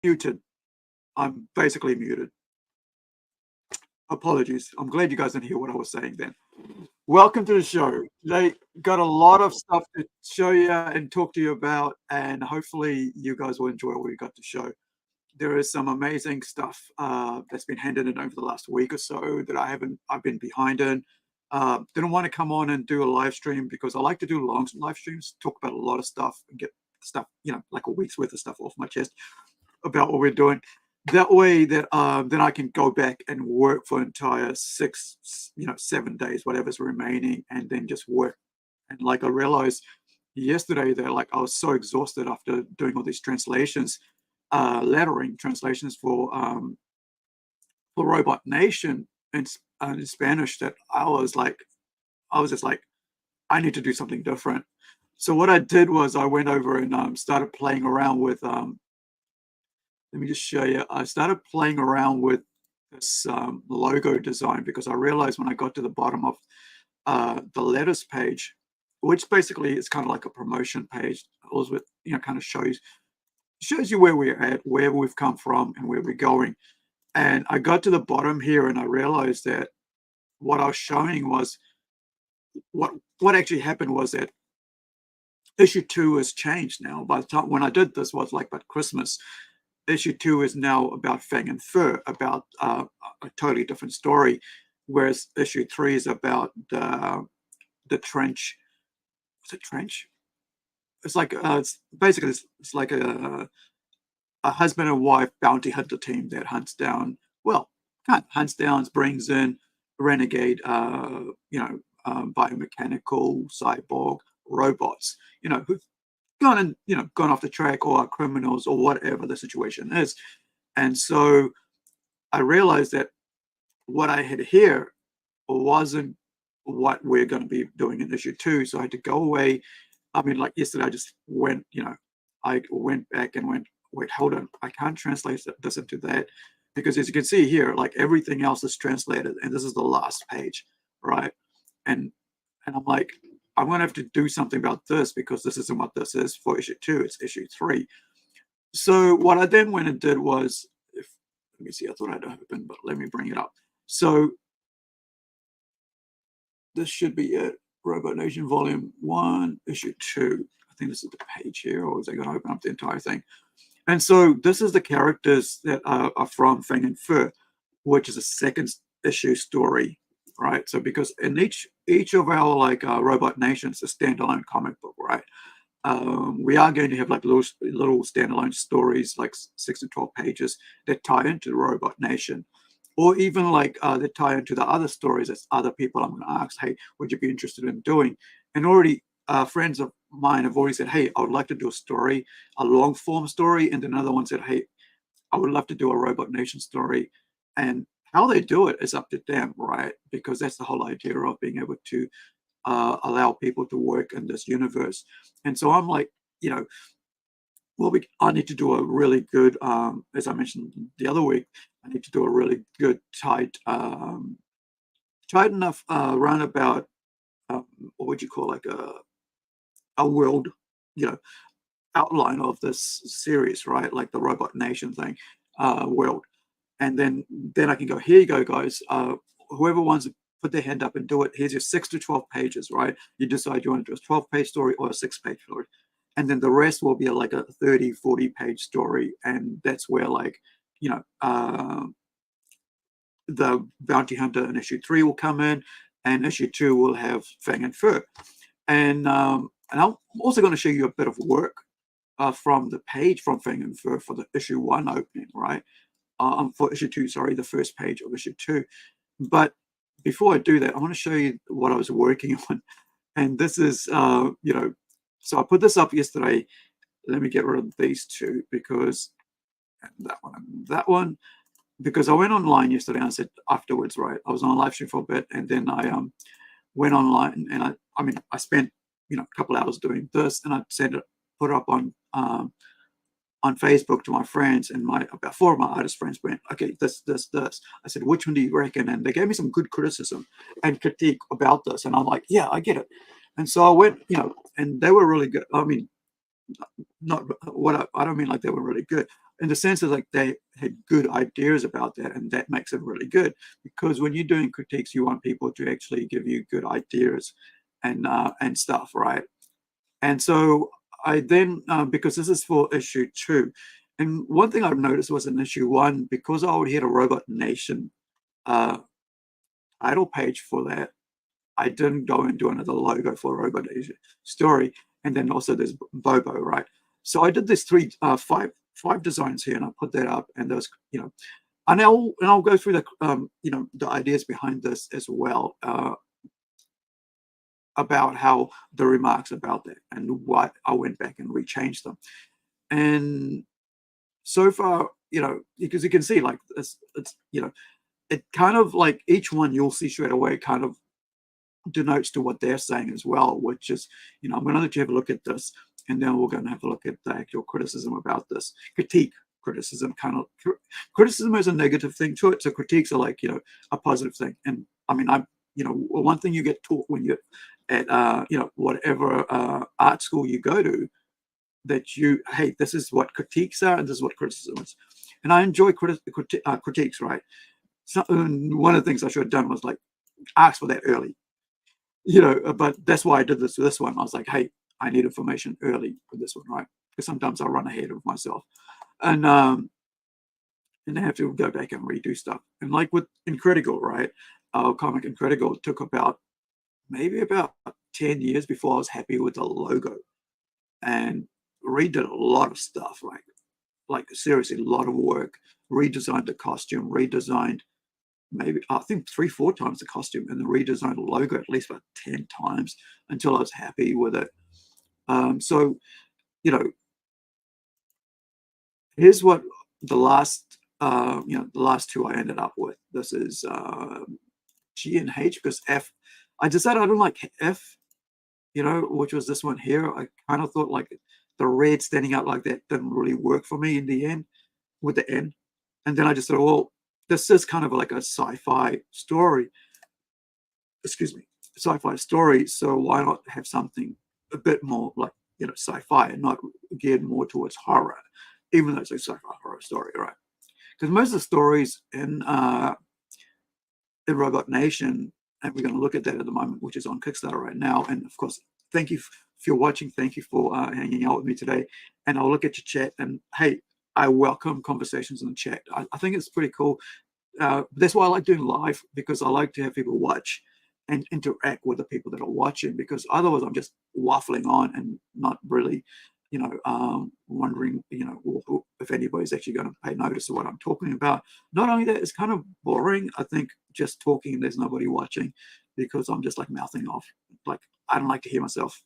Muted. I'm basically muted. Apologies. I'm glad you guys didn't hear what I was saying then. Welcome to the show. Today, got a lot of stuff to show you and talk to you about, and hopefully you guys will enjoy what we got to show. There is some amazing stuff that's been handed in over the last week or so that I've been behind in. Didn't want to come on and do a live stream because I like to do long live streams, talk about a lot of stuff and get stuff, like a week's worth of stuff off my chest about what we're doing. That way that then I can go back and work for entire 7 days, whatever's remaining, and then just work. And like I realized yesterday that like I was so exhausted after doing all these translations, lettering translations for Robot Nation in Spanish, that I was just like, I need to do something different. So what I did was I went over and started playing around with let me just show you. I started playing around with this logo design because I realized when I got to the bottom of the letters page, which basically is kind of like a promotion page, also with kind of shows you where we're at, where we've come from, and where we're going. And I got to the bottom here, and I realized that what I was showing was what actually happened was that issue 2 has changed now. By the time when I did this was like about Christmas. Issue 2 is now about Fang and Fur, about a totally different story, whereas issue 3 is about the trench. What's it, trench? It's like it's basically it's like a husband and wife bounty hunter team that hunts down, brings in renegade, biomechanical cyborg robots, who've gone off the track, or are criminals, or whatever the situation is. And so I realized that what I had here wasn't what we're going to be doing in issue 2. So I had to go away. I mean, like yesterday, I just went, I went back and went, wait, hold on, I can't translate this into that, because as you can see here, like everything else is translated, and this is the last page, right? And I'm like, I'm going to have to do something about this, because this isn't what this is for issue 2, it's issue 3. So what I then went and did was, let me see, I thought I had it open, but let me bring it up. So this should be it. Robot Nation Volume 1, issue 2. I think this is the page here, or is it going to open up the entire thing? And so this is the characters that are from Fang and Fur, which is a second issue story, right? So because in each of our Robot Nations, a standalone comic book, right? We are going to have like little standalone stories, like 6 to 12 pages, that tie into the Robot Nation, or even like that tie into the other stories that other people I'm going to ask, hey, would you be interested in doing? And already friends of mine have already said, hey, I would like to do a story, a long form story, and another one said, hey, I would love to do a Robot Nation story. And how they do it is up to them, right? Because that's the whole idea of being able to allow people to work in this universe. And so I'm like, I need to do a really good, as I mentioned the other week, I need to do a really good, tight enough roundabout, what would you call, like a world, outline of this series, right? Like the Robot Nation thing, world. And then I can go, here you go, guys. Whoever wants to put their hand up and do it, here's your 6 to 12 pages, right? You decide you want to do a 12-page story or a 6-page story. And then the rest will be like a 30, 40-page story. And that's where the Bounty Hunter in issue 3 will come in, and issue 2 will have Fang and Fur. And I'm also going to show you a bit of work from the page from Fang and Fur for the issue 1 opening, right? For issue 2, sorry, the first page of issue 2. But before I do that, I want to show you what I was working on. And this is, so I put this up yesterday. Let me get rid of these two, because that one, because I went online yesterday, and I said afterwards, right, I was on a live stream for a bit, and then I went online, and I spent a couple hours doing this, and I put it up on Facebook to my friends, and about 4 of my artist friends went, okay, this. I said, which one do you reckon? And they gave me some good criticism and critique about this, and I'm like, yeah, I get it. And so I went, and they were really good. I mean, not what I don't mean like they were really good. in the sense of like they had good ideas about that, and that makes it really good. Because when you're doing critiques, you want people to actually give you good ideas and stuff, right? And so I then, because this is for issue 2, and one thing I've noticed was in issue 1, because I already had a Robot Nation uh, title page for that, I didn't go and do another logo for a Robot Nation story. And then also there's Bobo, right? So I did this five designs here, and I put that up, and those, and I'll go through the the ideas behind this as well, about how the remarks about that and what I went back and rechanged them. And so far, because you can see like it's it kind of like each one you'll see straight away kind of denotes to what they're saying as well, which is, I'm going to let you have a look at this, and then we're going to have a look at the actual criticism about this. Criticism, kind of criticism is a negative thing to it, so critiques are like, a positive thing. And I mean, one thing you get taught when you're at whatever art school you go to, that hey, this is what critiques are and this is what criticism is. And I enjoy critiques, right? So one of the things I should have done was like ask for that early, but that's why I did this with this one. I was like, hey, I need information early for this one, right? Because sometimes I run ahead of myself, and I have to go back and redo stuff. And like with Incredible, right? Our comic Incredible took maybe about 10 years before I was happy with the logo, and redid a lot of stuff, like seriously, a lot of work. Redesigned the costume, redesigned maybe I think 3-4 times the costume, and then redesigned the logo at least about 10 times until I was happy with it. So you know, here's what the last the last two I ended up with. This is G and H, because F, I decided I don't like F, which was this one here. I kind of thought like the red standing out like that didn't really work for me in the end with the N. And then I just thought, well, this is kind of like a sci-fi story. Excuse me, sci-fi story. So why not have something a bit more like, sci-fi, and not geared more towards horror, even though it's a sci-fi horror story, right? Because most of the stories in Robot Nation, and we're going to look at that at the moment, which is on Kickstarter right now. And of course, thank you if you're watching. Thank you for hanging out with me today. And I'll look at your chat. And hey, I welcome conversations in the chat. I think it's pretty cool. That's why I like doing live, because I like to have people watch and interact with the people that are watching, because otherwise I'm just waffling on and not really, wondering, if anybody's actually going to pay notice of what I'm talking about. Not only that, it's kind of boring, I think, just talking and there's nobody watching, because I'm just like mouthing off. Like, I don't like to hear myself,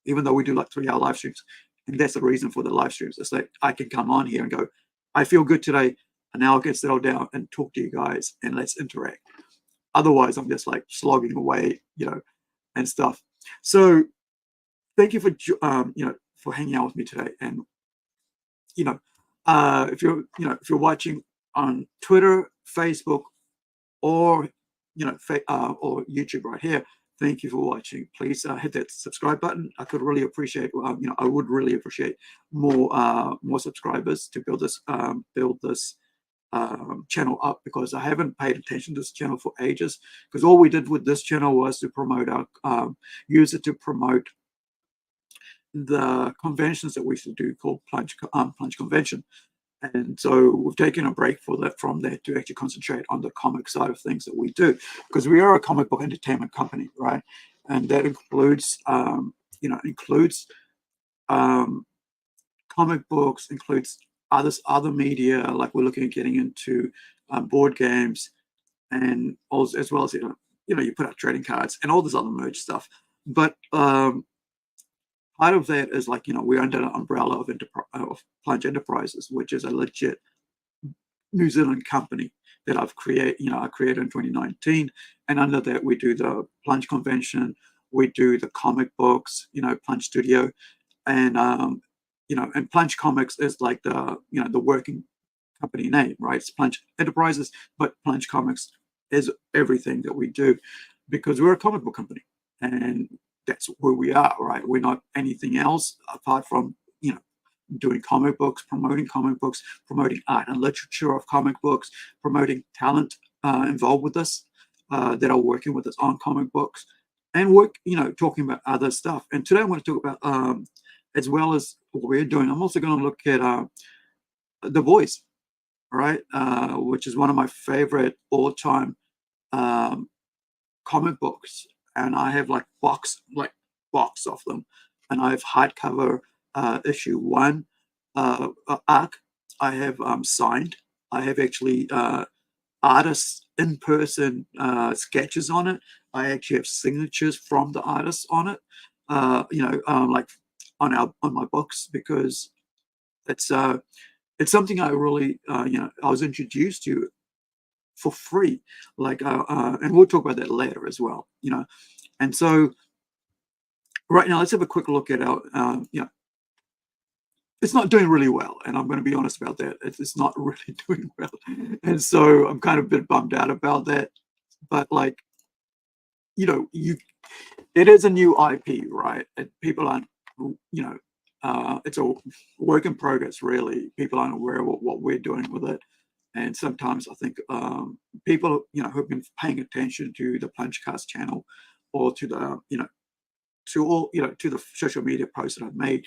even though we do like 3-hour live streams. And that's the reason for the live streams. It's like I can come on here and go, I feel good today, and now I can settle down and talk to you guys and let's interact. Otherwise, I'm just like slogging away, and stuff. So thank you for hanging out with me today. And if you're watching on Twitter, Facebook, or or YouTube right here, thank you for watching. Please hit that subscribe button. I could really appreciate, I would really appreciate more subscribers to build this channel up, because I haven't paid attention to this channel for ages. Because all we did with this channel was to promote use it to promote the conventions that we used to do, called Plunge Convention. And so we've taken a break from that to actually concentrate on the comic side of things that we do, because we are a comic book entertainment company, right? And that includes comic books, includes other media, like we're looking at getting into board games, and also, as well as you put out trading cards and all this other merge stuff. But part of that is like, we're under the umbrella of Plunge Enterprises, which is a legit New Zealand company that I created in 2019. And under that, we do the Plunge Convention, we do the comic books, Plunge Studio, and and Plunge Comics is like the working company name, right? It's Plunge Enterprises, but Plunge Comics is everything that we do, because we're a comic book company, and that's who we are, right? We're not anything else apart from doing comic books, promoting art and literature of comic books, promoting talent involved with us that are working with us on comic books, and talking about other stuff. And today I want to talk about, as well as what we're doing, I'm also going to look at The Voice, right? Which is one of my favorite all-time um, comic books, and I have box of them, and I have hardcover issue one arc. I have signed. I have actually artists in person sketches on it. I actually have signatures from the artists on it. Like on my books, because it's it's something I really I was introduced to for free, and we'll talk about that later as well. And so right now let's have a quick look at our it's not doing really well, and I'm going to be honest about that. It's not really doing well, and so I'm kind of a bit bummed out about that. But you it is a new IP, right? And people aren't, it's a work in progress, really. People aren't aware of what we're doing with it. And sometimes I think people, who've been paying attention to the Punchcast channel, or to the, to the social media posts that I've made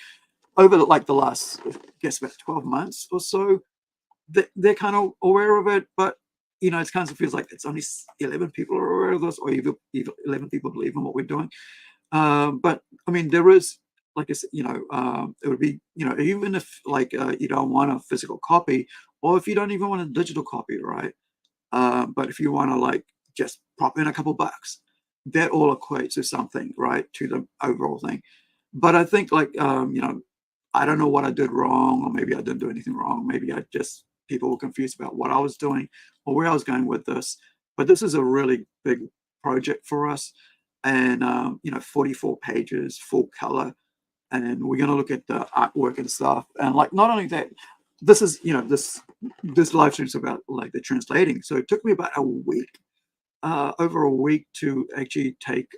over the last, I guess, about 12 months or so, they're kind of aware of it. But it kind of feels like it's only 11 people are aware of this, or even 11 people believe in what we're doing. But I mean, there is, like I said, it would be, even if you don't want a physical copy, or if you don't even want a digital copy, right? But if you want to just pop in a couple bucks, that all equates to something, right? To the overall thing. But I think I don't know what I did wrong, or maybe I didn't do anything wrong. Maybe people were confused about what I was doing or where I was going with this. But this is a really big project for us, and 44 pages, full color, and we're going to look at the artwork and stuff. And not only that, this is this live stream is about the translating. So it took me about a week, over a week, to actually take.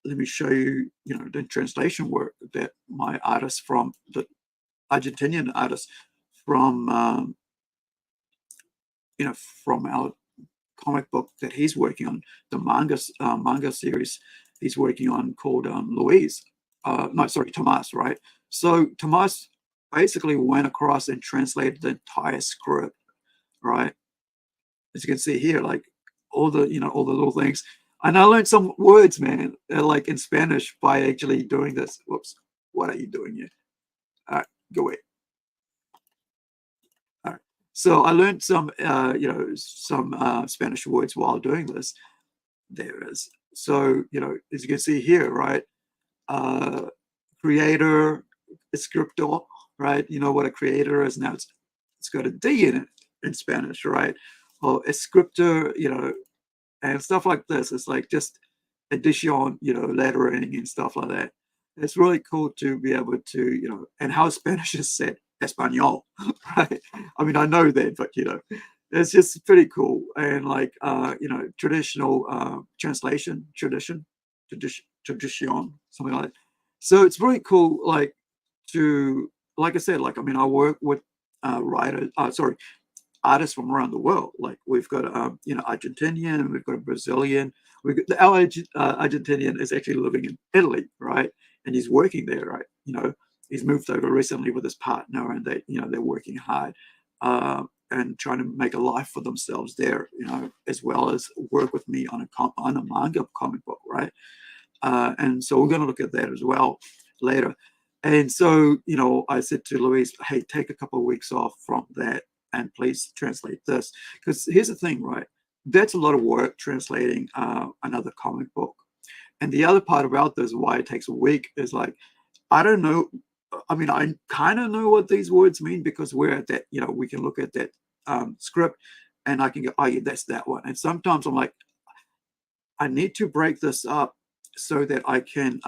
Let me show you, the translation work that my artist, from the Argentinian artist, from from our comic book that he's working on, the manga series he's working on, called Louise. No, sorry, Tomas, right? So Tomas basically went across and translated the entire script, right? As you can see here, all the all the little things. And I learned some words, man, in Spanish, by actually doing this. Whoops, what are you doing here? All right, go away. All right. So I learned some, some Spanish words while doing this. There it is. So, as you can see here, right? Uh, Creator, escritor, right? You know what a creator is now. It's got a D in it in Spanish, right? Or escritor, and stuff like this. It's just addition, lettering and stuff like that. It's really cool to be able to, and how Spanish is said, español, right? I mean, I know that, but it's just pretty cool. And traditional tradition, something like that. So it's really cool, like I said, I mean, I work with artists from around the world. We've got Argentinian, we've got a Brazilian. Our Argentinian is actually living in Italy, right? And he's working there, right? He's moved over recently with his partner, and they're working hard, and trying to make a life for themselves there, as well as work with me on a manga comic book, right? And so we're going to look at that as well later. And so, I said to Louise, hey, take a couple of weeks off from that, and please translate this. Because here's the thing, right? That's a lot of work translating another comic book. And the other part about this, why it takes a week, is I don't know. I mean, I kind of know what these words mean, because we're at that, we can look at that script, and I can go, oh, yeah, that's that one. And sometimes I'm like, I need to break this up so that I can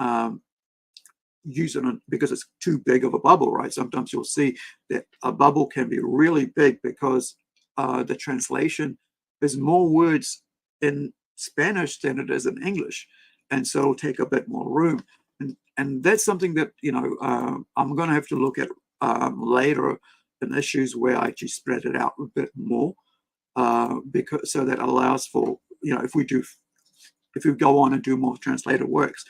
use it because it's too big of a bubble, right? Sometimes you'll see that a bubble can be really big because the translation is more words in Spanish than it is in English, and so it'll take a bit more room. And And that's something that, I'm going to have to look at later in issues where I actually spread it out a bit more, because so that allows for, if we go on and do more translated works.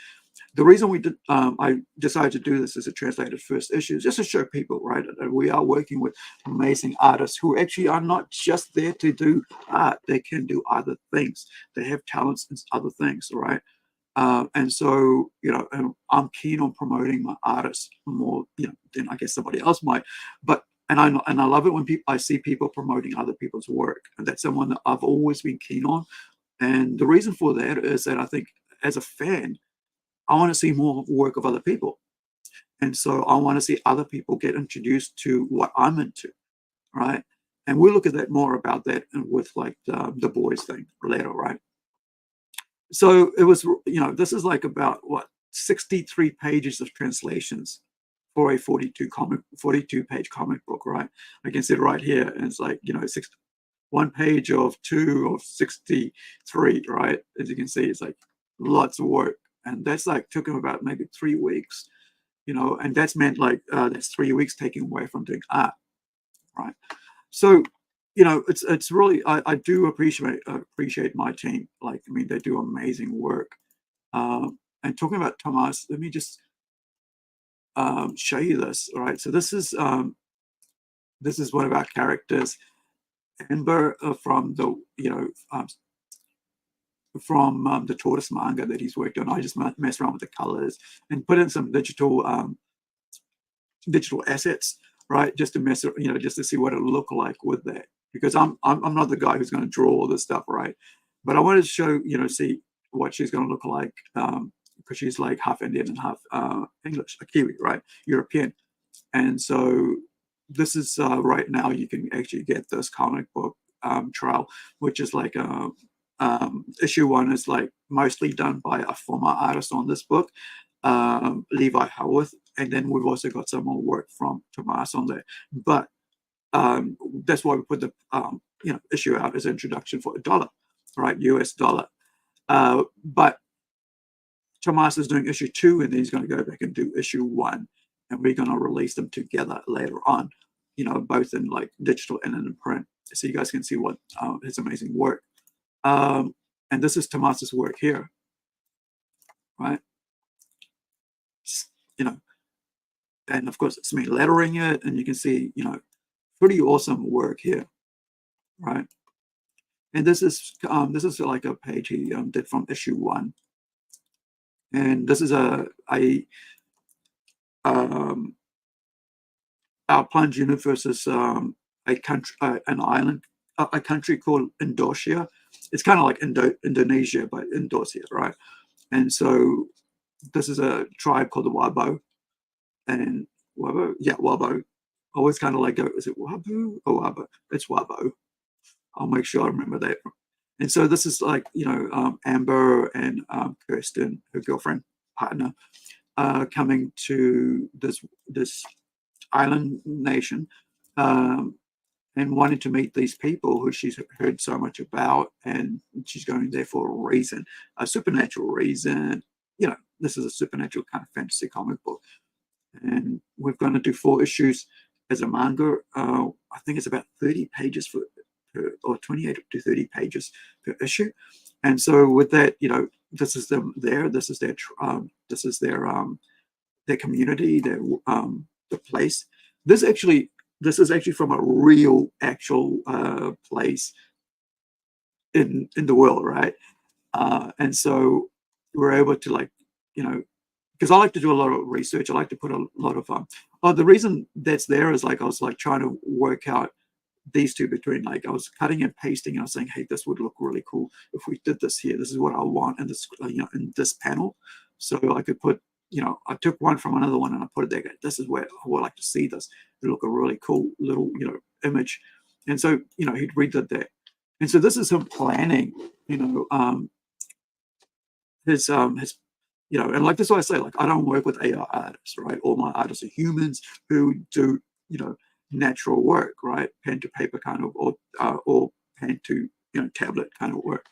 The reason I decided to do this as a translated first issue is just to show people, right, that we are working with amazing artists who actually are not just there to do art. They can do other things. They have talents in other things, right? And so, and I'm keen on promoting my artists more, than I guess somebody else might. But and I love it when I see people promoting other people's work, and that's someone that I've always been keen on. And the reason for that is that I think, as a fan, I want to see more work of other people. And so I want to see other people get introduced to what I'm into, right? And we'll look at that more about that with like the boys thing later, right? So it was, this is like about what, 63 pages of translations for a 42 page comic book, right? I can see it right here, and it's like, one page of 63, right? As you can see, it's like lots of work, and that's like took him about maybe 3 weeks, and that's meant like that's 3 weeks taken away from doing art, right? So, it's really, I do appreciate my team. Like, I mean, they do amazing work. And talking about Tomas, let me just show you this. All right, so this is one of our characters, Amber, from the the Tortoise manga that he's worked on. I just mess around with the colors and put in some digital assets, right? Just to just to see what it'll look like with that. Because I'm not the guy who's going to draw all this stuff, right? But I wanted to show, see what she's going to look like, because she's like half Indian and half English, a Kiwi, right? European. And so this is right now you can actually get this comic book trial, which is like issue 1 is like mostly done by a former artist on this book, Levi Howarth, and then we've also got some more work from Tomas on there. But that's why we put the issue out as an introduction for $1, right? US dollar. But Tomas is doing issue 2, and then he's going to go back and do issue 1, and we're going to release them together later on, both in like digital and in print, so you guys can see what his amazing work. And this is Tomas's work here, right? And of course it's me lettering it, and you can see, pretty awesome work here, right? And this is like a page he did from issue 1, and this is our plunge unit versus a country, an island, a country called Indonesia. It's kind of like Indonesia, but Indonesia, right? And so this is a tribe called the Wabo, and Wabo. I always kind of like go, is it Wabu or Wabo? It's Wabo. I'll make sure I remember that. And so this is like, Amber and Kirsten, her girlfriend, partner, coming to this island nation, and wanting to meet these people who she's heard so much about, and she's going there for a reason, a supernatural reason. This is a supernatural kind of fantasy comic book, and we're going to do 4 issues as a manga. I think it's about 30 pages or 28 to 30 pages per issue. And so with that, this is them there. This is their community, the place. This is actually from a real actual place in the world, right? And so we're able to because I like to do a lot of research. I like to put a lot of the reason that's there is like I was like trying to work out these two between, like I was cutting and pasting, and I was saying, hey, this would look really cool if we did this here. This is what I want in this in this panel. So I could put, I took one from another one and I put it there. This is where I would like to see this. It look a really cool little image. And so he'd redid that. And so this is him planning his and like this is what I say, like I don't work with AI artists, right? All my artists are humans who do natural work, right? Pen to paper kind of, or pen to tablet kind of work.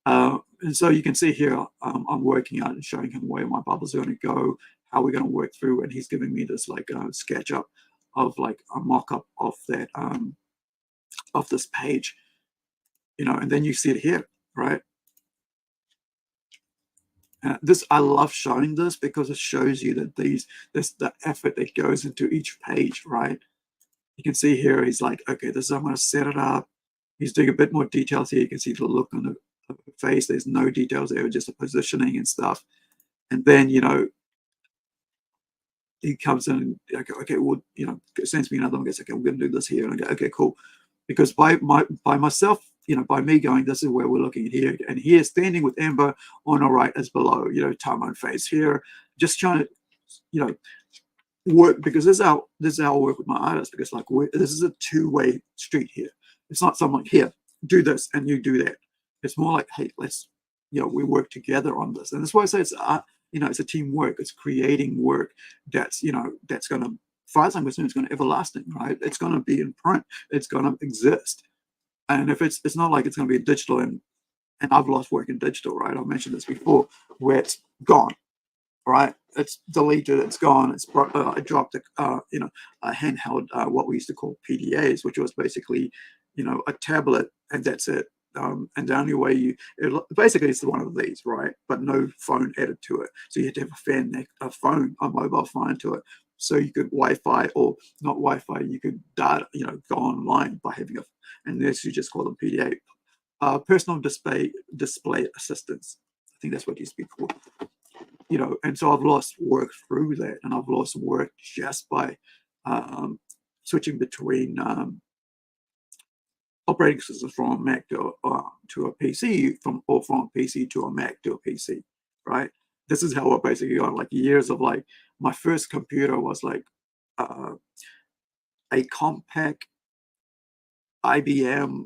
And so you can see here, I'm working out and showing him where my bubbles are going to go, how we're going to work through. And he's giving me this like sketch up of like a mock-up of that of this page, and then you see it here, right? This, I love showing this because it shows you that this the effort that goes into each page, right? You can see here he's like, okay, this is how I'm going to set it up. He's doing a bit more details here. You can see the look on the face. There's no details there, just the positioning and stuff. And then he comes in and okay, well, sends me another one. Goes, okay, we're going to do this here, and I go, okay, cool. Because by myself, by me going, this is where we're looking at here, and here standing with Amber on our right as below, time on face here, just trying to, work, because this is how I work with my artists, because like this is a two-way street here. It's not something like, here, do this and you do that. It's more like, hey, let's we work together on this. And that's why I say it's it's a teamwork. It's creating work that's that's going to, far as I'm concerned, it's going to everlasting, right? It's going to be in print. It's going to exist. And if it's not like it's going to be digital, and I've lost work in digital, right? I've mentioned this before, where it's gone, right? It's deleted, it's gone. I dropped a handheld, what we used to call PDAs, which was basically a tablet, and that's it. And the only way basically it's one of these, right? But no phone added to it. So you had to have a mobile phone to it. So you could Wi-Fi, or not Wi-Fi, you could data, go online by having and this you just call them PDA, personal display assistance. I think that's what it used to be called. And so I've lost work through that, and I've lost work just by switching between operating systems from a Mac to a PC, from a PC to a Mac to a PC, right? This is how I basically got like years of like, my first computer was like a compact IBM.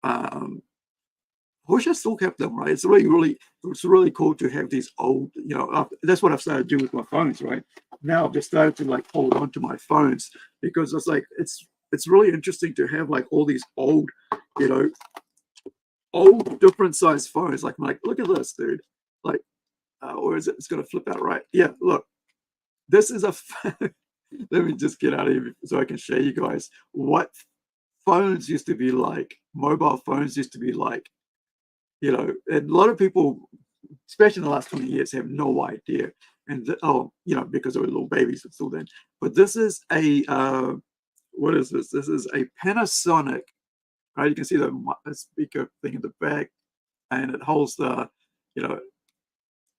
I wish I still kept them, right? It's really cool to have these old, that's what I've started to do with my phones, right? Now I've just started to like hold on to my phones, because it's like, it's really interesting to have like all these old, old different size phones. Like, look at this, dude. Like, or is it? It's gonna flip out, right? Yeah, look. This is a. Let me just get out of here so I can show you guys what phones used to be like. Mobile phones used to be like. And a lot of people, especially in the last 20 years, have no idea. And because they were little babies until then. But this is a what is this? This is a Panasonic. Right, you can see the speaker thing in the back, and it holds the,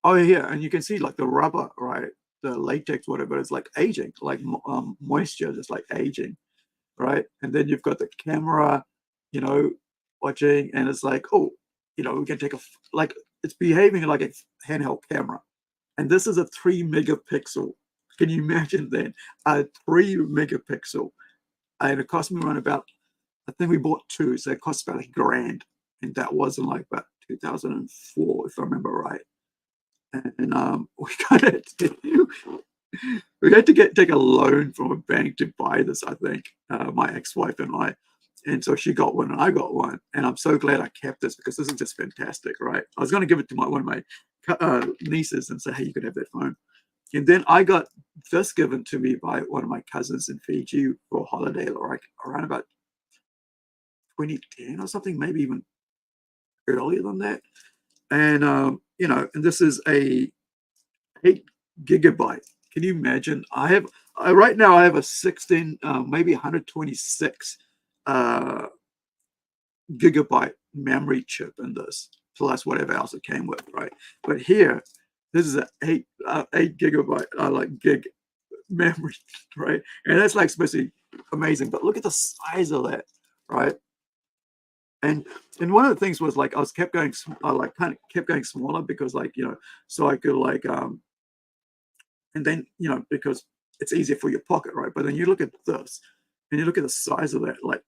oh yeah, and you can see like the rubber, right, the latex, whatever. It's like aging, like moisture, just like aging, right? And then you've got the camera, watching, and it's like, oh, we can take like, it's behaving like a handheld camera, and this is a 3 megapixel. Can you imagine that? A 3 megapixel, and it cost me around about, I think we bought two, so it cost about $1,000, and that was in like about 2004, if I remember right. And we had to take a loan from a bank to buy this. I think my ex-wife and I, and so she got one and I got one, and I'm so glad I kept this, because this is just fantastic, right? I was going to give it to one of my nieces and say, hey, you could have that phone. And then I got this given to me by one of my cousins in Fiji for a holiday, like around about 2010 or something, maybe even earlier than that. And and this is a 8 gigabyte. Can you imagine? Right now I have a 16, maybe 126 gigabyte memory chip in this, plus whatever else it came with, right? But here, this is a 8 gigabyte, like gig memory, right? And that's like supposed to be amazing. But look at the size of that, right? And one of the things was like, I kept going smaller, because like, so I could like and then because it's easier for your pocket, right? But then you look at this, and you look at the size of that, like,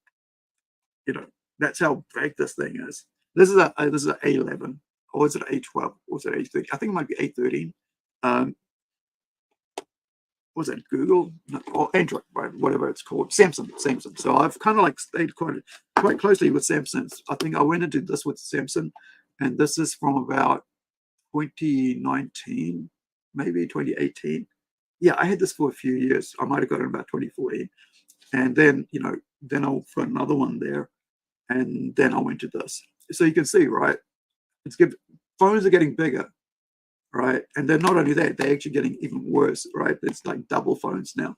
that's how big this thing is. This is a A11, or is it an A12, or is it A13? I think it might be A13. Was it Google or Android, right? Whatever it's called, Samsung. So I've kind of like stayed quite closely with Samsung. I think I went into this with Samsung, and this is from about 2019, maybe 2018. Yeah, I had this for a few years. I might have got it in about 2014. And then, then I'll put another one there. And then I went to this. So you can see, right? Phones are getting bigger, right? And they're not only that, they're actually getting even worse, right? It's like double phones now.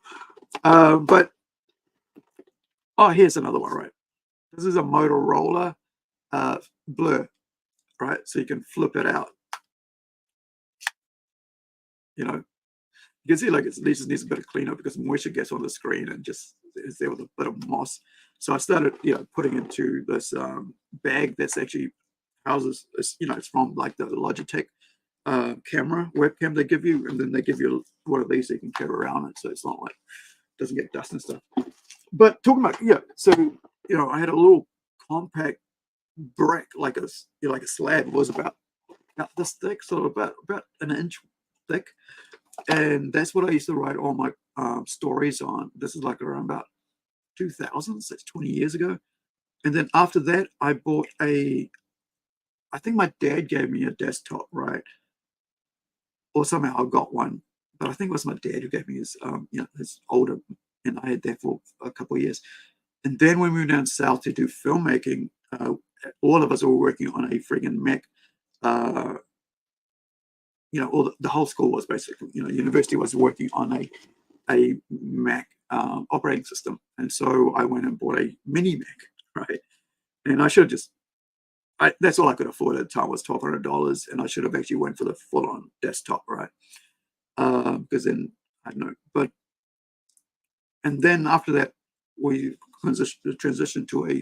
But oh, here's another one, right? This is a Motorola Blur, right? So you can flip it out. You know, you can see like it just needs a bit of cleanup because moisture gets on the screen and just is there with a bit of moss. So I started, putting into this bag that's actually houses, it's from like the Logitech camera webcam they give you, and then they give you one of these so you can carry around it, so it's not like it doesn't get dust and stuff. But talking about so I had a little compact brick like a slab. It was about this thick, so about an inch thick, and that's what I used to write all my stories on. This is like around about 2000s. That's 20 years ago. And then after that, I bought I think my dad gave me a desktop, right? Or somehow I got one, but I think it was my dad who gave me his older, and I had that for a couple of years. And then when we went down south to do filmmaking, all of us were working on a friggin' Mac. All the whole school was basically, university was working on a Mac operating system, and so I went and bought a mini Mac, right? And I should have just that's all I could afford at the time was $1,200, and I should have actually went for the full-on desktop, right? Because then I don't know, and then after that we transitioned to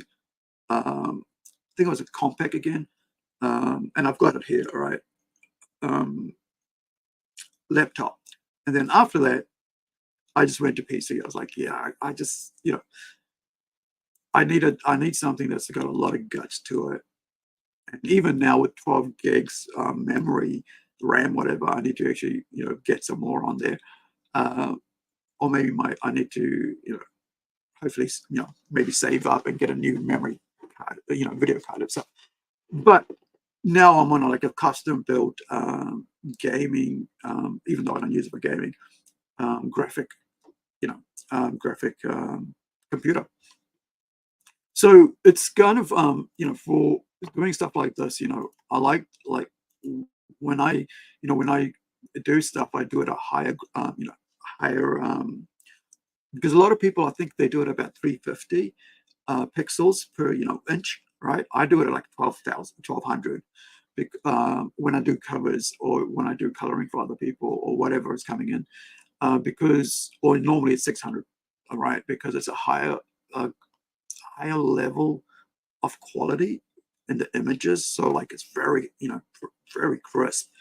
I think it was a compact again, and I've got it here, all right, laptop, and then after that I just went to PC. I was like, yeah, I just I need something that's got a lot of guts to it. And even now with 12 gigs memory, RAM, whatever, I need to actually, get some more on there. Or maybe I need to, hopefully, maybe save up and get a new memory card, video card and stuff. But now I'm on like a custom built gaming, even though I don't use it for gaming, graphic, computer. So it's kind of, for doing stuff like this, I like when I do stuff, I do it at higher, because a lot of people, I think they do it about 350 pixels per, inch, right? I do it at like 1200 when I do covers or when I do coloring for other people or whatever is coming in, or normally it's 600, all right, because it's a higher level of quality in the images. So like it's very, very crisp.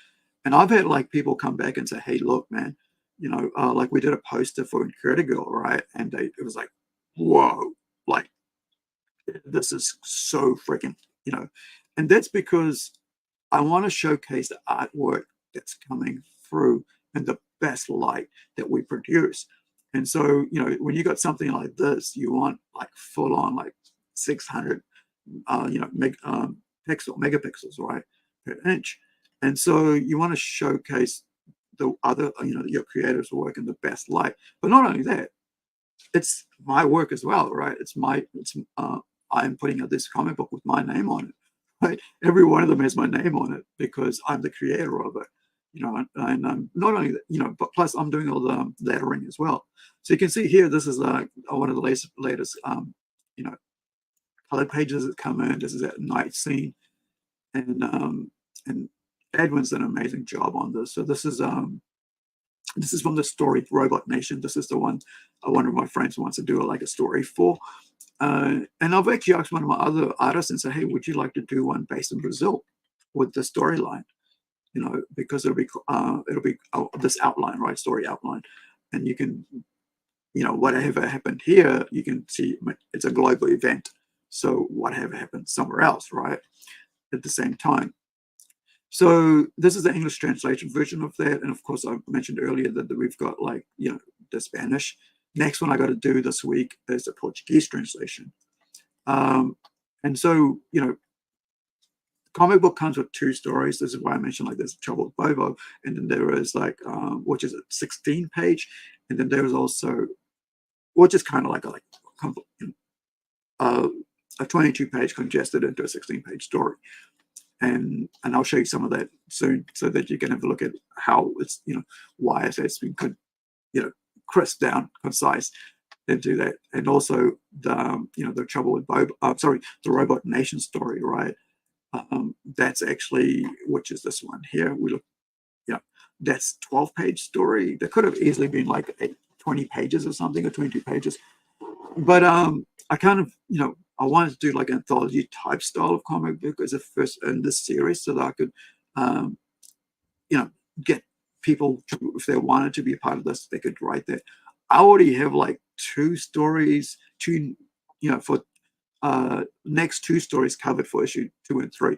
And I've had like people come back and say, hey, look, man, like we did a poster for Incredible, right? And it was like, whoa, like this is so freaking, and that's because I want to showcase the artwork that's coming through in the best light that we produce. And so, when you got something like this, you want like full on like 600, megapixels, right, per inch. And so you want to showcase the other, your creators' work in the best light. But not only that, it's my work as well, right? I'm putting out this comic book with my name on it, right? Every one of them has my name on it because I'm the creator of it, and I'm not only that, but plus I'm doing all the lettering as well. So you can see here, this is one of the latest color pages that come in. This is that night scene, and Edwin's done an amazing job on this. So this is from the story Robot Nation. This is the one one of my friends wants to do like a story for. And I've actually asked one of my other artists and said, hey, would you like to do one based in Brazil with the storyline? Because it'll be this outline, right? Story outline. And you can, whatever happened here, you can see it's a global event. So whatever happened somewhere else, right? At the same time. So this is the English translation version of that. And of course, I mentioned earlier that we've got like, the Spanish. Next one I got to do this week is the Portuguese translation. And so, comic book comes with two stories. This is why I mentioned like there's Trouble with Bobo, and then there is like which is a 16 page, and then there's also which is kind of like uh, a 22 page congested into a 16-page story. And I'll show you some of that soon so that you can have a look at how it's, why it's been good, crisp down, concise, and do that. And also the Trouble with Bob, sorry, the Robot Nation story, right? That's actually, which is this one here. We look, yeah, that's 12-page story. That could have easily been like 20 pages or something, or 22 pages. But I kind of, I wanted to do like an anthology type style of comic book as a first in this series, so that I could, get people to, if they wanted to be a part of this, they could write that. I already have like two stories, for next two stories covered for issue 2 and 3,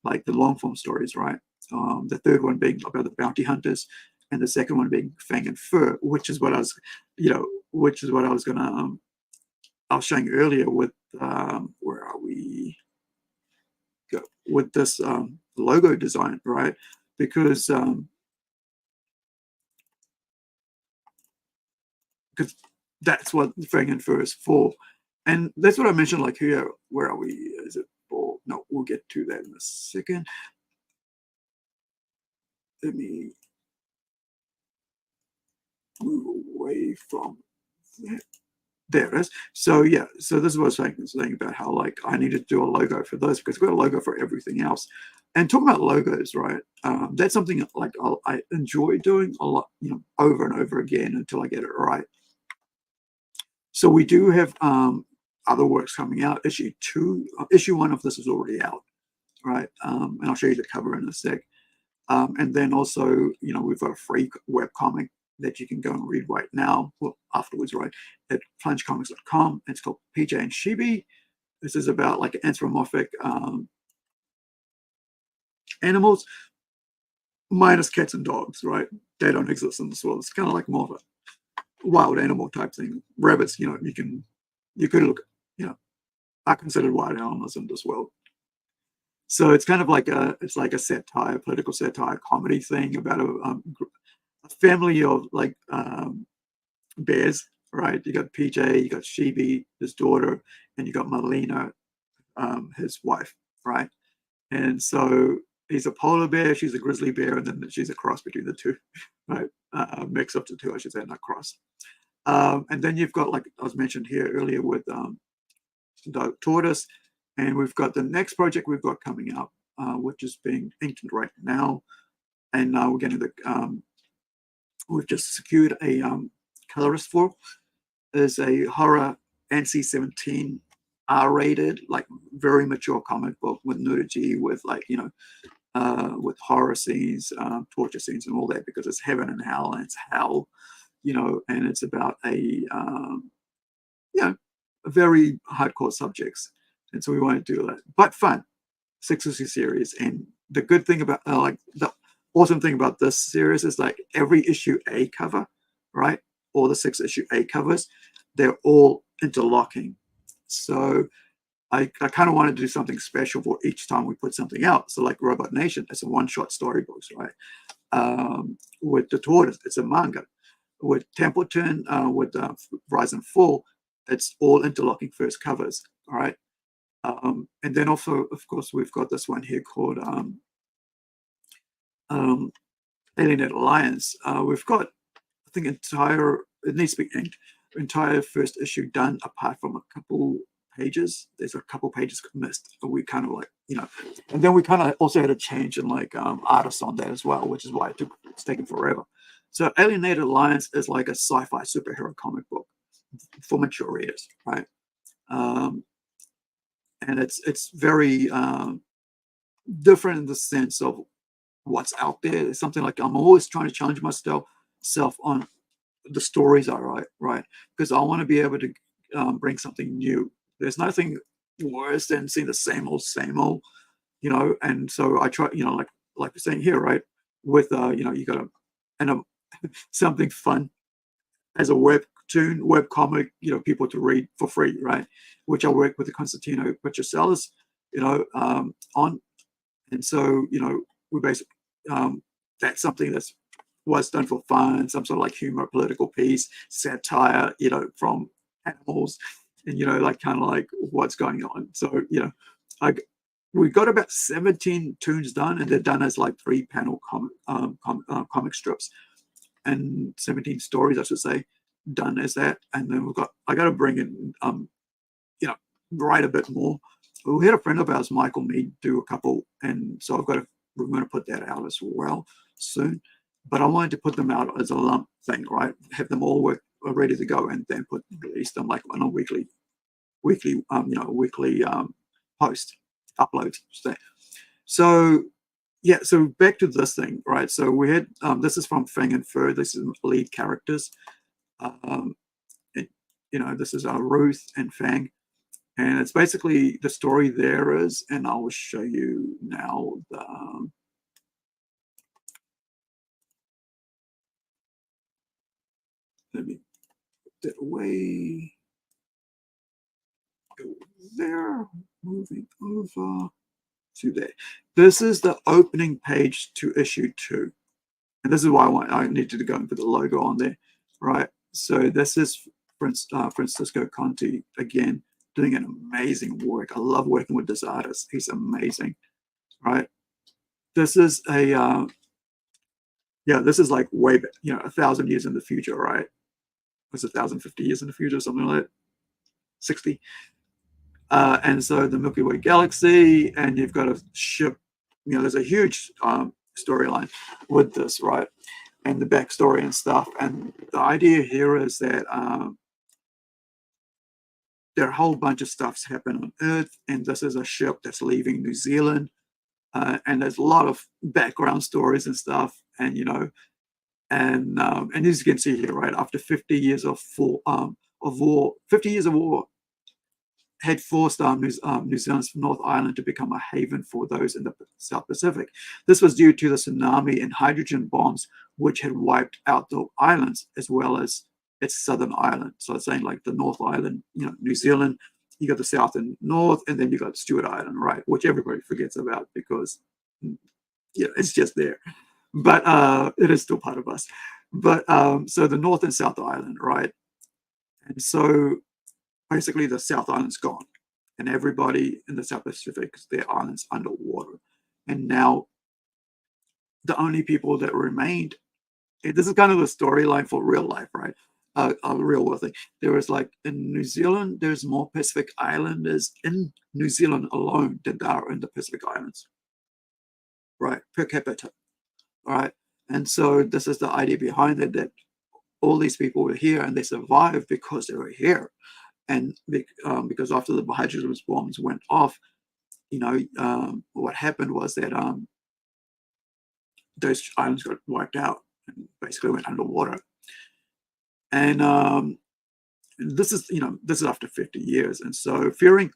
like the long form stories, right? The third one being about the bounty hunters, and the second one being Fang and Fur, which is what I was, gonna. I was showing earlier with where are we? Go with this logo design, right? Because that's what Fang and Fur is for, and that's what I mentioned. Like here, where are we? Is it for? No, we'll get to that in a second. Let me move away from that. There it is. So yeah, so this is what I was saying about how like I need to do a logo for this because we've got a logo for everything else. And talking about logos, right? That's something like I enjoy doing a lot, over and over again until I get it right. So we do have other works coming out. Issue 1 of this is already out, right? And I'll show you the cover in a sec. And then also, we've got a free web comic that you can go and read right now, well, afterwards, right, at plungecomics.com. It's called PJ and Shibi. This is about like anthropomorphic animals, minus cats and dogs, right? They don't exist in this world. It's kind of like more of a wild animal type thing. Rabbits, you could look, are considered wild animals in this world. So it's kind of like it's like a satire, political satire comedy thing about a family of like bears, right? You got PJ, you got Shibi, his daughter, and you got Melina, his wife, right? And so he's a polar bear, she's a grizzly bear, and then she's a cross between the two, right? Mix up the two, I should say, not cross. And then you've got, like I was mentioned here earlier with the tortoise, and we've got the next project we've got coming up, which is being inked right now, and we're getting the we've just secured a colorist for. Is a horror NC-17 R-rated, like very mature comic book with nudity, with like with horror scenes, torture scenes, and all that, because it's heaven and hell, and it's hell, and it's about a very hardcore subjects, and so we want to do that, but fun, 6 issue series. And the good thing about like the awesome thing about this series is like every issue A cover, right? All the 6 issue A covers, they're all interlocking. So I kind of wanted to do something special for each time we put something out. So like Robot Nation, it's a one-shot storybooks, right? With the Tortoise, it's a manga. With Templeton, with Rise and Fall, it's all interlocking first covers, all right? And then also, of course, we've got this one here called Alienated Alliance. We've got, I think, it needs to be inked, entire first issue done, apart from a couple pages. There's a couple pages missed, but we kind of like, and then we kind of also had a change in like artists on that as well, which is why it's taken forever. So Alienated Alliance is like a sci-fi superhero comic book for mature readers, right? And it's very different in the sense of what's out there. It's something like I'm always trying to challenge myself on the stories I write, right? Because I want to be able to bring something new. There's nothing worse than seeing the same old, And so I try, like we're saying here, right? With you got something fun as a webtoon, web comic, people to read for free, right? Which I work with the Constantino Picture Sellers, on. And so, we basically, that's something that's was done for fun, some sort of like humor, political piece, satire, from animals, and like kind of like what's going on. So, I we got about 17 tunes done, and they're done as like 3-panel comic strips, and 17 stories, I should say, done as that. And then I got to bring in, you know, write a bit more. We had a friend of ours, Michael Mead, do a couple, and so we're going to put that out as well soon. But I wanted to put them out as a lump thing, right? Have them all ready to go, and then release them like on a weekly post uploads. So yeah, so back to this thing, right? So we had this is from Fang and Fur. This is lead characters. Um, and, this is Ruth and Fang, and it's basically the story there is, and I will show you now. Let me put that away. Go there. Moving over to there. This is the opening page to issue 2. And this is why I needed to go and put the logo on there, right? So this is Francisco Conti, again, doing an amazing work. I love working with this artist. He's amazing, right? This is this is like way back, 1,000 years in the future, right? Was 1,050 years in the future, something like that, 60. And so the Milky Way galaxy, and you've got a ship, there's a huge storyline with this, right? And the backstory and stuff. And the idea here is that there are a whole bunch of stuff's happened on Earth, and this is a ship that's leaving New Zealand. And there's a lot of background stories and stuff, and and as you can see here, right, after 50 years of war, 50 years of war had forced New Zealand's North Island to become a haven for those in the South Pacific. This was due to the tsunami and hydrogen bombs, which had wiped out the islands as well as its southern island. So it's saying like the North Island, New Zealand, you got the South and North, and then you got Stewart Island, right, which everybody forgets about because it's just there. But it is still part of us. But so the North and South Island, right? And so basically the South Island's gone, and everybody in the South Pacific, their island's underwater. And now the only people that remained, this is kind of a storyline for real life, right? A real world thing. There is like in New Zealand, there's more Pacific Islanders in New Zealand alone than there are in the Pacific Islands, right? Per capita, right? And so this is the idea behind it, that all these people were here and they survived because they were here. And because after the hydrogen bombs went off, what happened was that those islands got wiped out and basically went underwater. And this is after 50 years, and so fearing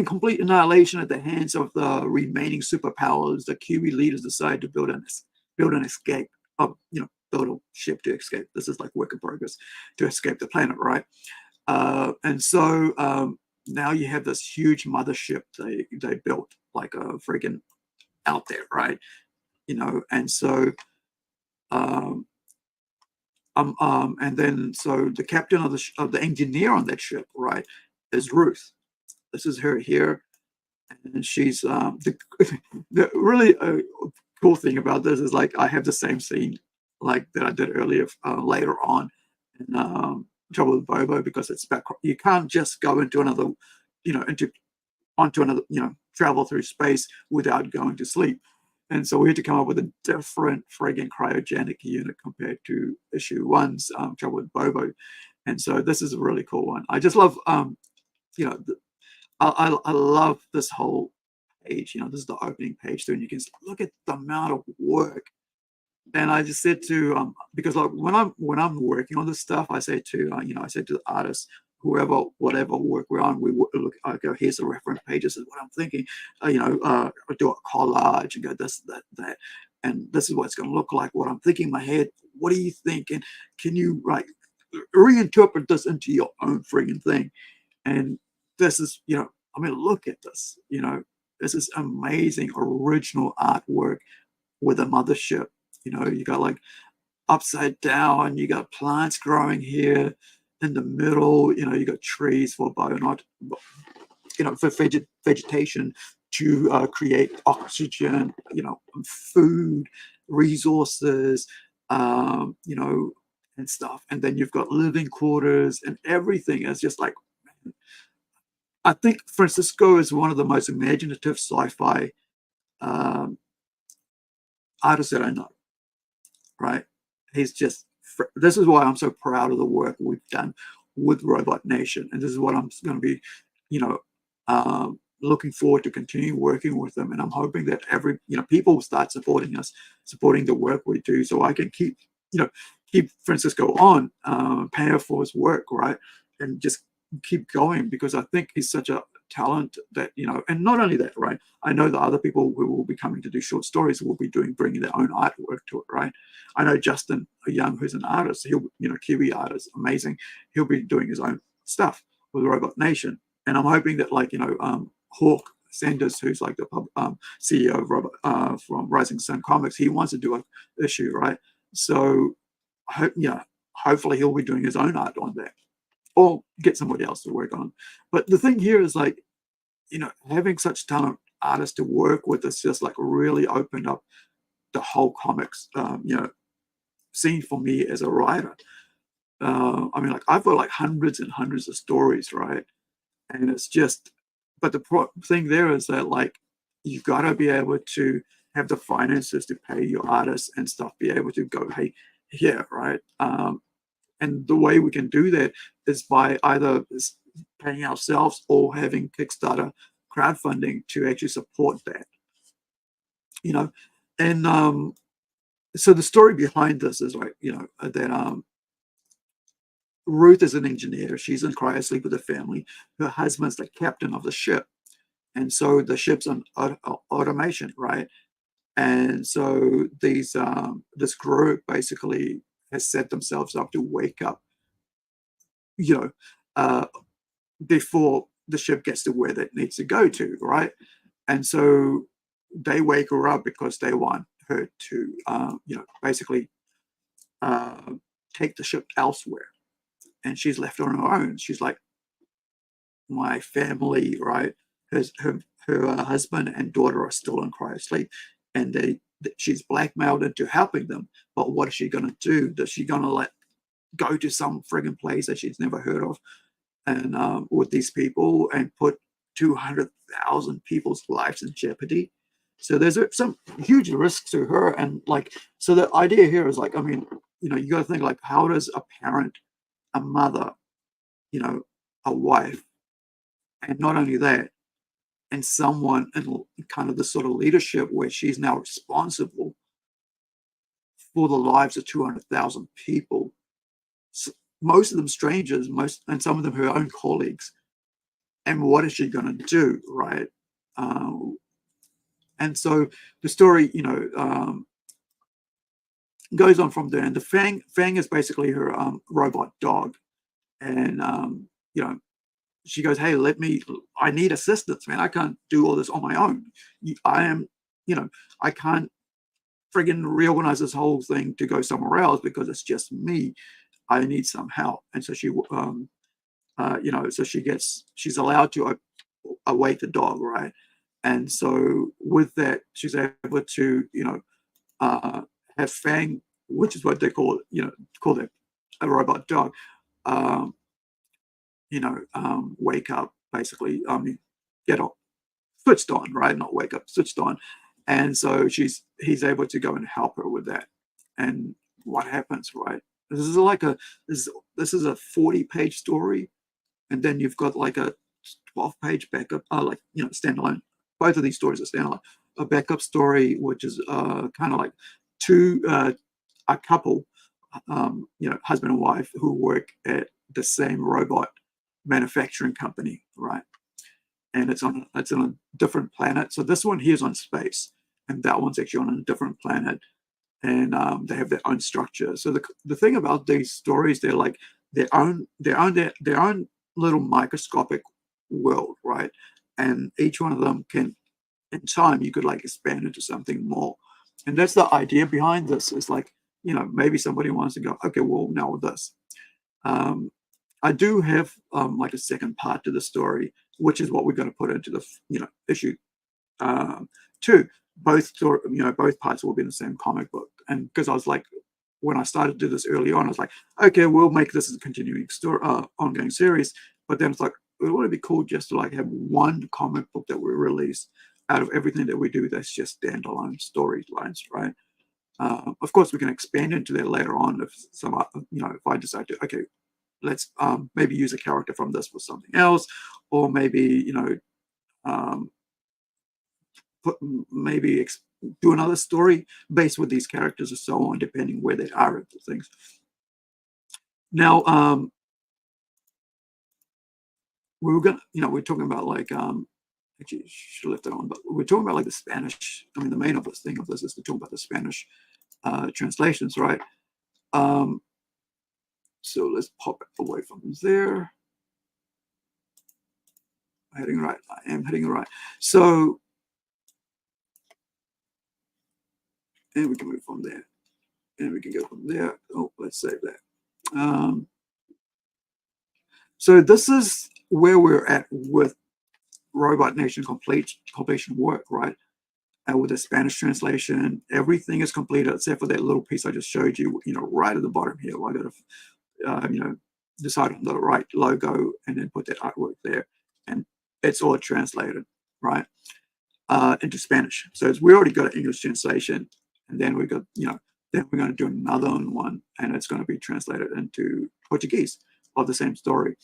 complete annihilation at the hands of the remaining superpowers, the Kiwi leaders decided to build an escape, build a ship to escape. This is like work in progress, to escape the planet, right? And so now you have this huge mothership they built, like a friggin' out there, right? And so and then so the captain of the engineer on that ship, right, is Ruth. This is her here, and she's the really cool thing about this is like I have the same scene like that I did earlier later on in Trouble with Bobo, because it's back. You can't just go into another, onto another, travel through space without going to sleep. And so we had to come up with a different friggin' cryogenic unit compared to issue 1's Trouble with Bobo. And so this is a really cool one. I just love, I love this whole page. This is the opening page, too, and you can look at the amount of work. And I just said to because like when I'm working on this stuff, I say to the artists, whoever, whatever work we're on, we look. I go, here's the reference pages. This is what I'm thinking. I do a collage and go this, that, and this is what it's going to look like. What I'm thinking in my head. What are you thinking? Can you reinterpret this into your own friggin' thing? And this is, look at this. There's this amazing original artwork with a mothership. You got like upside down, you got plants growing here in the middle, you got trees for for vegetation to create oxygen, food, resources, and stuff. And then you've got living quarters and everything is just like, I think Francisco is one of the most imaginative sci-fi um, artists that I know, right? He's just, this is why I'm so proud of the work we've done with Robot Nation. And this is what I'm going to be, you know, looking forward to continue working with them. And I'm hoping that people will start supporting us, supporting the work we do, so I can keep Francisco on, pay for his work, right? And just keep going, because I think he's such a talent that, and not only that, right? I know the other people who will be coming to do short stories will be bringing their own artwork to it, right? I know Justin Young, who's an artist, he'll, Kiwi artist, amazing. He'll be doing his own stuff with Robot Nation. And I'm hoping that Hawk Sanders, who's like the CEO of from Rising Sun Comics, he wants to do an issue, right? So hopefully he'll be doing his own art on that, or get somebody else to work on. But the thing here is having such talented artists to work with has just really opened up the whole comics, scene for me as a writer. I've got hundreds and hundreds of stories, right? And it's just, but the thing there is that you've got to be able to have the finances to pay your artists and stuff, be able to go, hey, here, right? And the way we can do that is by either paying ourselves or having Kickstarter crowdfunding to actually support that, And so the story behind this is that Ruth is an engineer. She's in cryosleep with her family. Her husband's the captain of the ship, and so the ship's on automation, right? And so this group basically has set themselves up to wake up, uh, before the ship gets to where it needs to go to, right? And so they wake her up because they want her to, basically take the ship elsewhere. And she's left on her own. She's like, my family, right? Her husband and daughter are still in cryosleep, and she's blackmailed into helping them. But what is she going to do? Is she going to go to some friggin' place that she's never heard of, and with these people, and put 200,000 people's lives in jeopardy? So there's some huge risks to her, and so the idea here is you got to think how does a parent, a mother, a wife, and not only that, and someone in kind of the sort of leadership where she's now responsible for the lives of 200,000 people, most of them strangers, and some of them her own colleagues. And what is she going to do, right? And so the story, goes on from there. And the Fang is basically her robot dog, and she goes, hey, I need assistance, man. I can't do all this on my own. I can't friggin' reorganize this whole thing to go somewhere else because it's just me. I need some help. And so she's allowed to awake the dog, right? And so with that, she's able to, have Fang, which is what they call it, a robot dog, wake up, basically, get up, switched on, right? Not wake up, switched on. And so he's able to go and help her with that. And what happens, right? This is a 40-page story, and then you've got a 12-page backup, standalone. Both of these stories are standalone. A backup story, which is kind of a couple, husband and wife who work at the same robot manufacturing company, right? And it's on a different planet. So this one here is on space, and that one's actually on a different planet, and they have their own structure. So the thing about these stories, they're like their own little microscopic world, right? And each one of them can in time you could like expand into something more. And that's the idea behind this, is like, maybe somebody wants to go, okay, well, now with this. Um, I do have like a second part to the story, which is what we're going to put into the issue um, two. Both parts will be in the same comic book. And because I was like, when I started to do this early on, I was like, okay, we'll make this as a continuing story, ongoing series. But then it's like, it would be cool just to like have one comic book that we release out of everything that we do. That's just standalone storylines, right? Of course, we can expand into that later on if if I decide to, okay, let's maybe use a character from this for something else, or maybe um, put maybe do another story based with these characters or so on, depending where they are at the things. Now, we were gonna, we're talking about like actually should have left it on, but we're talking about like the Spanish. I mean, the main of this thing of this is to talk about the Spanish translations, right? Um, so let's pop it away from there. Heading right. I am heading right. So, and we can move from there, and we can go from there. Oh, let's save that. So this is where we're at with Robot Nation completion work, right? And with the Spanish translation, everything is completed except for that little piece I just showed you, right at the bottom here. I got to, decide on the right logo and then put that artwork there, and it's all translated, right, into Spanish. So we already got an English translation, and then we got, then we're going to do another one, and it's going to be translated into Portuguese of the same story.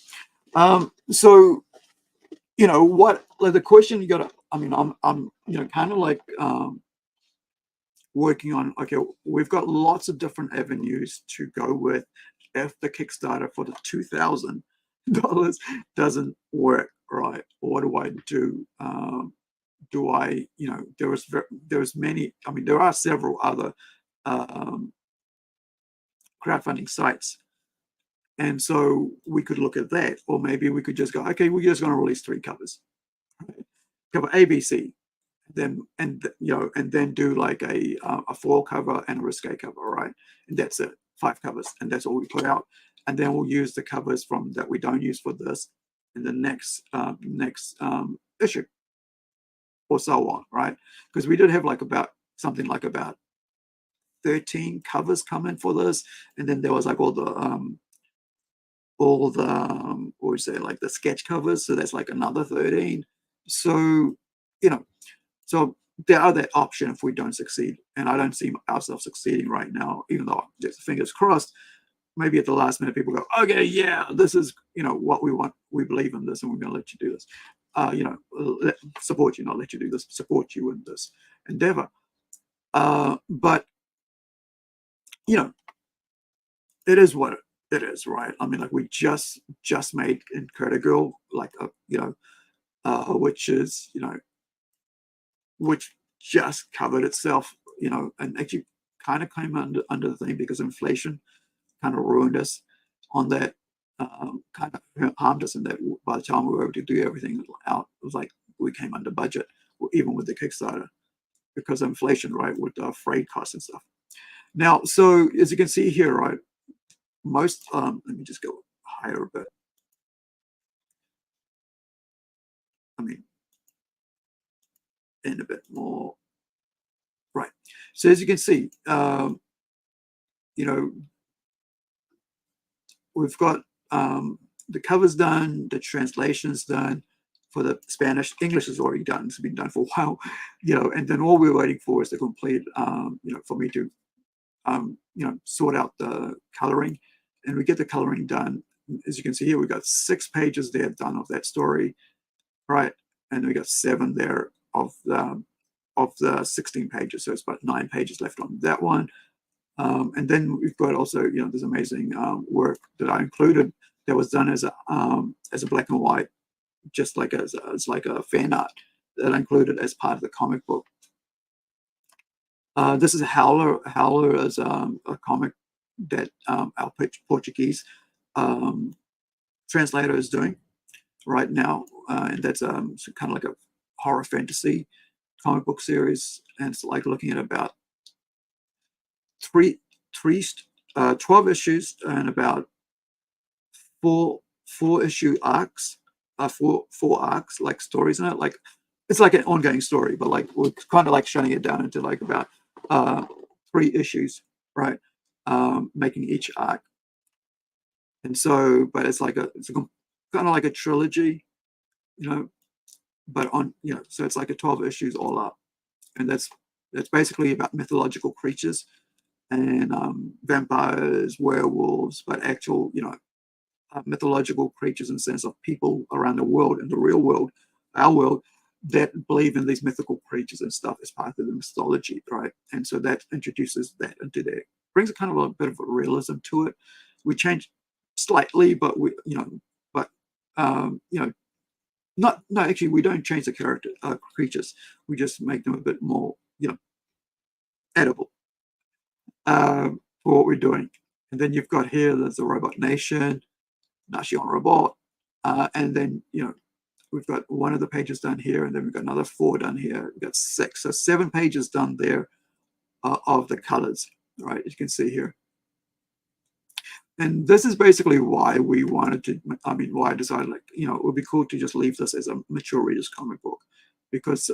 So what, like, the question you got to, I mean, I'm kind of like working on, okay, we've got lots of different avenues to go with if the Kickstarter for the $2,000 doesn't work, right? What do I do? Do I, there's many, I mean, there are several other um, crowdfunding sites. And so we could look at that, or maybe we could just go, okay, we're just going to release 3 covers, right? Cover A, B, C, then and then do like a foil cover and a risque cover, right? And that's it, 5 covers, and that's all we put out. And then we'll use the covers from that we don't use for this in the next issue, or so on, right? Because we did have like about 13 covers come in for this, and then there was like all the what would you say, like the sketch covers, so that's like another 13. So so there are that option if we don't succeed, and I don't see ourselves succeeding right now, even though just fingers crossed. Maybe at the last minute people go, okay, yeah, this is what we want, we believe in this, and we're going to let you do this, support you, not let you do this, support you in this endeavor. But it is what it is, right? I mean, like, we just made Incredible, like which is which just covered itself, and actually kind of came under the thing because inflation kind of ruined us on that, kind of harmed us in that by the time we were able to do everything out, it was like we came under budget, even with the Kickstarter, because of inflation, right, with freight costs and stuff. Now, so as you can see here, right, most, let me just go higher a bit. I mean, in a bit more. Right. So as you can see, we've got the covers done, the translations done for the Spanish. English is already done. It's been done for a while, and then all we're waiting for is the complete, for me to, sort out the coloring, and we get the coloring done. As you can see here, we've got 6 pages there done of that story, right? And we got 7 there of the 16 pages. So it's about 9 pages left on that one. And then we've got also, this amazing work that I included that was done as a black and white, just like as like a fan art that I included as part of the comic book. This is Howler. Howler is a comic that our Portuguese translator is doing right now, and that's kind of like a horror fantasy comic book series, and it's like looking at about three, three, 12 issues and about four issue arcs, four arcs, like stories in it. Like it's like an ongoing story, but like we're kind of like shutting it down into like about uh, 3 issues, right? Making each arc, and so, but it's kind of like a trilogy, you know, but on so it's like a 12 issues all up, and that's basically about mythological creatures and vampires, werewolves, but actual mythological creatures in the sense of people around the world, in the real world, our world, that believe in these mythical creatures and stuff as part of the mythology, right? And so that introduces that into there, brings a kind of a bit of a realism to it. We change slightly, but but not no, actually, we don't change the character creatures. We just make them a bit more, edible for what we're doing. And then you've got here, there's the Robot Nation, Nashi on Robot, and then we've got one of the pages done here, and then we've got another 4 done here. We've got 6, so 7 pages done there of the colors, right? As you can see here. And this is basically why we wanted to, why I decided, like, it would be cool to just leave this as a mature reader's comic book, because,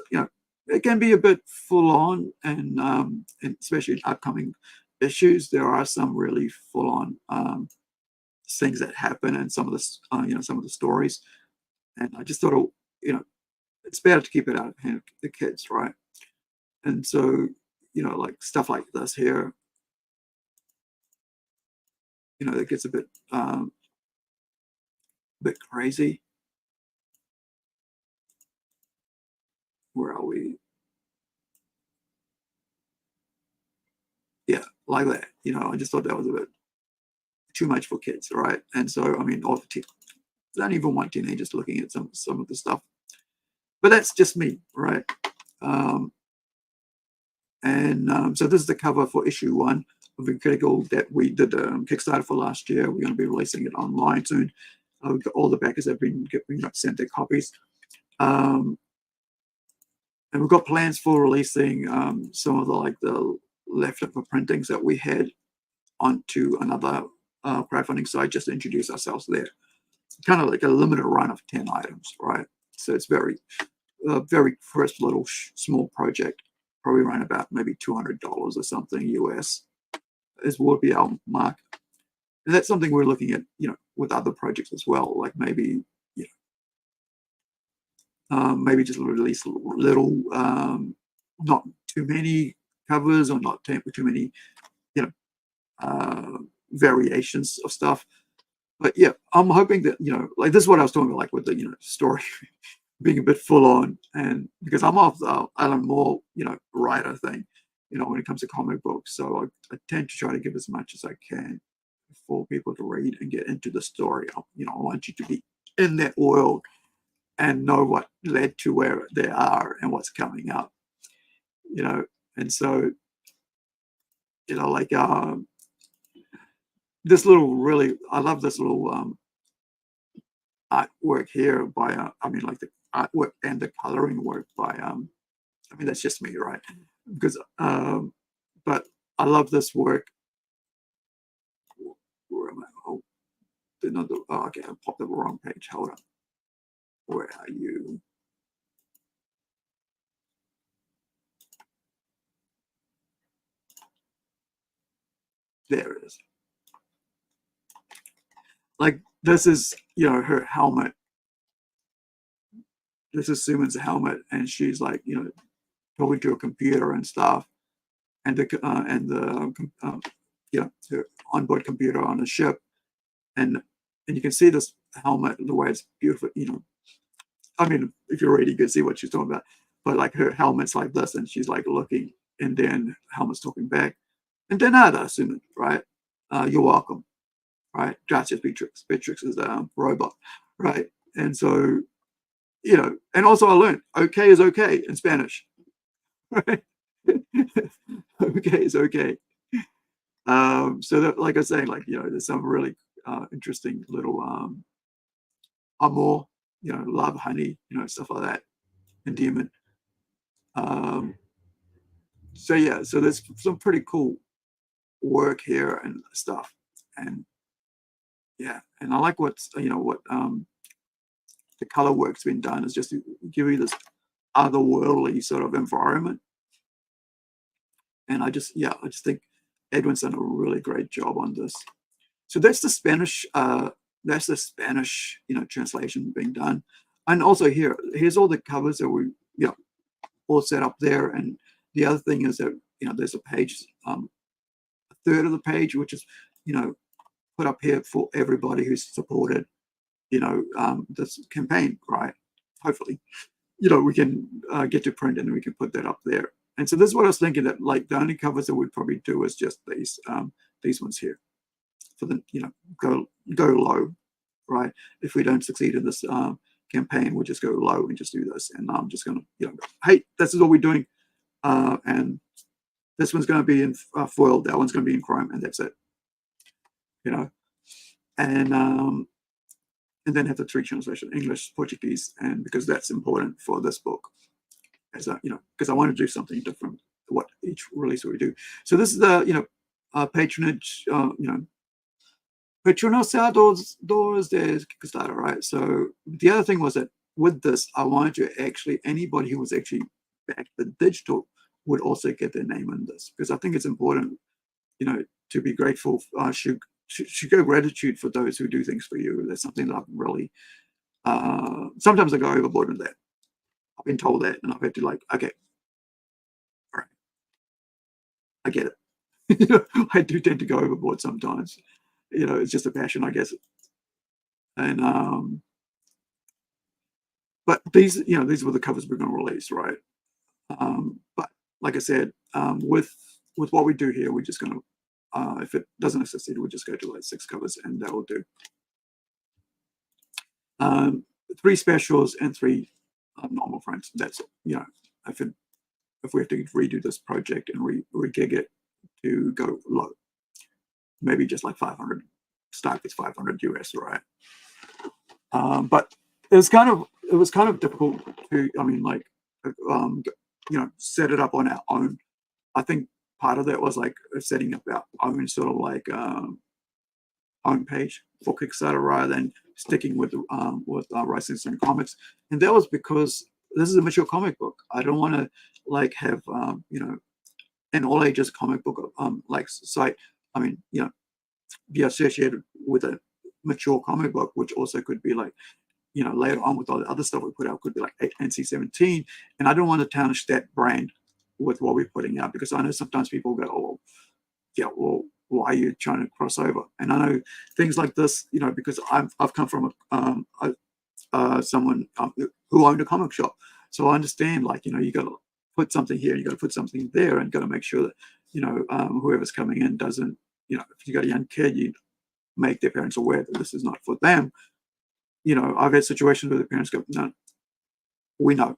it can be a bit full on, and especially in upcoming issues, there are some really full on things that happen in some of some of the stories. And I just thought, it's better to keep it out of hand of the kids, right? And so, like stuff like this here, it gets a bit crazy. Where are we? Yeah, like that. I just thought that was a bit too much for kids, right? And so, or for I don't even want teenagers looking at some of the stuff. But that's just me, right? Um, and so this is the cover for issue 1 of Critical that we did Kickstarter for last year. We're going to be releasing it online soon. All the backers have been sent their copies. And we've got plans for releasing some of the leftover printings that we had onto another crowdfunding site just to introduce ourselves there. Kind of like a limited run of 10 items, right? So it's very first little small project, probably around about maybe $200 or something US is will be our mark. And that's something we're looking at, with other projects as well, like maybe maybe just release little, not too many covers or not too many, variations of stuff. But yeah, I'm hoping that, like this is what I was talking about, like with the, story being a bit full on. And because I'm off the Alan Moore, writer thing, when it comes to comic books. So I tend to try to give as much as I can for people to read and get into the story. I want you to be in that world and know what led to where they are and what's coming up, and so, like this little really, I love this little artwork here by, like the artwork and the coloring work by, that's just me, right? Because, but I love this work. Where am I? Oh, okay, I popped up the wrong page. Hold on. Where are you? There it is. Like this is, her helmet. This is Suman's helmet, and she's like, talking to a computer and stuff, and the onboard computer on the ship, and you can see this helmet, the way it's beautiful. If you're ready, you can see what she's talking about. But like her helmet's like this, and she's like looking, and then helmet's talking back, and then nada, Suman, right? You're welcome, right? Gracias, Beatrix. Beatrix is a robot, right? And so, and also I learned okay is okay in Spanish, right? Okay is okay. So that, like I was saying, like, there's some really interesting little amor, love, honey, stuff like that, endearment. Um, so yeah, so there's some pretty cool work here and stuff, and yeah, and I like what's what the color work's been done is just to give you this otherworldly sort of environment, and I just think Edwin's done a really great job on this. So that's the Spanish translation being done, and also here's all the covers that we all set up there. And the other thing is that there's a page, a third of the page, which is you know put up here for everybody who's supported this campaign, right? Hopefully, we can get to print and we can put that up there. And so this is what I was thinking, that like the only covers that we'd probably do is just these ones here for the go low, right? If we don't succeed in this campaign, we'll just go low and just do this. And I'm just gonna go, hey, this is what we're doing, and this one's going to be in foil, that one's going to be in chrome, and that's it. And then have the three translation: English, Portuguese, and because that's important for this book, as because I want to do something different what each release we do. So this is the patronage, patronados de Kickstarter, right? So the other thing was that with this, I wanted to actually, anybody who was actually back the digital would also get their name in this, because I think it's important, to be grateful, should go gratitude for those who do things for you. That's something that I've really, sometimes I go overboard with that. I've been told that, and I've had to okay, all right, I get it. I do tend to go overboard sometimes. It's just a passion, I guess. And but these were the covers we're going to release, right? But like I said, with what we do here, we're just going to, if it doesn't succeed, we'll just go to 6 covers, and that will do. 3 specials and 3 normal frames. That's if we have to redo this project and re-gig it to go low, maybe just like 500, start with 500 US, right? But it was kind of difficult to, set it up on our own. I think part of that was setting up our own sort of homepage for Kickstarter rather than sticking with Rising Sun Comics, and that was because this is a mature comic book. I don't want to have an all ages comic book site. Be associated with a mature comic book, which also could be later on with all the other stuff we put out could be NC-17, and I don't want to tarnish that brand with what we're putting out, because I know sometimes people go, oh, yeah, well, why are you trying to cross over? And I know things like this, because I've come from someone who owned a comic shop, so I understand, you got to put something here, you got to put something there, and got to make sure that whoever's coming in doesn't, if you got a young kid, you make their parents aware that this is not for them. I've had situations where the parents go, no, we know,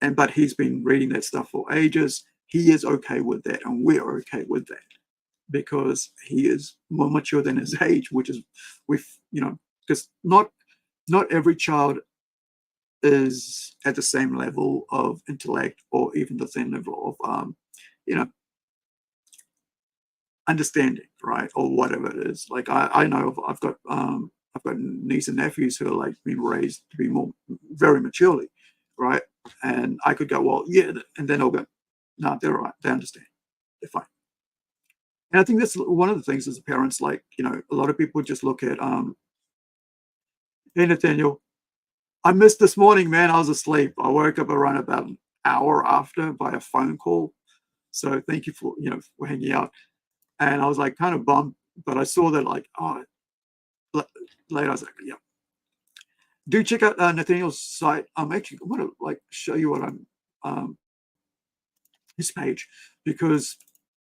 but he's been reading that stuff for ages. He is okay with that, and we're okay with that, because he is more mature than his age, which is because not every child is at the same level of intellect, or even the same level of understanding, right, or whatever it is. I know I've got nieces and nephews who are being raised to be more very maturely, right, and I could go, well, yeah, and then I'll go, no, they're all right, they understand, they're fine. And I think that's one of the things as parents, a lot of people just look at, hey, Nathaniel, I missed this morning, man. I was asleep. I woke up around about an hour after by a phone call. So thank you for hanging out. And I was kind of bummed, but I saw that later I was like, yeah. Do check out Nathaniel's site. I'm actually going to show you what I'm his page, because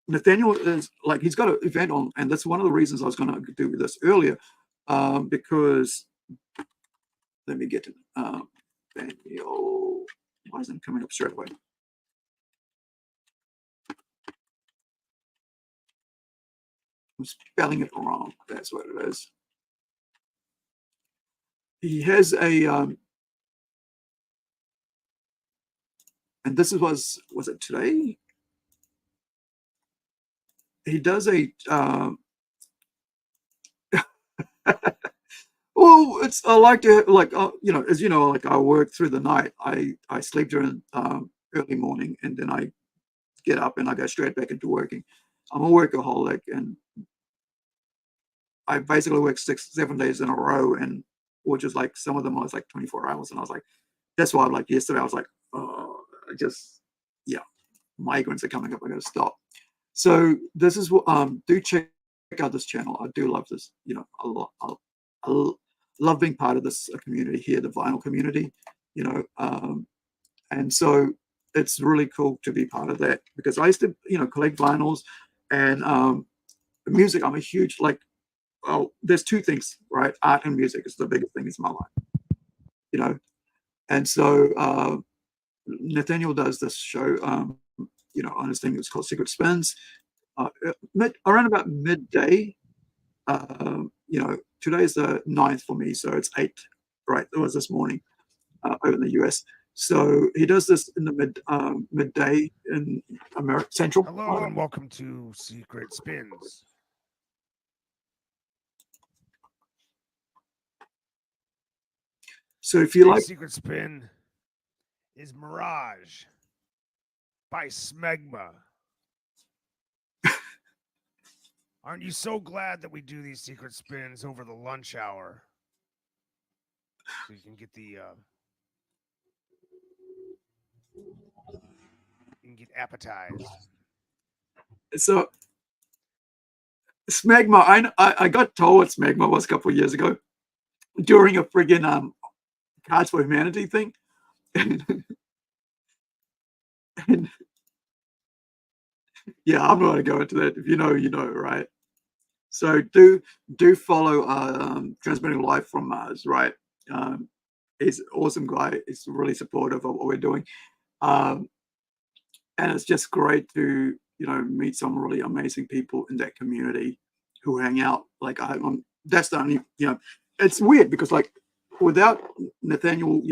Nathaniel is he's got an event on, and that's one of the reasons I was going to do this earlier, because let me get to Nathaniel. Why isn't it coming up straight away? I'm spelling it wrong. That's what it is. He has a and this was it today? He does a well, it's I like to like as you know, like I work through the night. I sleep during early morning, and then I get up and I go straight back into working. I'm a workaholic, and I basically work 6 7 days in a row, and which is like some of them was like 24 hours, and I was like, that's why like yesterday I was like, oh, I just yeah, migraines are coming up. I got to stop. So this is what do check out this channel. I do love this, a lot. I love being part of this community here, the vinyl community, you know, and so it's really cool to be part of that because I used to, collect vinyls and music. I'm a huge like, well, there's two things, right? Art and music is the biggest thing in my life, you know, and so Nathaniel does this show, on his thing. It's called Secret Spins. Around about midday. Today is the 9th for me, so it's 8. Right, it was this morning over in the US. So he does this in the midday in America Central. Hello and welcome to Secret Spins. So if you like, Secret Spin is Mirage by Smegma. Aren't you so glad that we do these secret spins over the lunch hour? So you can get appetized. So Smegma, I got told what Smegma was a couple of years ago during a friggin' Cards for Humanity thing. And yeah, I'm not going to go into that. If you know, you know, right? So do follow Transmitting Live from Mars, right? He's an awesome guy. He's really supportive of what we're doing, and it's just great to meet some really amazing people in that community who hang out. Like that's the only it's weird because like without Nathaniel,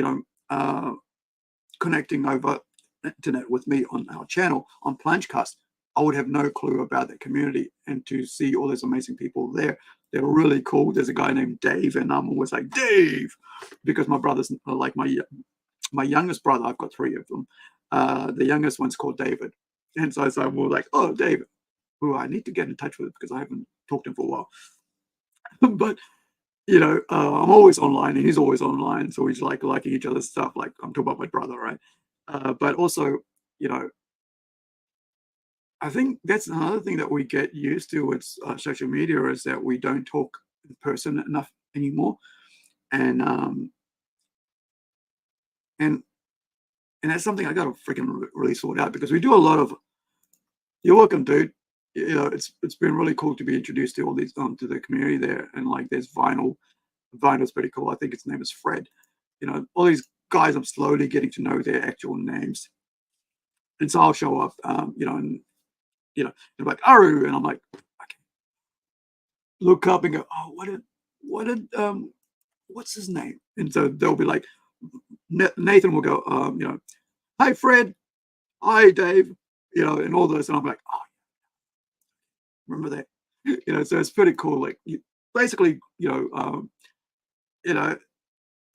connecting over internet with me on our channel on Planchcast, I would have no clue about that community. And to see all those amazing people there, they're really cool. There's a guy named Dave, and I'm always like, Dave, because my brothers are like my youngest brother. I've got 3 of them. The youngest one's called David. And so I'm more like, oh, David, who I need to get in touch with because I haven't talked to him for a while. But I'm always online and he's always online. So he's like liking each other's stuff. Like I'm talking about my brother, right? But also, I think that's another thing that we get used to with social media is that we don't talk in person enough anymore, and and and that's something I got to freaking really sort out because we do a lot of. You're welcome, dude. It's been really cool to be introduced to all these to the community there, and like there's vinyl. Vinyl's pretty cool. I think his name is Fred. All these guys. I'm slowly getting to know their actual names, and so I'll show up, and they're like Aru, and I'm like, okay. Look up and go, oh, what's his name? And so they'll be like, Nathan will go, hi Fred, hi Dave, and all those, and I'm like, oh, remember that, so it's pretty cool. Like, basically,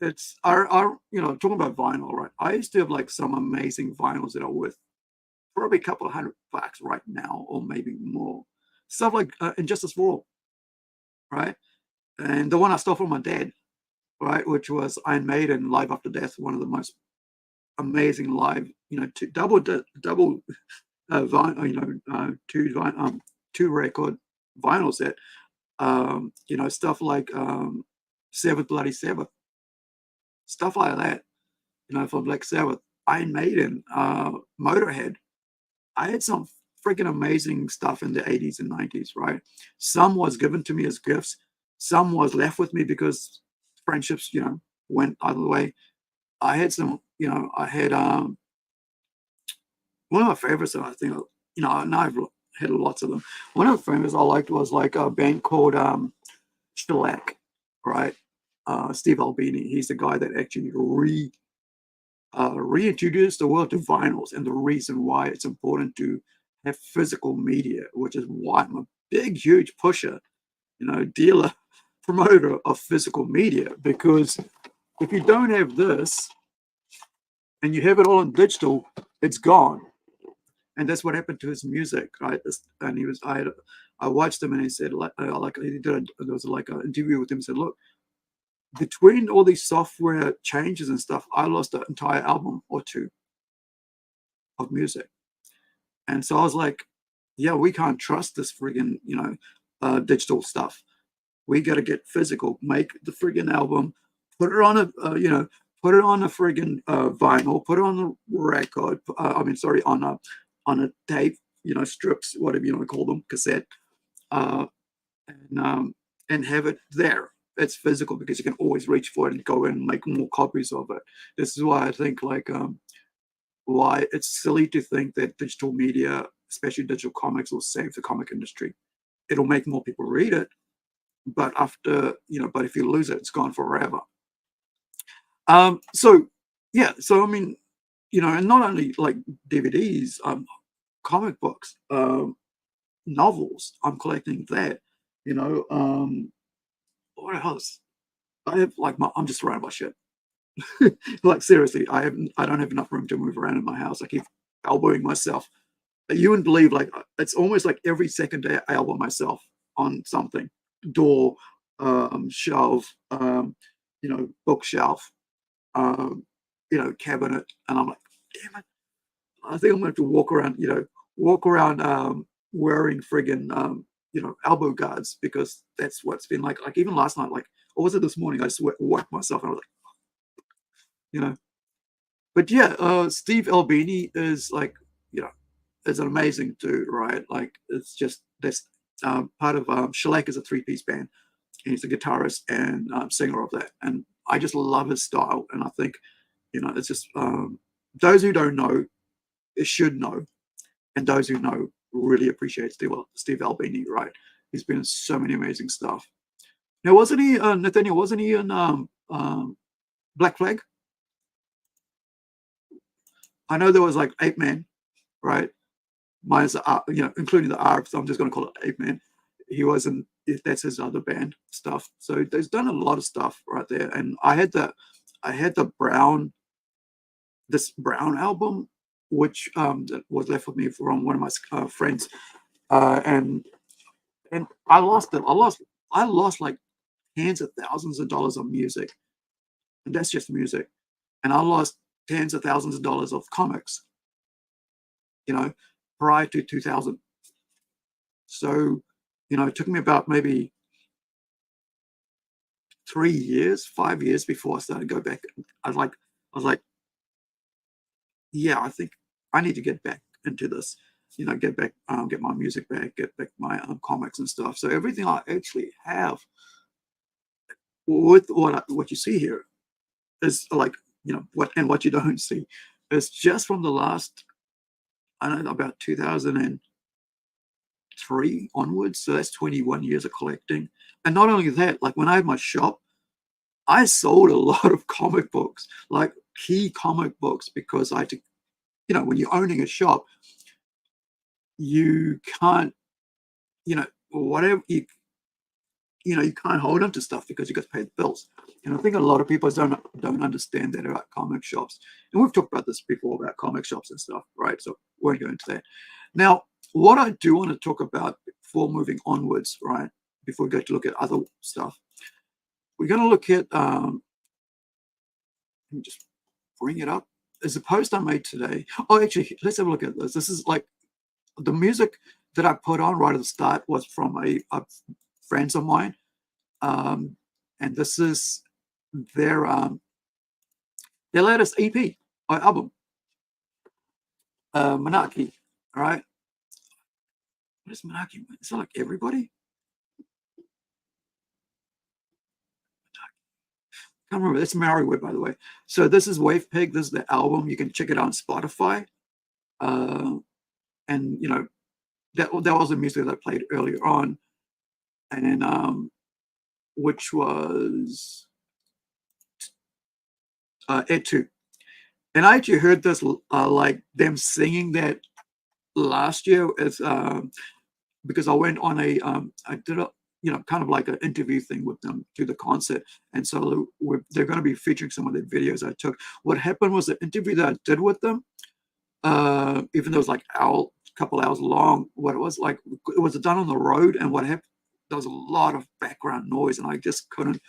it's talking about vinyl, right? I used to have like some amazing vinyls that are worth probably a couple of $100 right now, or maybe more. Stuff like Injustice for All, right? And the one I stole from my dad, right, which was Iron Maiden, Live After Death, one of the most amazing live, double two record vinyl set, stuff like Seventh Bloody Sabbath, stuff like that, from Black Sabbath, Iron Maiden, Motorhead. I had some freaking amazing stuff in the 80s and 90s, right? Some was given to me as gifts. Some was left with me because friendships, went either way. I had some, I had one of my favorites that I think, and I've had lots of them. One of the favorites I liked was like a band called Shellac, right? Steve Albini. He's the guy that actually reintroduced the world to vinyls and the reason why it's important to have physical media, which is why I'm a big, huge pusher, dealer, promoter of physical media. Because if you don't have this and you have it all in digital, it's gone. And that's what happened to his music, right? And I watched him and he said, like he did, there was like an interview with him. He said, look, between all these software changes and stuff, I lost an entire album or two of music. And so I was like, yeah, we can't trust this friggin', digital stuff. We got to get physical, make the friggin' album, put it on put it on a friggin' vinyl, put it on the record. On a tape, strips, whatever you want to call them, cassette, uh, and have it there. It's physical because you can always reach for it and go in and make more copies of it. This is why I think why it's silly to think that digital media, especially digital comics, will save the comic industry. It'll make more people read it, but but if you lose it, it's gone forever. So yeah, so I mean, and not only like DVDs, comic books, novels. I'm collecting that. What else? I have I'm just surrounded by shit. Like seriously, I don't have enough room to move around in my house. I keep elbowing myself. You wouldn't believe, like, it's almost like every second day I elbow myself on something, door, shelf, bookshelf, cabinet, and I'm like, damn it, I think I'm going to have to walk around wearing friggin' elbow guards, because that's what's been like even last night, like, or was it this morning? I swear, whacked myself and I was like, you know. But yeah, Steve Albini is like, is an amazing dude, right? Like, it's just that's part of Shellac is a three-piece band. And he's a guitarist and singer of that, and I just love his style. And I think, it's just those who don't know should know, and those who know really appreciate Steve Albini, right? He's been in so many amazing stuff. Now, wasn't he, Nathaniel? Wasn't he in Black Flag? I know there was like Ape Man, right? Minus the R, including the R, so I'm just going to call it Ape Man. He wasn't. That's his other band stuff. So there's done a lot of stuff right there. And I had the Brown album, which that was left with me from one of my friends, and I lost it. I lost like tens of thousands of dollars of music, and that's just music. And I lost tens of thousands of dollars of comics, prior to 2000. So, it took me about maybe 3 years, 5 years before I started to go back. I was like, yeah, I think I need to get back into this. Get back, get my music back, get back my comics and stuff. So everything I actually have with what you see here is like, what you don't see is just from the last, I don't know, about 2003 onwards. So that's 21 years of collecting. And not only that, like when I had my shop, I sold a lot of comic books, like key comic books, because I had to, when you're owning a shop, you can't, whatever you can't hold on to stuff because you got to pay the bills. And I think a lot of people don't understand that about comic shops. And we've talked about this before about comic shops and stuff, right? So we won't go into that. Now, what I do want to talk about before moving onwards, right? Before we go to look at other stuff, we're going to look at. Let me just bring it up. There's a post I made today. Oh, actually, let's have a look at this. This is like the music that I put on right at the start was from a friends of mine, and this is their latest EP or album, Monarchy. All right, what is Monarchy? Is it like everybody? I can't remember. It's Maori, by the way. So this is Wave Pig. This is the album. You can check it out on Spotify. And that was the music that I played earlier on, and which was Ed 2. And I actually heard this like them singing that last year as because I went on I did a kind of like an interview thing with them to the concert, and so they're going to be featuring some of the videos I took. What happened was the interview that I did with them, even though it was like couple hours long, what it was like, it was done on the road, and what happened, there was a lot of background noise, and I just couldn't,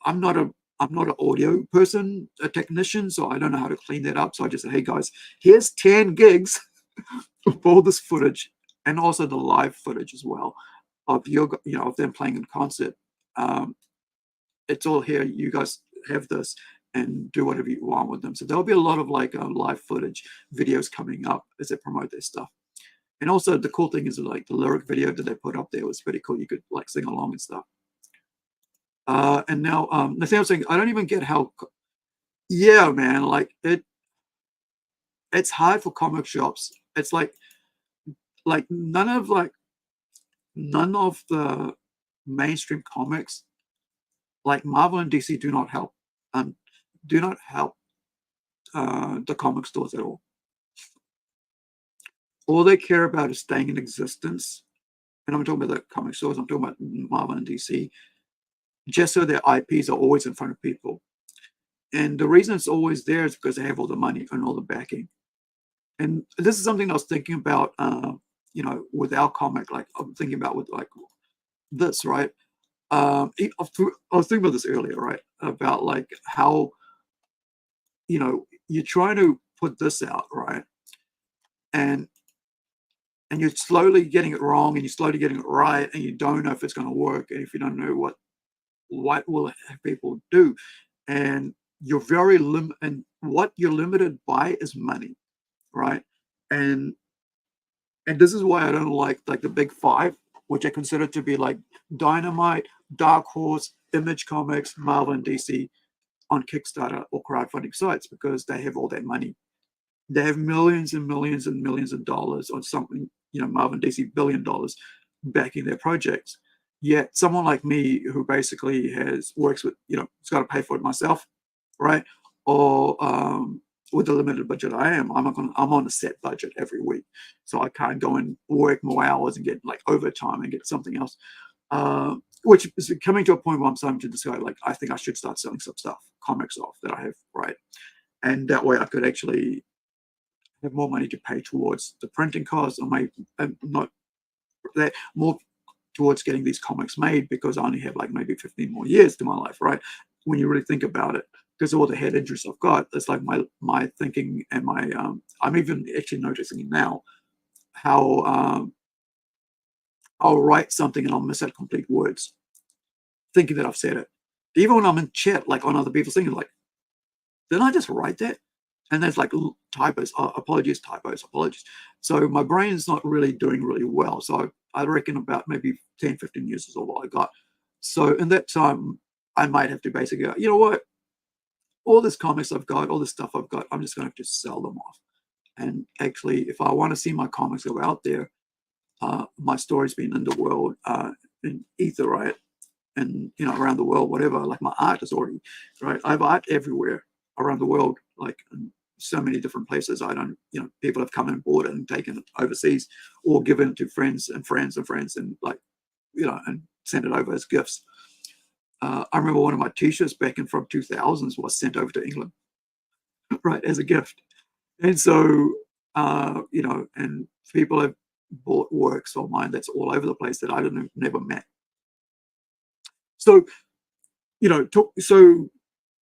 I'm not a I'm not an audio person, a technician, so I don't know how to clean that up. So I just said, hey guys, here's 10 gigs of all this footage and also the live footage as well of of them playing in concert. Um, it's all here. You guys have this and do whatever you want with them. So there'll be a lot of like live footage videos coming up as they promote their stuff. And also the cool thing is like the lyric video that they put up there was pretty cool. You could like sing along and stuff. And now the thing I was saying, I don't even get how. Yeah, man, like it's hard for comic shops. It's like none of the mainstream comics like Marvel and DC um do not help the comic stores at all. All they care about is staying in existence. And I'm talking about the comic stores, I'm talking about Marvel and DC, just so their IPs are always in front of people. And the reason it's always there is because they have all the money and all the backing. And this is something I was thinking about, with our comic, like I'm thinking about with like this, right? I was thinking about this earlier, right? About like how, you're trying to put this out, right? And you're slowly getting it wrong and you're slowly getting it right and you don't know if it's going to work and if you don't know what will people do, and you're very and what you're limited by is money, right? and and this is why I don't like the big five, which I consider to be like Dynamite, Dark Horse, Image Comics, Marvel, and DC on Kickstarter or crowdfunding sites, because they have all that money. They have millions and millions and millions of dollars on something, Marvel and DC $1 billion backing their projects. Yet someone like me who basically works with, it's got to pay for it myself, right? Or with the limited budget I'm on a set budget every week, so I can't go and work more hours and get like overtime and get something else. Which is coming to a point where I'm starting to decide, like, I think I should start selling some stuff, comics off that I have, right? And that way I could actually have more money to pay towards the printing costs, or not that more towards getting these comics made, because I only have like maybe 15 more years to my life, right? When you really think about it, because all the head injuries I've got, it's like my thinking and my I'm even actually noticing now how I'll write something and I'll miss out complete words, thinking that I've said it. Even when I'm in chat, like on other people's things, like, didn't I just write that? And there's like typos, apologies, typos, apologies. So my brain's not really doing really well. So I reckon about maybe 10, 15 years is all I got. So in that time, I might have to basically go, you know what? All this comics I've got, all this stuff I've got, I'm just going to have to sell them off. And actually, if I want to see my comics go out there, my story's been in the world, in ether, right? And, around the world, whatever, like my art is already, right? I have art everywhere around the world, like in so many different places. I don't, people have come and bought it and taken it overseas, or given it to friends and friends and friends, and like, and sent it over as gifts. I remember one of my t-shirts back in from 2000s was sent over to England, right, as a gift. And so, and people have bought works of mine that's all over the place that I never met. So, so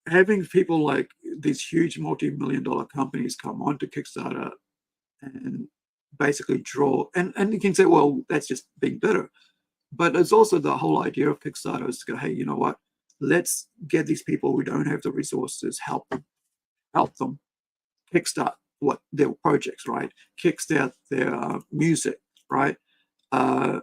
having people like these huge multi-million-dollar companies come onto Kickstarter and basically draw, and you can say, well, that's just being bitter. But it's also the whole idea of Kickstarter is to go, hey, you know what? Let's get these people who don't have the resources, help them kickstart what their projects, right? Kickstart their music, right? Uh,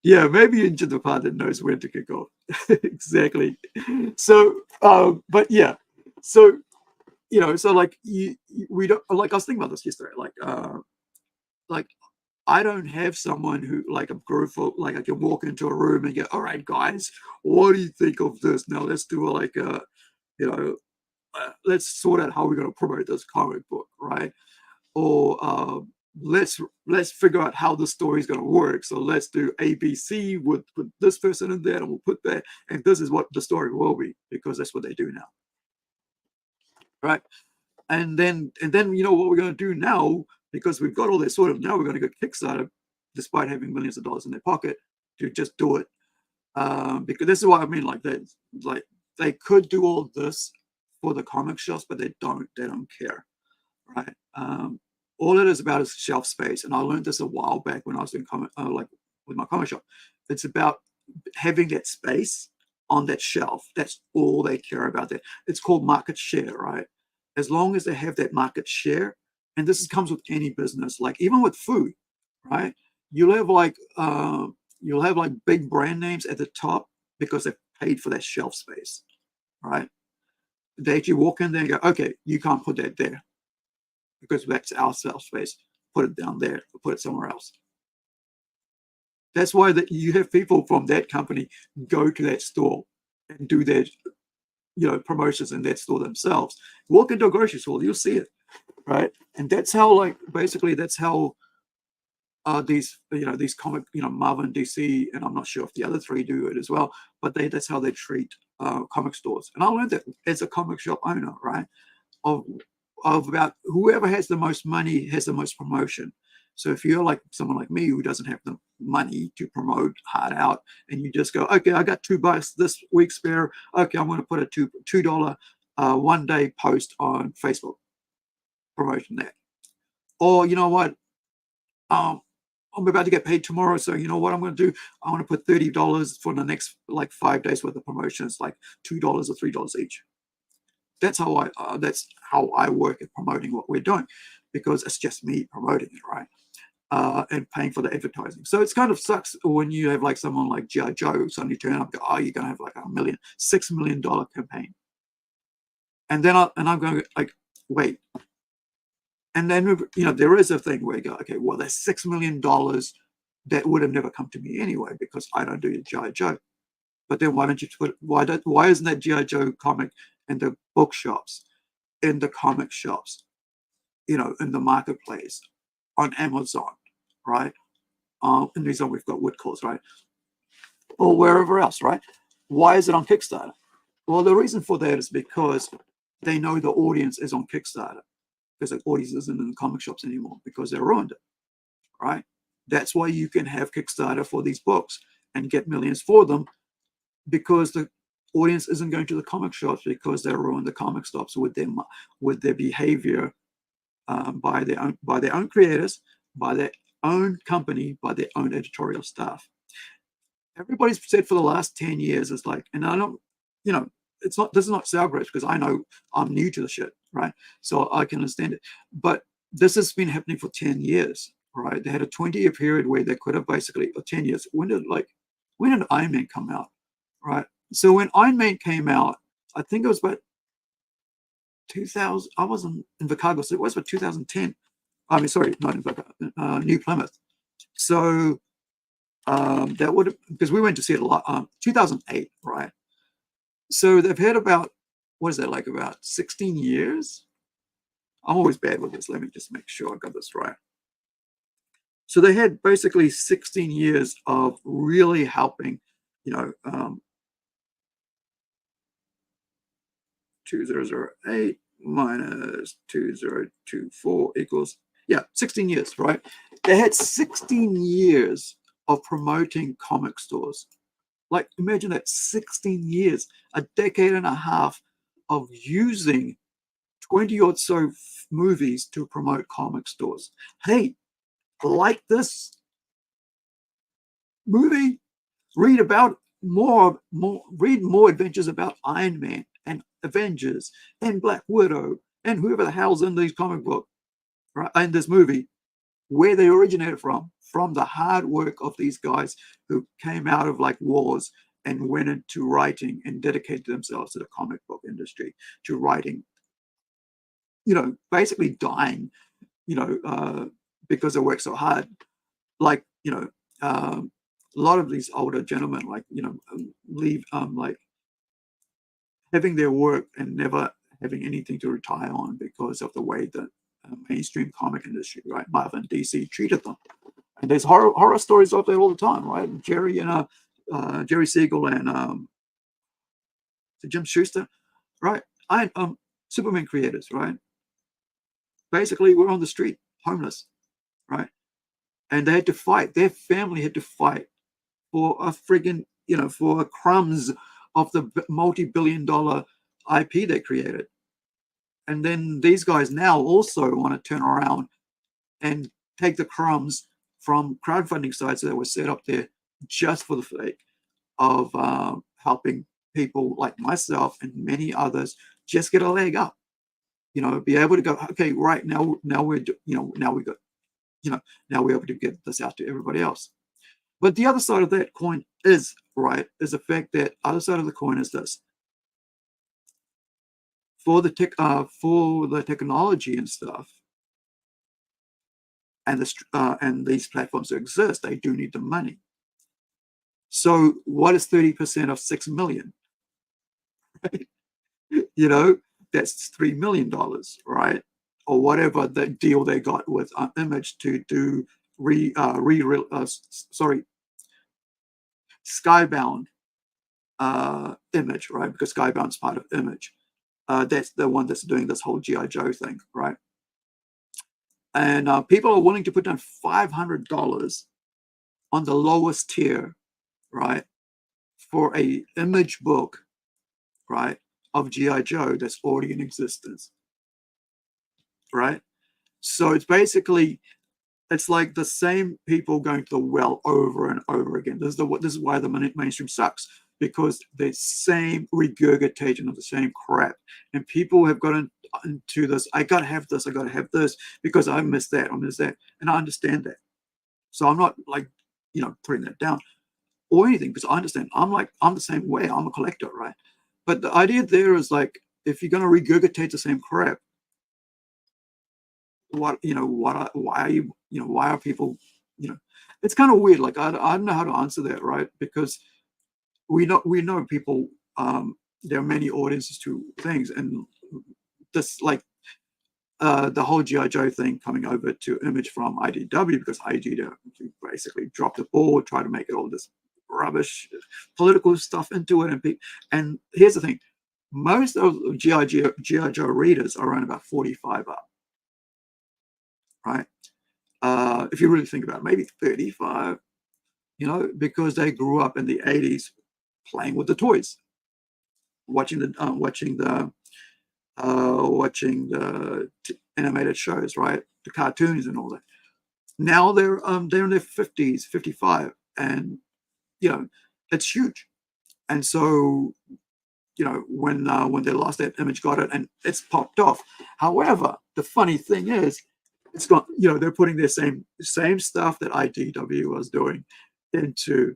yeah, maybe into the part that knows when to kick off. Exactly. So, but yeah, so so like we don't, like I was thinking about this yesterday, like I don't have someone who like a group of like I can walk into a room and go, all right, guys, what do you think of this? Now let's do like a, you know, let's sort out how we're going to promote this comic book, right? Or let's figure out how the story is going to work. So let's do ABC with this person in there, and we'll put that, and this is what the story will be because that's what they do now, right? And then you know what we're going to do now because we've got all this sort of now we're going to go Kickstarter, despite having millions of dollars in their pocket, to just do it because this is what I mean. Like they could do all this for the comic shops, but they don't. They don't care, right? All it is about is shelf space, and I learned this a while back when I was doing like with my comic shop. It's about having that space on that shelf. That's all they care about. That it's called market share, right? As long as they have that market share, and this comes with any business, like even with food, right? You'll have like you'll have like big brand names at the top because they've paid for that shelf space, right? They actually walk in there and go, okay, you can't put that there because that's our shelf space. Put it down there or put it somewhere else. That's why that you have people from that company go to that store and do their promotions in that store themselves. Walk into a grocery store, you'll see it, right? And that's how like basically that's how these comic Marvel and DC, and I'm not sure if the other three do it as well, but that's how they treat comic stores. And I learned that as a comic shop owner, right? Of about whoever has the most money has the most promotion. So if you're like someone like me who doesn't have the money to promote hard out, and you just go, okay, I got $2 this week spare. Okay, I'm going to put a $2 one day post on Facebook promoting that. Or you know what, I'm about to get paid tomorrow, so you know what I'm going to do? I want to put $30 for the next like 5 days worth of promotions, like $2 or $3 each. That's how I work at promoting what we're doing, because it's just me promoting it, right? And paying for the advertising. So it's kind of sucks when you have like someone like G.I. Joe suddenly turn up and go, oh, you're going to have like $6 million campaign. And then I'm going to like, wait. And then, there is a thing where you go, okay, well, there's $6 million that would have never come to me anyway because I don't do G.I. Joe. But then why isn't that G.I. Joe comic in the bookshops, in the comic shops, in the marketplace, on Amazon, right? In New Zealand, we've got Woodcalls, right? Or wherever else, right? Why is it on Kickstarter? Well, the reason for that is because they know the audience is on Kickstarter, because the audience isn't in the comic shops anymore because they ruined it, right? That's why you can have Kickstarter for these books and get millions for them, because the audience isn't going to the comic shops because they ruined the comic shops with their behavior, by their own creators, by their own company, by their own editorial staff. Everybody's said for the last 10 years, it's like, and I don't, this is not sour grapes because I know I'm new to the shit, right? So I can understand it. But this has been happening for 10 years, right? They had a 20-year period where they could have basically, or 10 years. When did Iron Man come out, right? So when Iron Man came out, I think it was about 2000. I wasn't in Chicago, so it was about 2010. I mean, sorry, not in Chicago, New Plymouth. So that would have, because we went to see it a lot, 2008, right? So they've had about, what is that, like about 16 years? I'm always bad with this. Let me just make sure I got this right. So they had basically 16 years of really helping, 2008 minus 2024 equals, 16 years, right? They had 16 years of promoting comic stores. Like, imagine that, 16 years, a decade and a half of using 20 or so movies to promote comic stores. Hey, like this movie, read more adventures about Iron Man and Avengers and Black Widow and whoever the hell's in these comic books, right? In this movie, where they originated from the hard work of these guys who came out of like wars and went into writing and dedicated themselves to the comic book industry, to writing, basically dying, because they work so hard. like, a lot of these older gentlemen, like, leave, like, having their work and never having anything to retire on because of the way that mainstream comic industry, right, Marvel and DC treated them. And there's horror stories out there all the time, right? Jerry Siegel and Jim Schuster, right? I Superman creators, right? Basically, we're on the street, homeless, right? And they had to fight. Their family had to fight for a friggin', for crumbs of the multi-billion-dollar IP they created. And then these guys now also want to turn around and take the crumbs from crowdfunding sites that were set up there just for the sake of helping people like myself and many others just get a leg up. Be able to go, okay, right now we're, now we got, now we're able to get this out to everybody else. But the other side of that coin is the fact that other side of the coin is this: for the technology and stuff, and these platforms to exist, they do need the money. So what is 30% of 6 million? Right? That's $3 million, right? Or whatever the deal they got with Image to do Skybound Image, right? Because Skybound's part of Image. That's the one that's doing this whole G.I. Joe thing, right? And people are willing to put down $500 on the lowest tier, right, for a Image book, right, of G.I. Joe that's already in existence, right? So it's like the same people going to the well over and over again. This is why the mainstream sucks, because the same regurgitation of the same crap, and people have gotten into this. I gotta have this. I gotta have this because I miss that. I miss that, and I understand that. So I'm not like putting that down or anything, because I understand. I'm the same way. I'm a collector, right? But the idea there is like, if you're gonna regurgitate the same crap, why are people, it's kind of weird. Like, I don't know how to answer that, right? Because we know people, there are many audiences to things, and this, like, the whole GI Joe thing coming over to Image from IDW, because IDW basically dropped the ball, tried to make it all this rubbish political stuff into it, and here's the thing: most of GI Joe readers are around about 45 up, right? If you really think about it, maybe 35, because they grew up in the 80s playing with the toys, watching the animated shows, right? The cartoons and all that. Now they're in their 50s, 55, and it's huge. And so when they lost that, Image got it, and it's popped off. However, the funny thing is, it's got, they're putting their same stuff that IDW was doing into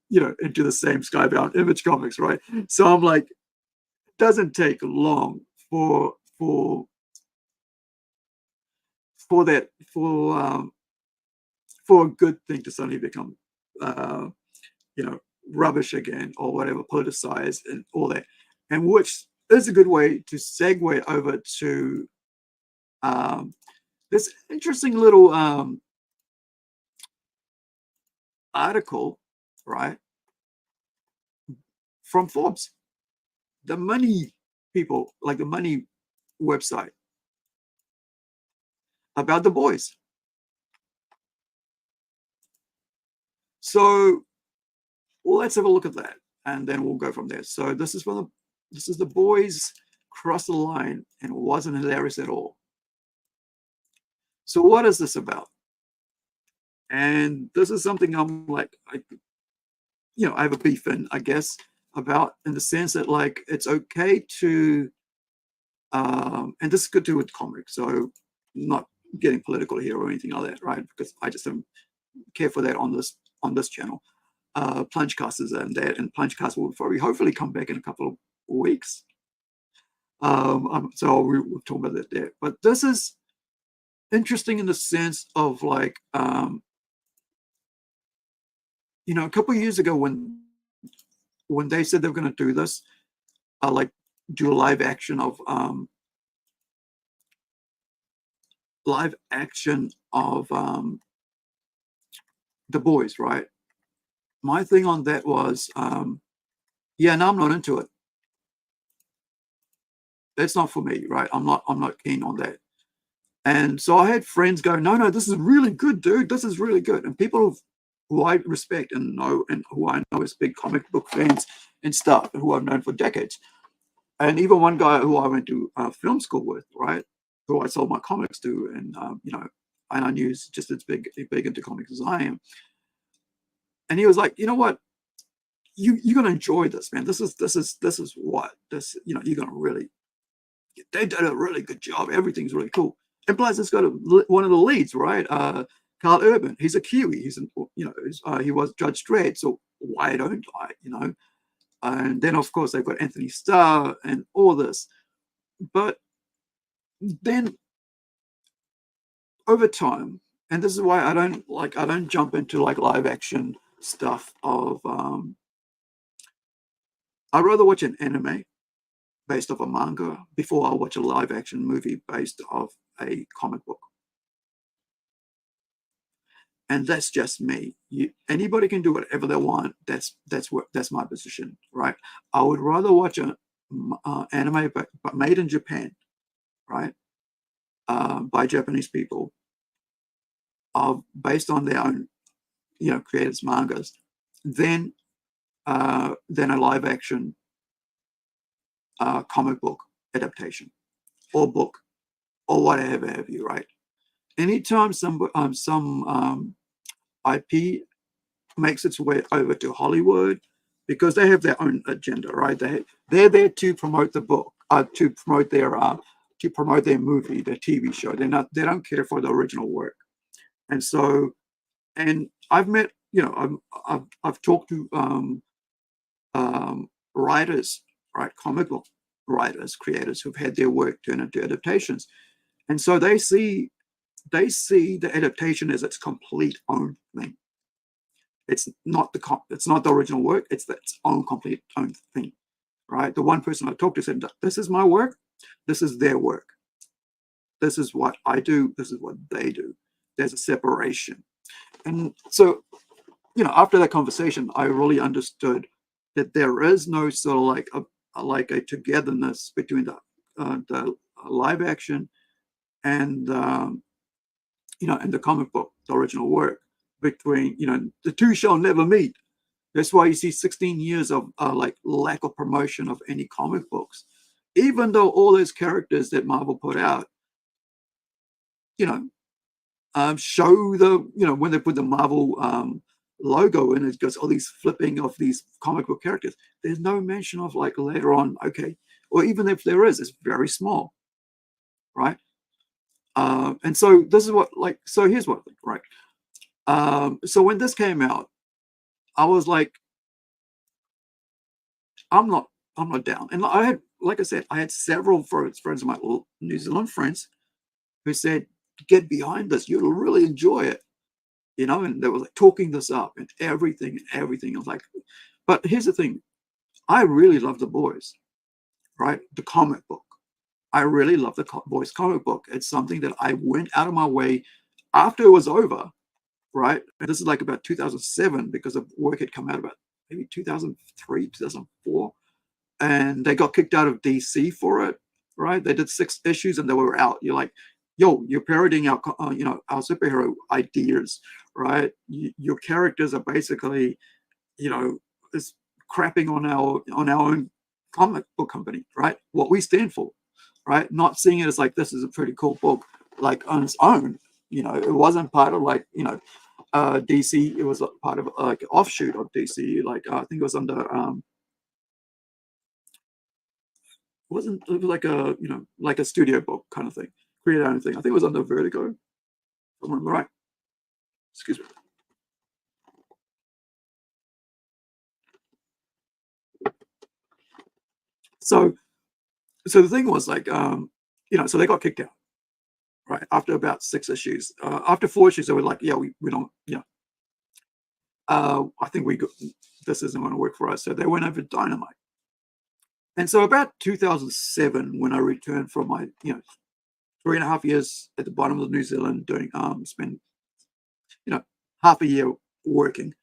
the same Skybound Image comics, right? So I'm like, it doesn't take long for that for a good thing to suddenly become rubbish again, or whatever, politicized and all that, and which is a good way to segue over to this interesting little article, right, from Forbes, the money people, like the money website, about the boys. So, well, let's have a look at that, and then we'll go from there. So this is the boys crossed the line and wasn't hilarious at all. So what is this about? And this is something I'm like, I have a beef in, I guess, about, in the sense that, like, it's okay to, and this is good to do with comics, so not getting political here or anything like that, right? Because I just don't care for that on this channel. Plungecast is in that, and Plungecast will probably hopefully come back in a couple of weeks. So we'll talk about that there. But this is interesting in the sense of like, a couple of years ago when they said they were going to do this, like do a live action of The Boys, right? My thing on that was, yeah, no, I'm not into it. That's not for me, right? I'm not keen on that. And so I had friends go, no, no, this is really good, dude. This is really good. And people who I respect and know, and who I know as big comic book fans and stuff, who I've known for decades. And even one guy who I went to film school with, right, who I sold my comics to, and and I knew he's just as big into comics as I am. And he was like, you know what, you're gonna enjoy this, man. This is what this, you're gonna really. They did a really good job. Everything's really cool. And plus, it's got one of the leads, right? Carl Urban. He's a Kiwi. He was Judge Dredd. So why don't I? And then of course they've got Anthony Starr and all this. But then over time, and this is why I don't jump into like live action stuff of I'd rather watch an anime based off a manga before I watch a live action movie based off a comic book. And that's just me. Anybody can do whatever they want. That's my position, right? I would rather watch an anime but made in Japan, right, by Japanese people, based on their own, creators' mangas, than a live action comic book adaptation or book or whatever have you, right? Anytime some IP makes its way over to Hollywood, because they have their own agenda, right? They're there to promote the book, to promote their movie, their TV show. They don't care for the original work. And so, and I've met, I've talked to writers, right, comic book writers, creators who've had their work turned into adaptations, and so they see the adaptation as its complete own thing. It's not the original work. It's its own complete own thing, right? The one person I talked to said, "This is my work. This is their work. This is what I do. This is what they do." There's a separation, and so after that conversation, I really understood that there is no sort of like a togetherness between the live action and and the comic book, the original work. Between the two shall never meet. That's why you see 16 years of like lack of promotion of any comic books, even though all those characters that Marvel put out, you know, show when they put the Marvel logo in, it goes all these flipping of these comic book characters. There's no mention of like later on, okay, or even if there is, it's very small, right? And so this is so here's what I think, right? So when this came out, I was like, I'm not down. And I had, like I said, I had several friends of my New Zealand friends who said, get behind this, you'll really enjoy it. And they were like talking this up and everything. I was like, but here's the thing, I really love The Boys, right? The comic book. I really love the Boys comic book. It's something that I went out of my way after it was over, right? And this is like about 2007 because the work had come out about maybe 2003, 2004. And they got kicked out of DC for it, right? They did 6 issues and they were out. You're like, yo, you're parodying our superhero ideas, right? Your characters are basically, is crapping on our own comic book company, right? What we stand for, right? Not seeing it as like this is a pretty cool book, like on its own. It wasn't part of like DC. It was part of like an offshoot of DC. Like I think it was under it was like a studio book kind of thing, create own thing. I think it was under Vertigo. If I remember right. Excuse me. So the thing was like so they got kicked out, right? After about 6 issues, after 4 issues, they were like, yeah, we don't, I think this isn't going to work for us. So they went over Dynamite. And so about 2007, when I returned from my, 3.5 years at the bottom of New Zealand doing, spent, half a year working.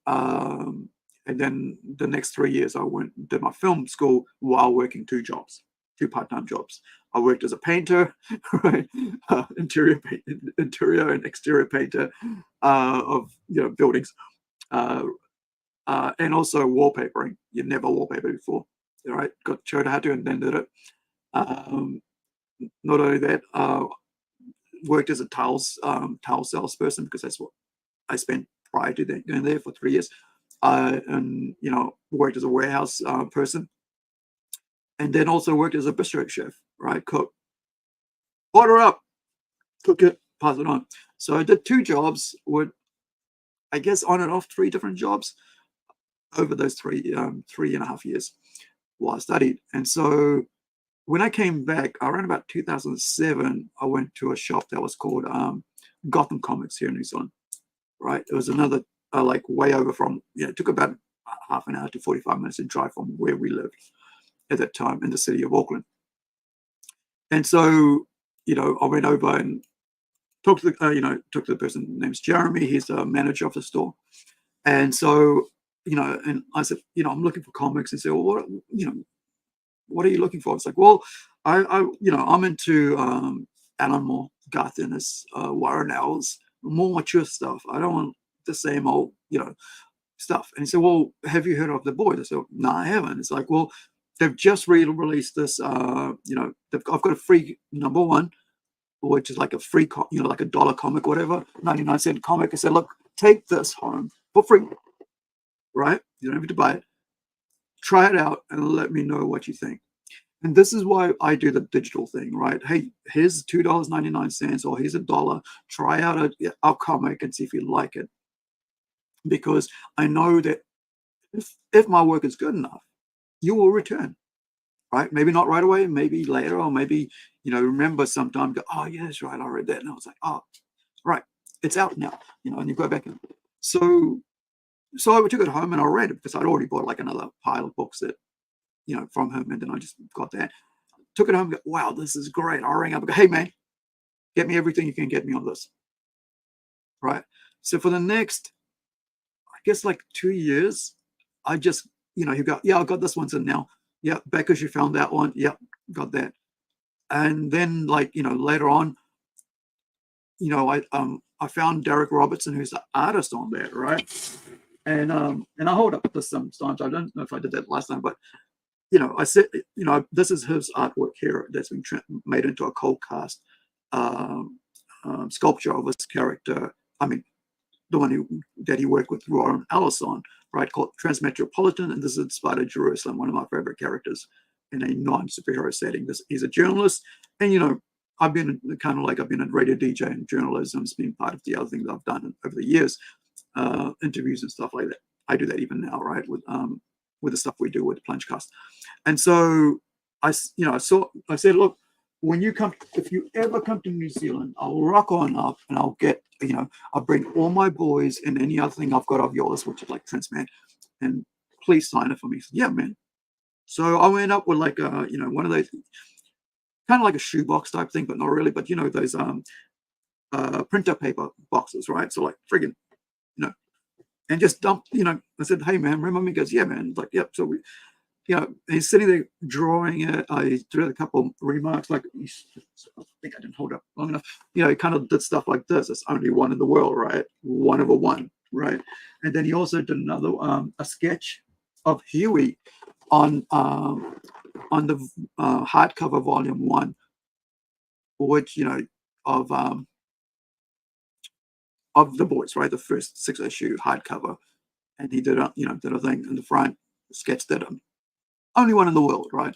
And then the next 3 years, I went and did my film school while working two part-time jobs. I worked as a painter, right? Interior and exterior painter of buildings, and also wallpapering. You never wallpapered before, right? Got showed how to and then did it. Um, Not only that, worked as a towel salesperson because that's what I spent prior to going there for 3 years. And worked as a warehouse person, and then also worked as a bistro chef, right? Cook, order up, cook it, pass it on. So I did 2 jobs with, I guess, on and off 3 different jobs over those 3.5 years while I studied. And so when I came back around about 2007, I went to a shop that was called Gotham Comics here in New Zealand. Right, it was another like way over from. It took about half an hour to 45 minutes to drive from where we lived at that time in the city of Auckland. And so I went over and talked to the person. His name's Jeremy. He's the manager of the store. And so and I said, I'm looking for comics. And said, well, what are you looking for? It's like, well, I'm into Alan Moore, Garth Ennis, Warren Ellis, more mature stuff. I don't want the same old, stuff. And he said, well, have you heard of The Boys? I said, no, I haven't. It's like, well, they've just released this, I've got a free #1, which is like a free, like $1 comic, whatever, 99-cent comic. I said, look, take this home for free, right? You don't have to buy it. Try it out and let me know what you think. And this is why I do the digital thing, right? Hey, here's $2.99 or here's $1. Try out our comic and see if you like it. Because I know that if my work is good enough, you will return, right? Maybe not right away, maybe later, or maybe, remember sometime, go, oh, yeah, that's right, I read that. And I was like, oh, right, it's out now, and you go back. So I took it home and I read it because I'd already bought like another pile of books that, from him. And then I just got that. Took it home and go, wow, this is great. I rang up and go, hey, man, get me everything you can get me on this. Right. So for the next, I guess, like 2 years, I just, he got, yeah, I got this one's in now. Yeah, Becca's, you found that one. Yeah, got that. And then, like, later on, I found Derek Robertson, who's the artist on that, right? And I hold up this sometimes. I don't know if I did that last time, but I said, this is his artwork here that's been made into a cold cast sculpture of his character. I mean, the one that he worked with Warren Ellis on, right, called Transmetropolitan, and this is inspired of Jerusalem, one of my favorite characters in a non-superhero setting. He's a journalist, and I've been a radio DJ and journalism has been part of the other things I've done over the years, interviews and stuff like that. I do that even now, right, with the stuff we do with the Plungecast. And so I said, look, if you ever come to New Zealand, I'll rock on up and I'll get, I'll bring all my boys and any other thing I've got of yours, which is like Transmat, and please sign it for me. So, yeah, man. So I went up with like one of those kind of like a shoebox type thing, but not really, but those printer paper boxes, right? So like friggin', and just dumped, I said, hey man, remember me? He goes, yeah, man. Like, yep. So we, he's sitting there drawing it. I threw a couple remarks like, I think I didn't hold up long enough. He kind of did stuff like this. It's only one in the world, right? One of a one, right? And then he also did another a sketch of Huey on the hardcover volume 1, which of The Boys, right? The first 6-issue hardcover, and he did a thing in the front, sketched it. Only one in the world, right?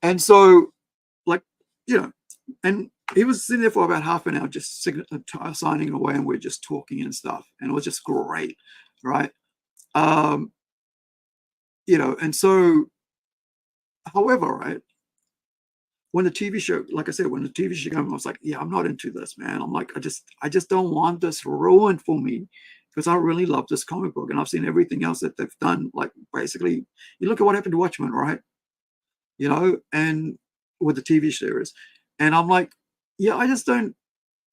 And so, like, and he was sitting there for about half an hour, just signing away, and we're just talking and stuff, and it was just great, right? And so, however, right, when the TV show, like I said, when the TV show came, I was like, yeah, I'm not into this, man. I'm like, I just don't want this ruined for me because I really love this comic book and I've seen everything else that they've done. Like basically, you look at what happened to Watchmen, right? You know, and with the TV series, and I'm like, yeah, I just don't,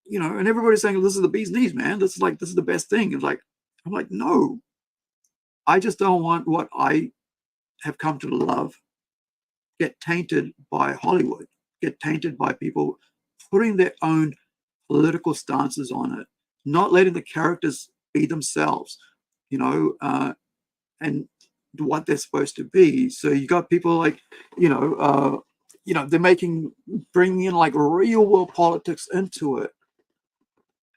you know. And everybody's saying this is the bee's knees, man. This is the best thing. It's like, I'm like, no, I just don't want what I have come to love get tainted by Hollywood, get tainted by people putting their own political stances on it, not letting the characters be themselves, you know, and what they're supposed to be. So you got people like, they're bringing in like real world politics into it,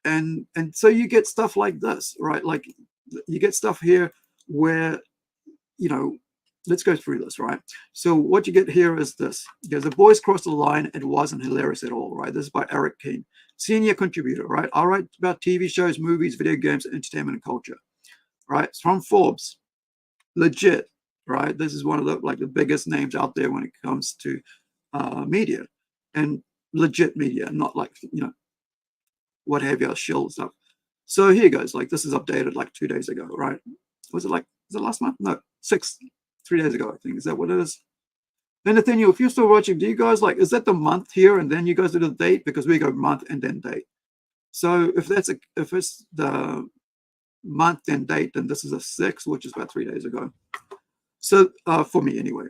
and so you get stuff like this, right? Like you get stuff here where, you know, let's go through this, right? So what you get here is this. The boys crossed the line. It wasn't hilarious at all, right? This is by Eric King, senior contributor, right? I write about TV shows, movies, video games, entertainment, and culture, right? It's from Forbes, legit, right? This is one of the biggest names out there when it comes to media, and legit media, not like, what have you, shill stuff. So here goes. Like this is updated like 2 days ago, right? Was it last month? No, 3 days ago, I think. Is that what it is? And Nathaniel, if you're still watching, do you guys is that the month here and then you guys do the date? Because we go month and then date. So if it's the month and date, then this is a 6, which is about 3 days ago. So for me anyway.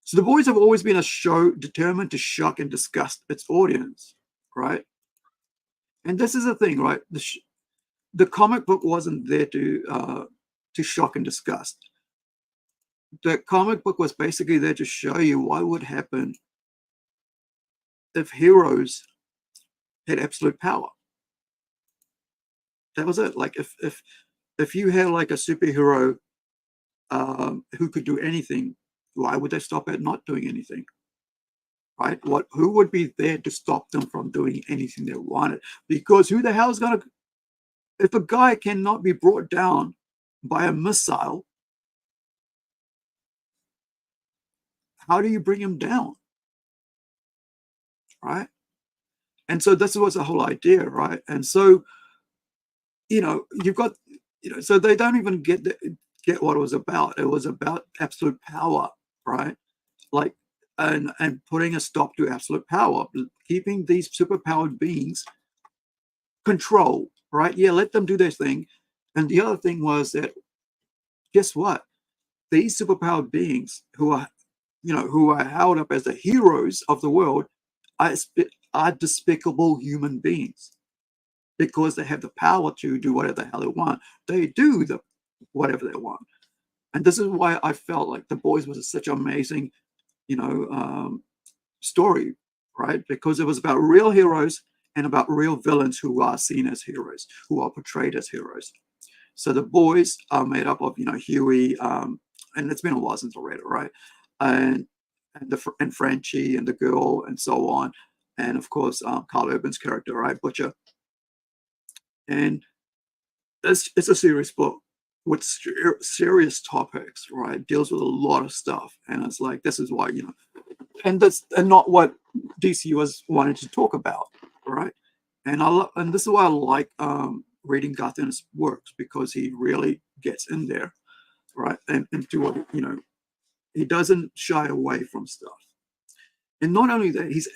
So The Boys have always been a show determined to shock and disgust its audience, right? And this is the thing, right? The comic book wasn't there to shock and disgust. The comic book was basically there to show you what would happen if heroes had absolute power. That was it. Like if you had like a superhero who could do anything, why would they stop at not doing anything? Right? Who would be there to stop them from doing anything they wanted? Because who the hell is gonna, if a guy cannot be brought down by a missile, how do you bring him down? Right? And so this was the whole idea, right? And so, you've got, so they don't even get what it was about. It was about absolute power, right? Like, and putting a stop to absolute power, keeping these superpowered beings control, right? Yeah, let them do their thing. And the other thing was that, guess what? These superpowered beings who are held up as the heroes of the world are despicable human beings because they have the power to do whatever the hell they want. They do whatever they want. And this is why I felt like The Boys was such an amazing, story, right? Because it was about real heroes and about real villains who are seen as heroes, who are portrayed as heroes. So the boys are made up of, Huey, and it's been a while since I read it, right? And and Frenchie and the girl and so on, and of course Carl Urban's character, right, Butcher. And it's a serious book with serious topics, right? Deals with a lot of stuff, and it's like this is why, and not what DC was wanting to talk about, right? And this is why I like reading Garthen's works, because he really gets in there, right? And into what, he doesn't shy away from stuff. And not only that, he's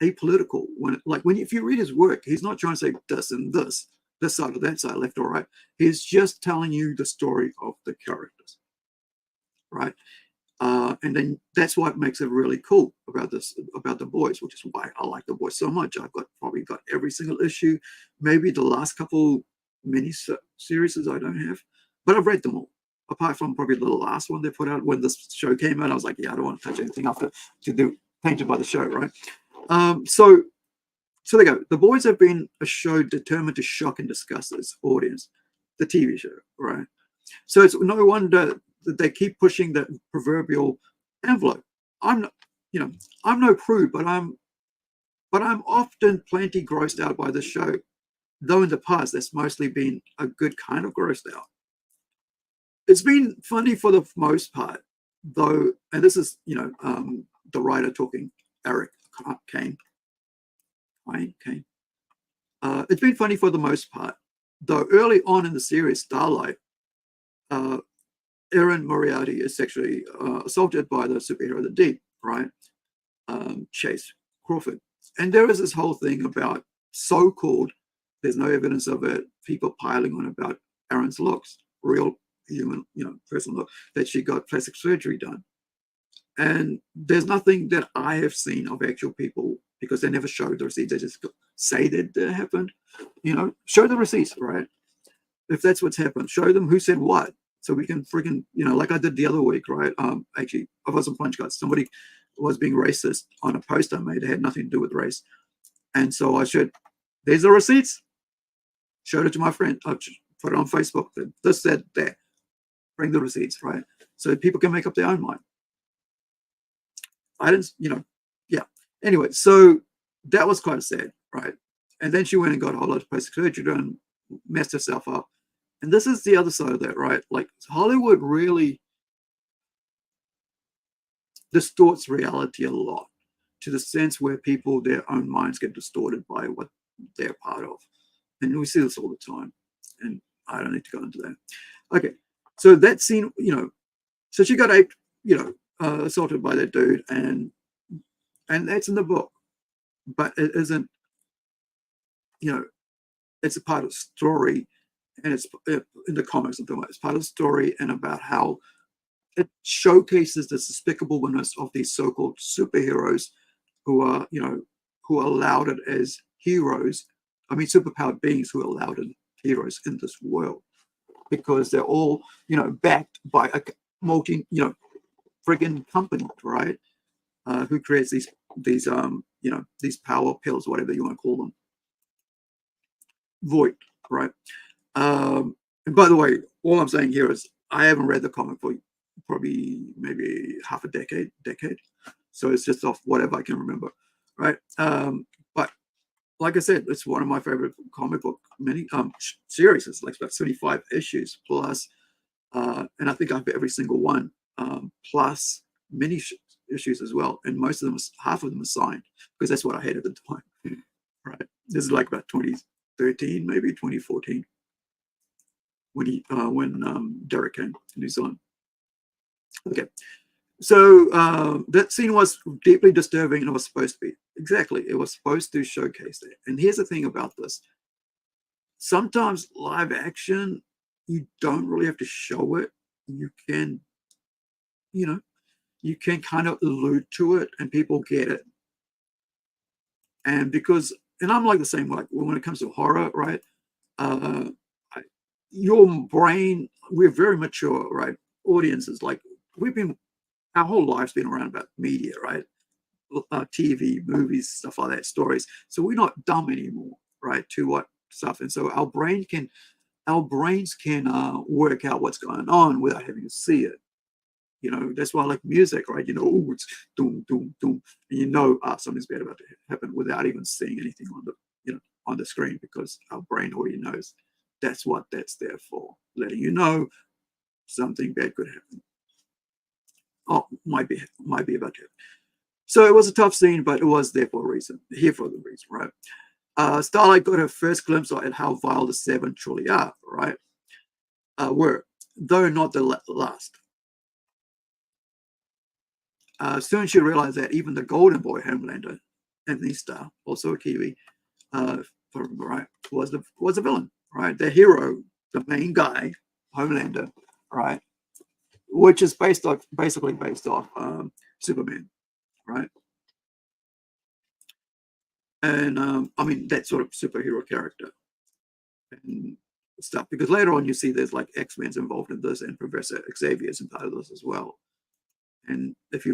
apolitical. If you read his work, he's not trying to say this and this side or that side, left or right. He's just telling you the story of the characters, right? And then that's what makes it really cool about The Boys, which is why I like The Boys so much. I've probably got every single issue. Maybe the last couple mini series I don't have, but I've read them all. Apart from probably the last one they put out when this show came out, I was like, yeah, I don't want to touch anything after to do painted by the show, right? So there you go. The Boys have been a show determined to shock and disgust its audience, the TV show, right? So it's no wonder that they keep pushing the proverbial envelope. I'm no prude, but I'm often plenty grossed out by the show, though in the past that's mostly been a good kind of grossed out. It's been funny for the most part, though, and this is the writer talking, Eric Kane. Kane. It's been funny for the most part, though. Early on in the series, Starlight, Erin Moriarty is sexually assaulted by the superhero of the deep, right? Chase Crawford. And there is this whole thing about so-called, there's no evidence of it, people piling on about Erin's looks, real human, personal look, that she got plastic surgery done. And there's nothing that I have seen of actual people, because they never showed the receipts. They just say that it happened. Show the receipts, right? If that's what's happened, show them who said what, so we can freaking, like I did the other week, right? Actually, I wasn't punch cards. Somebody was being racist on a post I made. It had nothing to do with race. And so I showed, there's the receipts. Showed it to my friend. I put it on Facebook. This, that, there. Bring the receipts, right? So people can make up their own mind. I didn't, yeah. Anyway, so that was quite sad, right? And then she went and got a whole lot of plastic surgery done, messed herself up. And this is the other side of that, right? Like, Hollywood really distorts reality a lot, to the sense where people, their own minds get distorted by what they're part of. And we see this all the time. And I don't need to go into that. Okay. So that scene, so she got aped, assaulted by that dude, and that's in the book, but it isn't, it's a part of the story, and it's in the comics and it's part of the story, and about how it showcases the despicableness of these so-called superheroes who are, who are lauded as heroes. I mean, superpowered beings who are lauded heroes in this world, because they're all, backed by a multi, friggin' company, right? Who creates these these power pills, whatever you want to call them. Void, right? And by the way, all I'm saying here is I haven't read the comic for probably maybe half a decade. So it's just off whatever I can remember, right? But like I said, it's one of my favorite comic book series. It's like about 75 issues plus, and I think I have every single one, plus mini issues as well. And most of them, half of them are signed, because that's what I had at the time, right? This is like about 2013, maybe 2014, when Derek came to New Zealand. Okay, so that scene was deeply disturbing, and it was supposed to be. Exactly, it was supposed to showcase that. And here's the thing about this: sometimes live action, you don't really have to show it. You can, you can kind of allude to it, and people get it. And because, and I'm like the same way when it comes to horror, right? Your brain, we're very mature, right? Audiences, like, we've been, our whole life's been around about media, right? TV, movies, stuff like that, stories. So we're not dumb anymore, right? To what stuff, and so our brains can work out what's going on without having to see it. That's why I like music, right? Oh, it's doom, doom, doom, and something's bad about to happen without even seeing anything on the on the screen, because our brain already knows that's what that's there for, letting you know something bad could happen. Oh, might be about to happen. So it was a tough scene, but it was there for a reason. Here for the reason, right? Starlight got her first glimpse at how vile the Seven truly are, right? Were, though not the last. Soon she realized that even the Golden Boy Homelander, Anthony Starr, also a Kiwi, right, was a villain, right? The hero, the main guy, Homelander, right, which is basically based off Superman, right? And I mean, that sort of superhero character and stuff. Because later on, you see there's like X-Men's involved in this, and Professor Xavier's in part of this as well. And if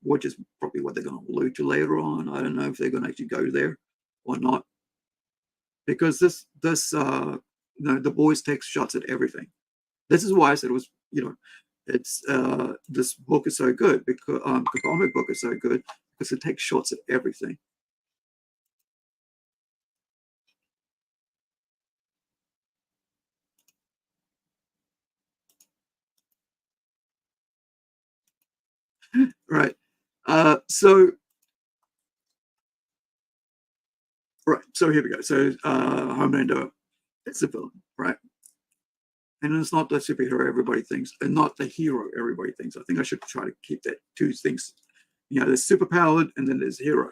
which is probably what they're going to allude to later on. I don't know if they're going to actually go there or not, because this the boys take shots at everything. This is why I said it was, it's this book is so good, because the comic book is so good because it takes shots at everything. Right. So right, so here we go. So Homelander, it's a villain, right? And it's not the superhero everybody thinks, and not the hero everybody thinks. I think I should try to keep that two things. There's superpowered, and then there's hero.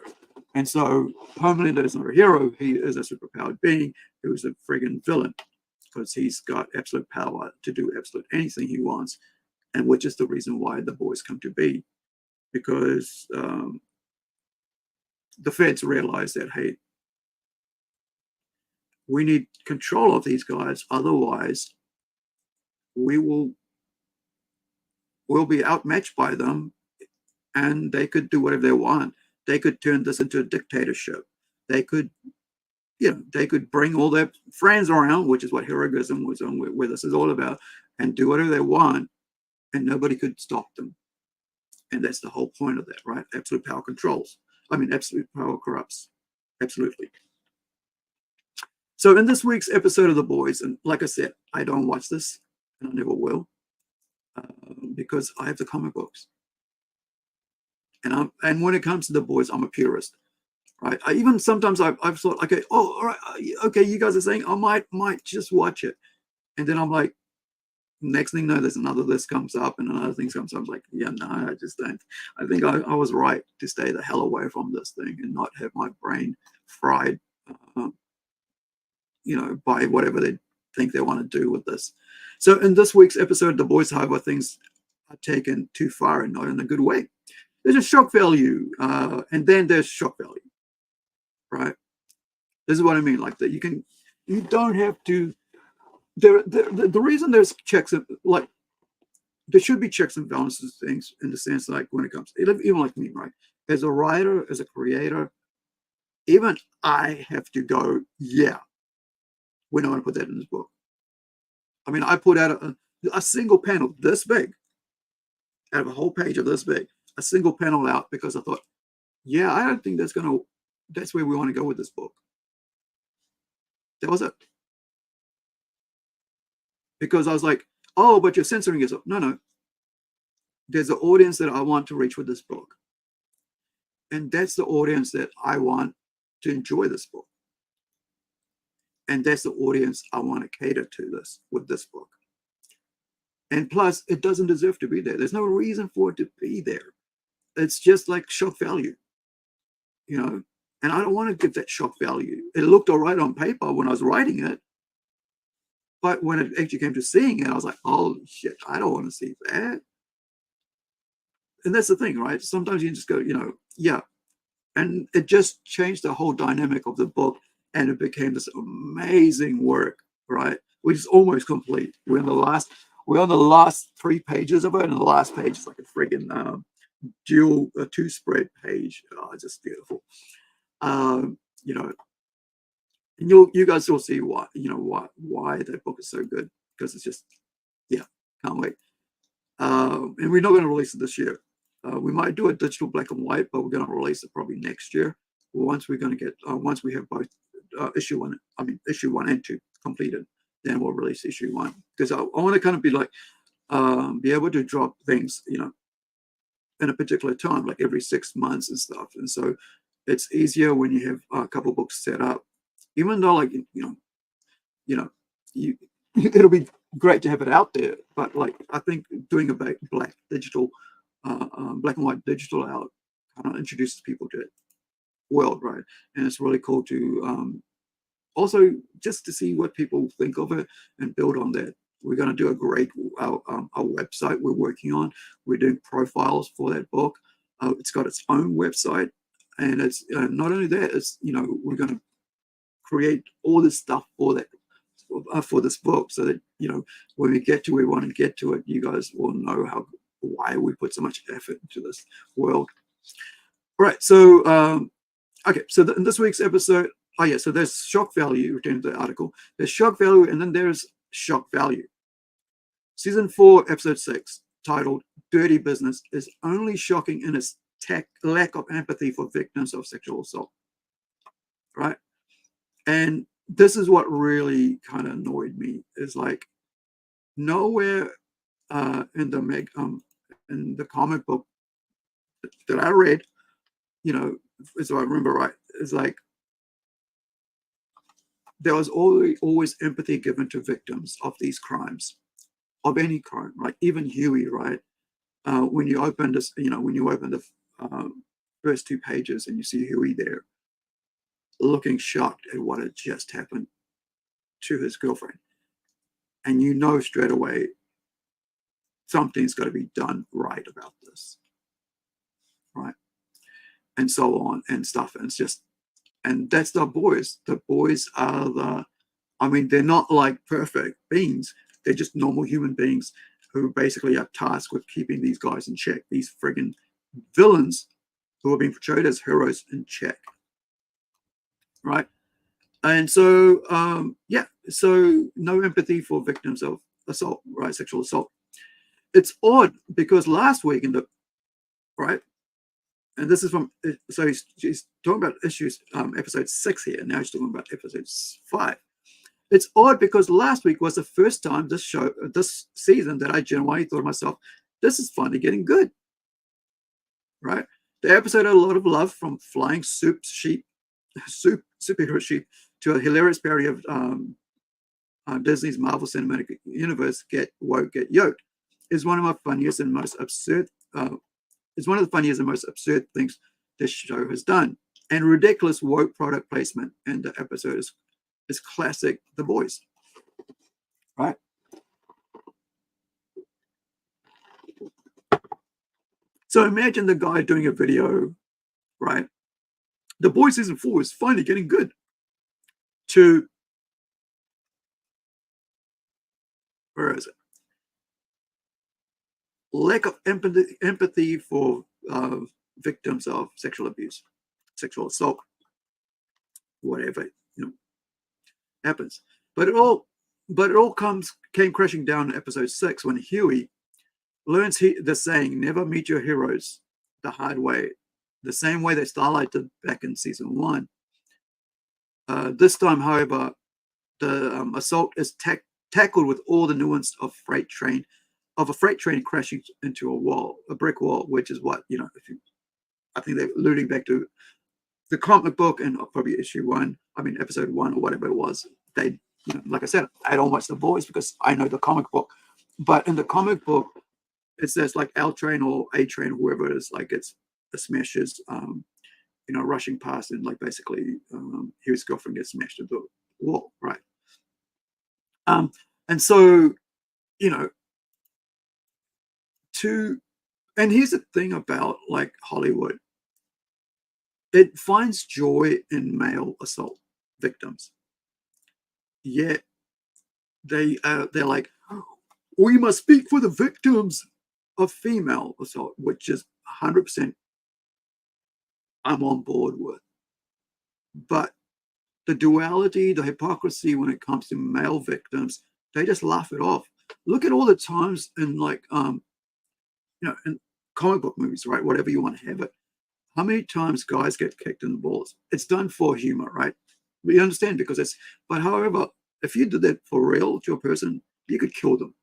And so Homelander is not a hero; he is a superpowered being who is a friggin' villain because he's got absolute power to do absolute anything he wants, and which is the reason why the boys come to be, because the feds realize that, hey, we need control of these guys, otherwise we'll be outmatched by them, and they could do whatever they want. They could turn this into a dictatorship. They could, they could bring all their friends around, which is what heroism was on, where this is all about, and do whatever they want, and nobody could stop them. And that's the whole point of that, right? Absolute power controls. I mean, absolute power corrupts. Absolutely. So in this week's episode of The Boys, and like I said, I don't watch this, and I never will, because I have the comic books. And when it comes to The Boys, I'm a purist, right? I even sometimes I've thought, okay, all right, okay, you guys are saying I might just watch it, and then I'm like, next thing you know, there's another list comes up and another thing comes up. I'm like, yeah, no, I just don't. I think I was right to stay the hell away from this thing and not have my brain fried, by whatever they think they want to do with this. So in this week's episode, The Boys, however, things are taken too far and not in a good way. There's a shock value, and then there's shock value, right? This is what I mean. Like that, you don't have to. The reason there's checks, like there should be checks and balances things in the sense like when it comes, even like me, right? As a writer, as a creator, even I have to go, yeah, we're not going to put that in this book. I mean, I put out a single panel this big, out of a whole page of this big, a single panel out because I thought, yeah, I don't think that's where we want to go with this book. That was it. Because I was like, oh, but you're censoring yourself. No. There's an audience that I want to reach with this book. And that's the audience that I want to enjoy this book. And that's the audience I want to cater to this with this book. And plus, it doesn't deserve to be there. There's no reason for it to be there. It's just like shock value, And I don't want to give that shock value. It looked all right on paper when I was writing it. But when it actually came to seeing it, I was like, oh, shit, I don't want to see that. And that's the thing, right? Sometimes you just go, yeah. And it just changed the whole dynamic of the book. And it became this amazing work, right? Which is almost complete. We're on the last 3 pages of it. And the last page is like a friggin' dual two-spread page. Oh, it's just beautiful. And you guys will see why that book is so good, because it's just, yeah, can't wait. And we're not going to release it this year. We might do a digital black and white, but we're going to release it probably next year. Once we have both issue 1 and 2 completed, then we'll release issue 1, because I want to kind of be like, be able to drop things, in a particular time, like every 6 months and stuff. And so it's easier when you have a couple books set up, even though, like, it'll be great to have it out there. But like, I think doing a black digital, black and white digital out kind of introduces people to it world, right? And it's really cool to also just to see what people think of it and build on that. We're going to do our website we're working on. We're doing profiles for that book. It's got its own website, and it's not only that, it's we're going to create all this stuff for that, for this book, so that when we get to where we want to get to it, you guys will know why we put so much effort into this world. All right, so okay, so in this week's episode, so there's shock value. Return to the article. There's shock value, and then there's shock value. Season 4, episode 6, titled "Dirty Business," is only shocking in its lack of empathy for victims of sexual assault. Right, and this is what really kind of annoyed me. Is like nowhere in the comic book that I read you know, as I remember right, it's like there was always empathy given to victims of these crimes, of any crime, right? Even Huey, right? When you open this, when you open the first two pages and you see Huey there, looking shocked at what had just happened to his girlfriend, and you know straight away something's got to be done right about this, right? And so on and stuff. And it's just, and that's the boys. The boys are I mean, they're not like perfect beings. They're just normal human beings who basically are tasked with keeping these guys in check, these friggin' villains who are being portrayed as heroes in check, right? And so, yeah, so no empathy for victims of assault, right? Sexual assault. It's odd because last week in the, right, and this is from, so he's talking about issues, episode 6 here. Now he's talking about episode 5. It's odd because last week was the first time this season, that I genuinely thought to myself, this is finally getting good, right? The episode had a lot of love, from flying superhero sheep to a hilarious parody of Disney's Marvel Cinematic Universe, Get Woke, Get Yoked. Is one of my funniest and most absurd. Is one of the funniest and most absurd things this show has done, and ridiculous woke product placement in the episode is classic The Boys, right? So imagine the guy doing a video, right? The Boys season 4 is finally getting good. To, where is it? Lack of empathy for victims of sexual abuse, sexual assault, whatever, happens. But it all came crashing down in episode 6 when Huey learns the saying, never meet your heroes the hard way, the same way that Starlight did back in season 1. This time, however, the assault is tackled with all the nuance of a freight train crashing into a brick wall, which is what, I think they're alluding back to the comic book and probably episode 1 or whatever it was. They, like I said, I don't watch The Boys because I know the comic book, but in the comic book, it says like L train or A train, whoever it is, like it smashes, rushing past, and like basically his girlfriend gets smashed into the wall, right? And so, and here's the thing about like Hollywood, it finds joy in male assault victims, yet they're like, we must speak for the victims of female assault, which is 100% I'm on board with. But the duality, the hypocrisy when it comes to male victims, they just laugh it off. Look at all the times in like in comic book movies, right? Whatever you want to have it. How many times guys get kicked in the balls? It's done for humor, right? We understand because it's, but however, if you did that for real to a person, you could kill them.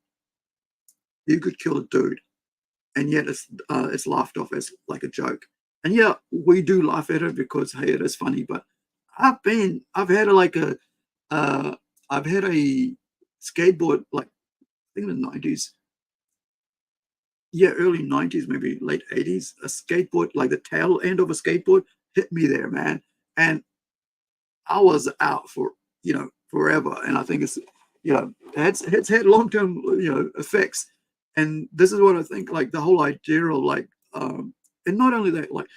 You could kill a dude, and yet it's laughed off as like a joke. And yeah, we do laugh at it because hey, it is funny. But I've had a skateboard, like I think in the 90s, yeah, early 90s, maybe late 80s, a skateboard, like the tail end of a skateboard hit me there, man. And I was out for, forever. And I think it's had long-term, effects. And this is what I think, like the whole idea of like, and not only that, like,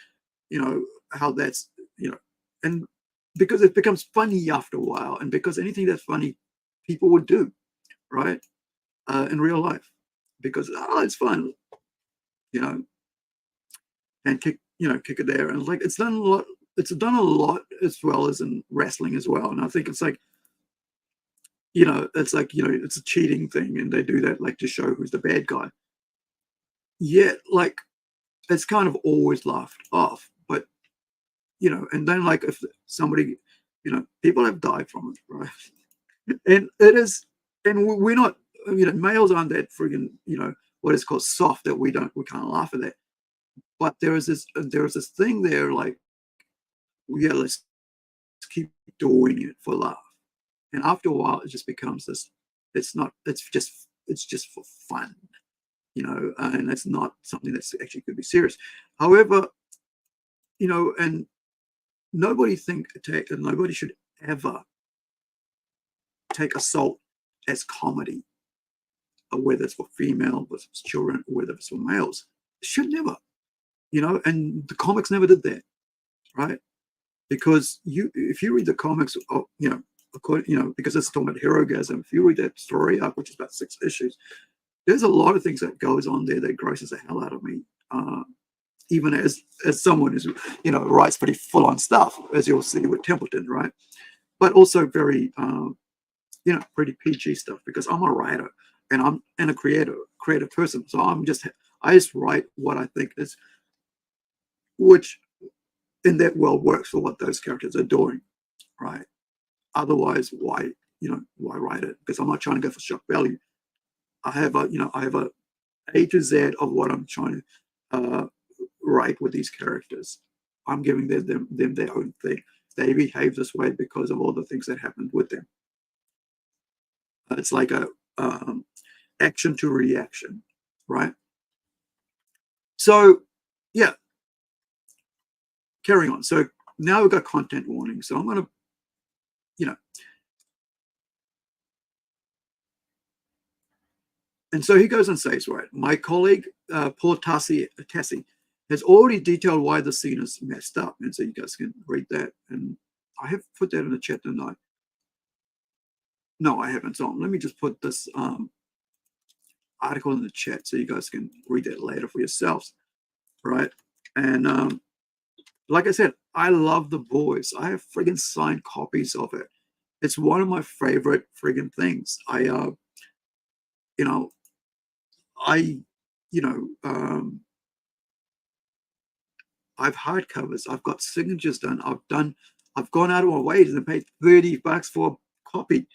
how that's, and because it becomes funny after a while, and because anything that's funny, people would do, right? In real life, because it's fun, and kick it there, and like it's done a lot. It's done a lot as well as in wrestling as well, and I think it's like, it's like it's a cheating thing, and they do that like to show who's the bad guy. Yet, like, it's kind of always laughed off, but and then like if somebody, people have died from it, right? And it is, and we're not, males aren't that friggin', what is called soft that we can't laugh at that. but there was this thing there like, yeah, let's keep doing it for love. And after a while, it just becomes this. It's not. It's just for fun, and it's not something that's actually could be serious. However, and nobody should ever take assault as comedy, whether it's for female, whether it's children, or whether it's for males. It should never, and the comics never did that, right? Because if you read the comics, because it's talking about heroism, if you read that story up, which is about 6 issues, there's a lot of things that goes on there that grosses the hell out of me. Even as someone who's writes pretty full on stuff, as you'll see with Templeton, right? But also very pretty PG stuff, because I'm a writer and I'm a creative person. So I just write what I think is, which in that world works for what those characters are doing, right? Otherwise, why write it? Because I'm not trying to go for shock value. I have a A to Z of what I'm trying to write with these characters. I'm giving them their own thing. They behave this way because of all the things that happened with them. It's like a action to reaction, right? So, yeah, carrying on. So now we've got content warning. So I'm going to, you know, and so he goes and says, right, my colleague, Paul Tassi, has already detailed why the scene is messed up. And so you guys can read that. And I have put that in the chat tonight. No, I haven't. So let me just put this article in the chat so you guys can read that later for yourselves, right? And like I said, I love The Boys. I have friggin' signed copies of it. It's one of my favorite friggin' things. You know, I, you know, I've hardcovers. I've got signatures done. I've gone out of my way and paid $30 for a copy,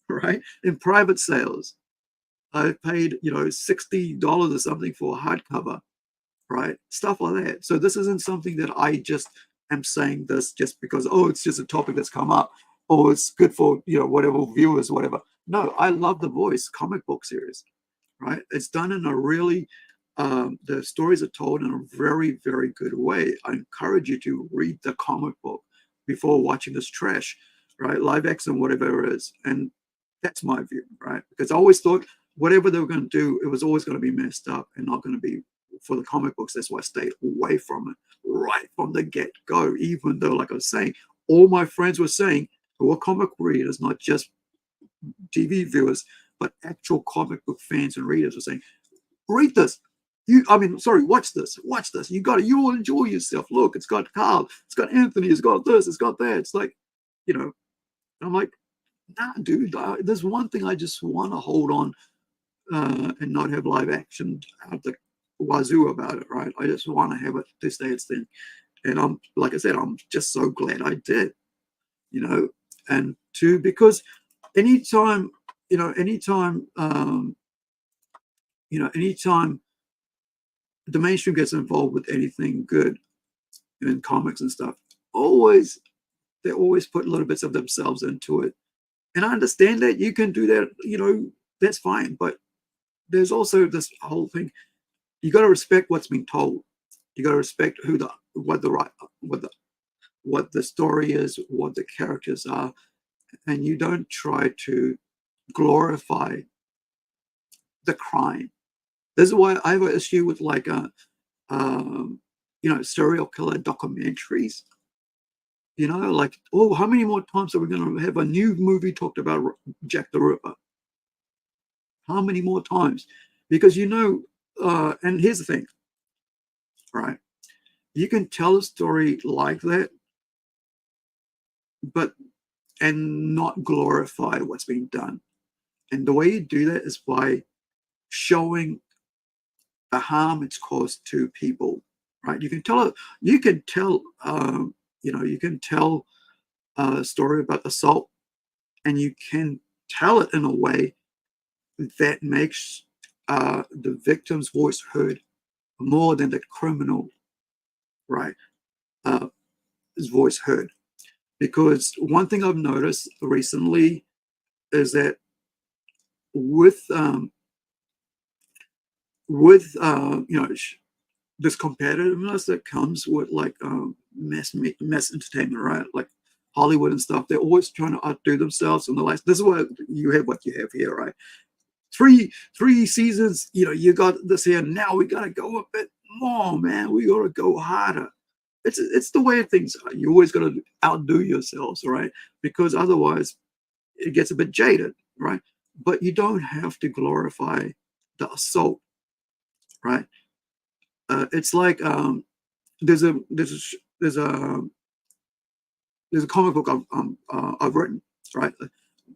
right? In private sales, I paid $60 or something for a hardcover, right? Stuff like that. So this isn't something that I just am saying this just because it's just a topic that's come up, or it's good for whatever viewers, whatever. No, I love the Voice comic book series, right? It's done in a really the stories are told in a very, very good way. I encourage you to read the comic book before watching this trash, right? Live action, whatever it is. And that's my view, right? Because I always thought whatever they were going to do, it was always going to be messed up and not going to be for the comic books. That's why I stayed away from it right from the get-go, even though, like I was saying, all my friends were saying who are comic readers, not just TV viewers, but actual comic book fans and readers were saying, read this. Watch this. Watch this. You will enjoy yourself. Look, it's got Carl, it's got Anthony, it's got this, it's got that. It's like, I'm like, nah, dude, there's one thing I just want to hold on and not have live action out the wazoo about it, right? I just want to have it this day it's thing. And like I said, I'm just so glad I did, and because anytime, anytime the mainstream gets involved with anything good in comics and stuff, they always put little bits of themselves into it. And I understand that you can do that, that's fine. But there's also this whole thing. You got to respect what's being told. You got to respect what the story is, what the characters are, and you don't try to glorify the crime. This is why I have an issue with serial killer documentaries. Like, how many more times are we going to have a new movie talked about Jack the Ripper? How many more times? Because and here's the thing, right? You can tell a story like that, and not glorify what's being done. And the way you do that is by showing the harm it's caused to people, right? You can tell a story about assault, and you can tell it in a way that makes the victim's voice heard more than the criminal right? Uh, his voice heard. Because one thing I've noticed recently is that with this competitiveness that comes with like mass entertainment, right? Like Hollywood and stuff, they're always trying to outdo themselves, and they're like, this is what you have here, right? Three seasons, you got this here. Now we gotta go a bit more, man. We gotta go harder. It's the way things are. You always gotta outdo yourselves, right? Because otherwise it gets a bit jaded, right? But you don't have to glorify the assault, right? It's like there's a there's a there's a there's a comic book I've written, right?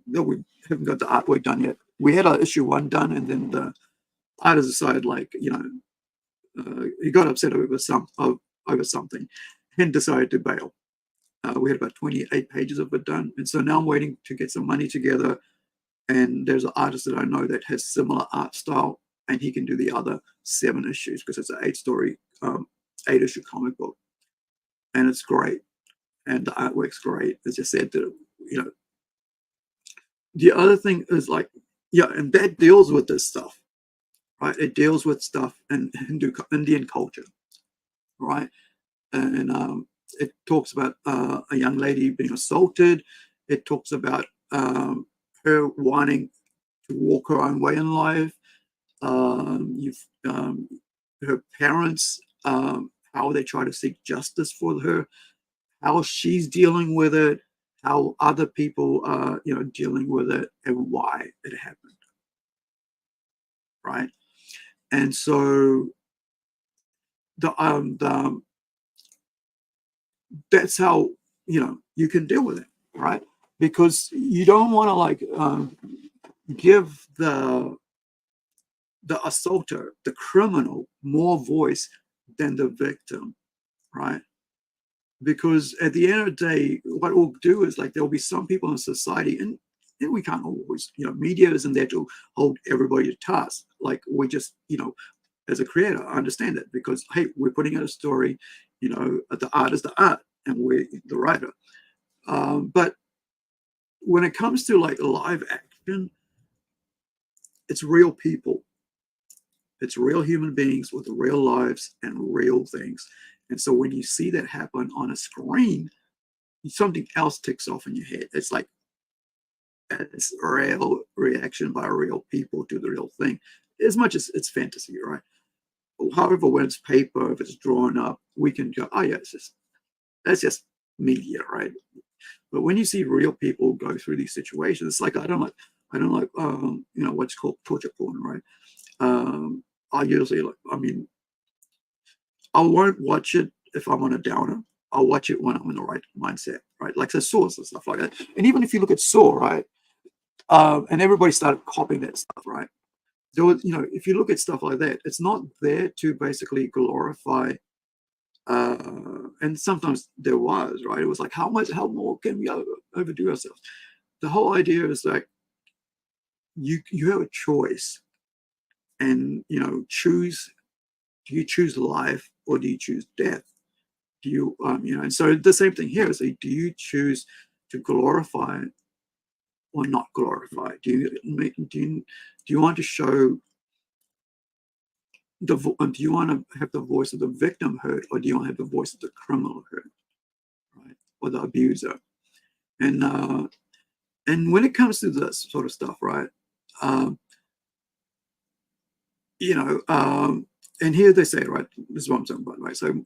No, we haven't got the artwork done yet. We had our issue one done, and then the artist decided, like, he got upset over something, and decided to bail. We had about 28 pages of it done, and so now I'm waiting to get some money together. And there's an artist that I know that has similar art style, and he can do the other 7 issues because it's an 8-story, 8-issue comic book, and it's great, and the artwork's great. As I said, the other thing is like, yeah, and that deals with this stuff, right? It deals with stuff in Indian culture, right? And it talks about a young lady being assaulted. It talks about her wanting to walk her own way in life. You've her parents, how they try to seek justice for her, how she's dealing with it, how other people are, dealing with it, and why it happened, right? And so the that's how you can deal with it, right? Because you don't want to like give the assaulter, the criminal, more voice than the victim, right? Because at the end of the day, what we'll do is like there'll be some people in society, and we can't always, media isn't there to hold everybody to task. Like we just, as a creator, I understand that because hey, we're putting out a story, the art is the art, and we're the writer. But when it comes to like live action, it's real people. It's real human beings with real lives and real things. And so when you see that happen on a screen, something else ticks off in your head. It's like it's a real reaction by real people to the real thing, as much as it's fantasy, right? However, when it's paper, if it's drawn up, we can go, oh yeah, that's just media, right? But when you see real people go through these situations, it's like I don't like what's called torture porn, right? I usually like, I mean, I won't watch it if I'm on a downer. I'll watch it when I'm in the right mindset, right? Like the Saws and stuff like that. And even if you look at Saw, right, and everybody started copying that stuff, right? There was, if you look at stuff like that, it's not there to basically glorify. And sometimes there was, right? It was like, how more can we overdo ourselves? The whole idea is like you have a choice, and choose. Do you choose life or do you choose death? Do you and so the same thing here is like, do you choose to glorify or not glorify? Do you want to show do you want to have the voice of the victim heard, or do you want to have the voice of the criminal heard, right, or the abuser? And when it comes to this sort of stuff, right, um, and here they say, right, this is what I'm talking about, right? So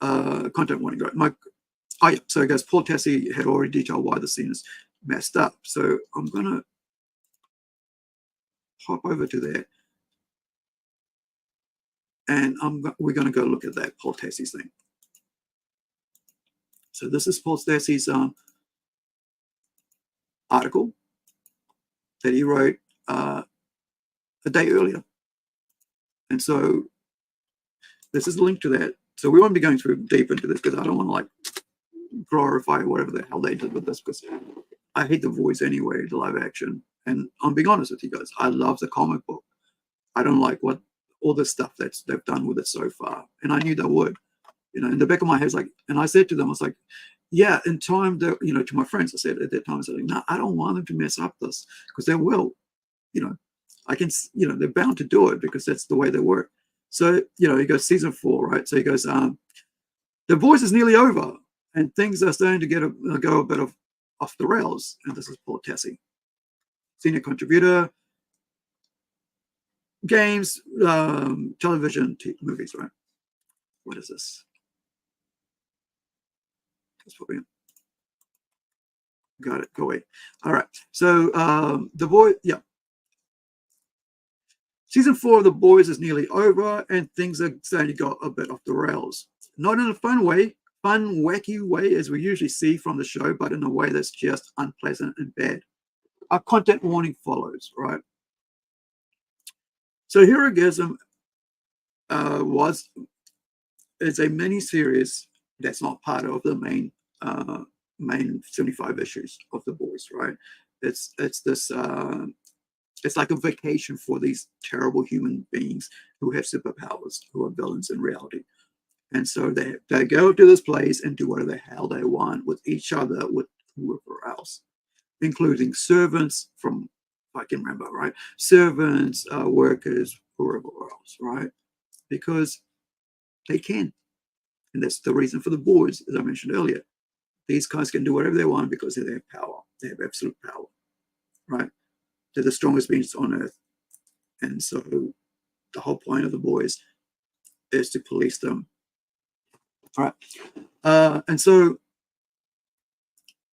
content warning, right? Oh yeah, so I guess Paul Tassi had already detailed why the scene is messed up. So I'm gonna hop over to there, and we're gonna go look at that Paul Tassi's thing. So this is Paul Tassi's article that he wrote a day earlier, and so this is linked to that. So we won't be going through deep into this because I don't want to like glorify whatever the hell they did with this because I hate the voice anyway, the live action. And I'm being honest with you guys, I love the comic book. I don't like what all the stuff they've done with it so far, and I knew they would. In the back of my head, like, and I said to them, I was like, yeah, in time, that, to my friends, I said at that time, I said, no, I don't want them to mess up this, because they will, you know, I can, they're bound to do it because that's the way they work. So, he goes, season 4, right? So he goes, the voice is nearly over and things are starting to go a bit off the rails. And this is Paul Tassi, senior contributor, games, television, movies, right? What is this? That's probably got it. Go away. All right. So the boy, yeah. Season 4 of The Boys is nearly over, and things are starting to go a bit off the rails. Not in a fun, wacky way as we usually see from the show, but in a way that's just unpleasant and bad. A content warning follows, right? So Heroism is a mini series that's not part of the main 75 issues of The Boys, right? It's this it's like a vacation for these terrible human beings who have superpowers, who are villains in reality. And so they go to this place and do whatever the hell they want with each other, with whoever else, including servants from, if I can remember, right? Servants, workers, whoever else, right? Because they can. And that's the reason for The Boys, as I mentioned earlier. These guys can do whatever they want because they have power. They have absolute power, right? They're the strongest beings on earth. And so the whole point of The Boys is to police them. All right. And so,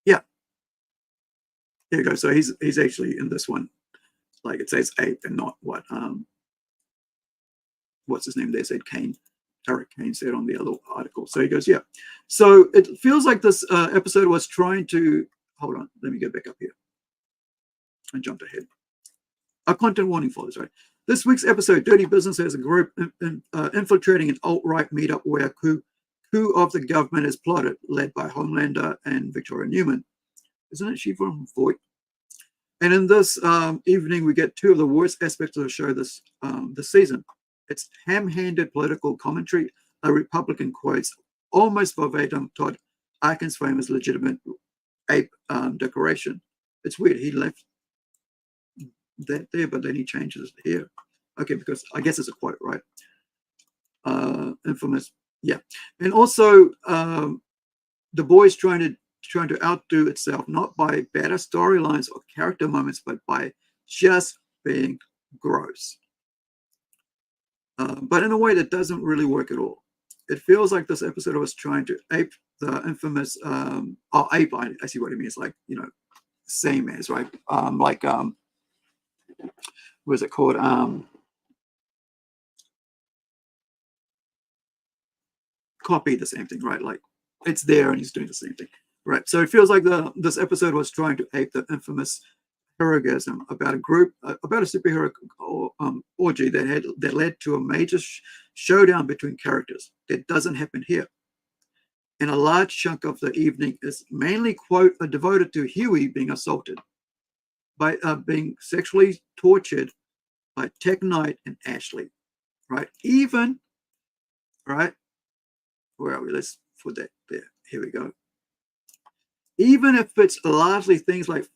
yeah, here you go. So he's actually in this one. Like it says ape and not what's his name? They said Kane. Eric Kane said on the other article. So he goes, yeah. So it feels like this episode was trying to, hold on, let me get back up here. I jumped ahead. A content warning follows, right? This week's episode, Dirty Business, has a group infiltrating an alt-right meetup where a coup of the government is plotted, led by Homelander and Victoria Newman. Isn't it she from Voight? And in this evening, we get two of the worst aspects of the show this season. It's ham-handed political commentary. A Republican quotes almost verbatim Todd Atkins' famous legitimate ape decoration. It's weird. He left that there, but then he changes it here. Okay, because I guess it's a quote, right? Infamous, yeah. And also, The Boys trying to outdo itself, not by better storylines or character moments, but by just being gross. But in a way that doesn't really work at all. It feels like this episode was trying to ape the infamous, ape, I see what it means, like, same as, right? What is it called? Copy the same thing, right? Like it's there and he's doing the same thing, right? So it feels like this episode was trying to ape the infamous heroism about a superhero orgy that led to a major showdown between characters. That doesn't happen here. And a large chunk of the evening is mainly devoted to Huey being assaulted by being sexually tortured by Tech Knight and Ashley, right? Even, right? Where are we? Let's put that there. Here we go. Even if it's largely things like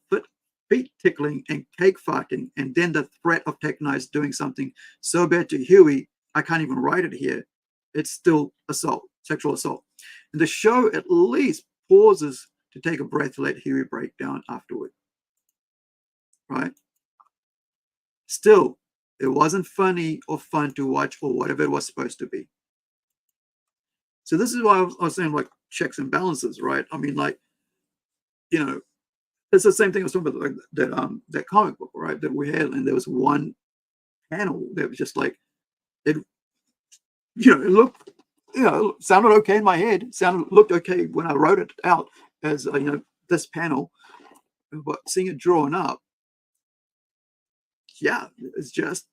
feet tickling and cake farting, and then the threat of Tech Knight doing something so bad to Huey, I can't even write it here. It's still assault, sexual assault. And the show at least pauses to take a breath to let Huey break down afterward. Right? Still, it wasn't funny or fun to watch or whatever it was supposed to be. So this is why I was saying, like, checks and balances, right? I mean, like, it's the same thing I was talking about, like, that comic book, right, that we had, and there was one panel that was just like, it looked, it sounded okay in my head, looked okay when I wrote it out as, this panel, but seeing it drawn up, yeah, it's just,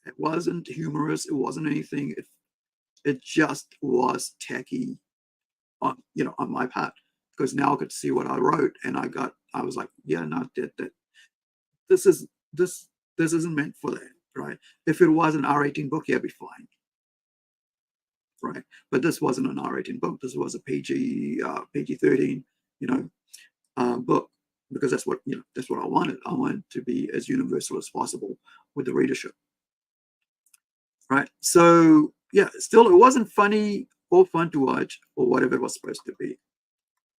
it wasn't humorous, it wasn't anything, it just was tacky on my part, because now I could see what I wrote, and I was like, yeah, no, that this isn't meant for that, right? If it was an R18 book, yeah, it'd be fine. right? But this wasn't an R18 book. This was a PG 13, book, because that's what I wanted. I wanted to be as universal as possible with the readership, right? So yeah, still it wasn't funny or fun to watch or whatever it was supposed to be.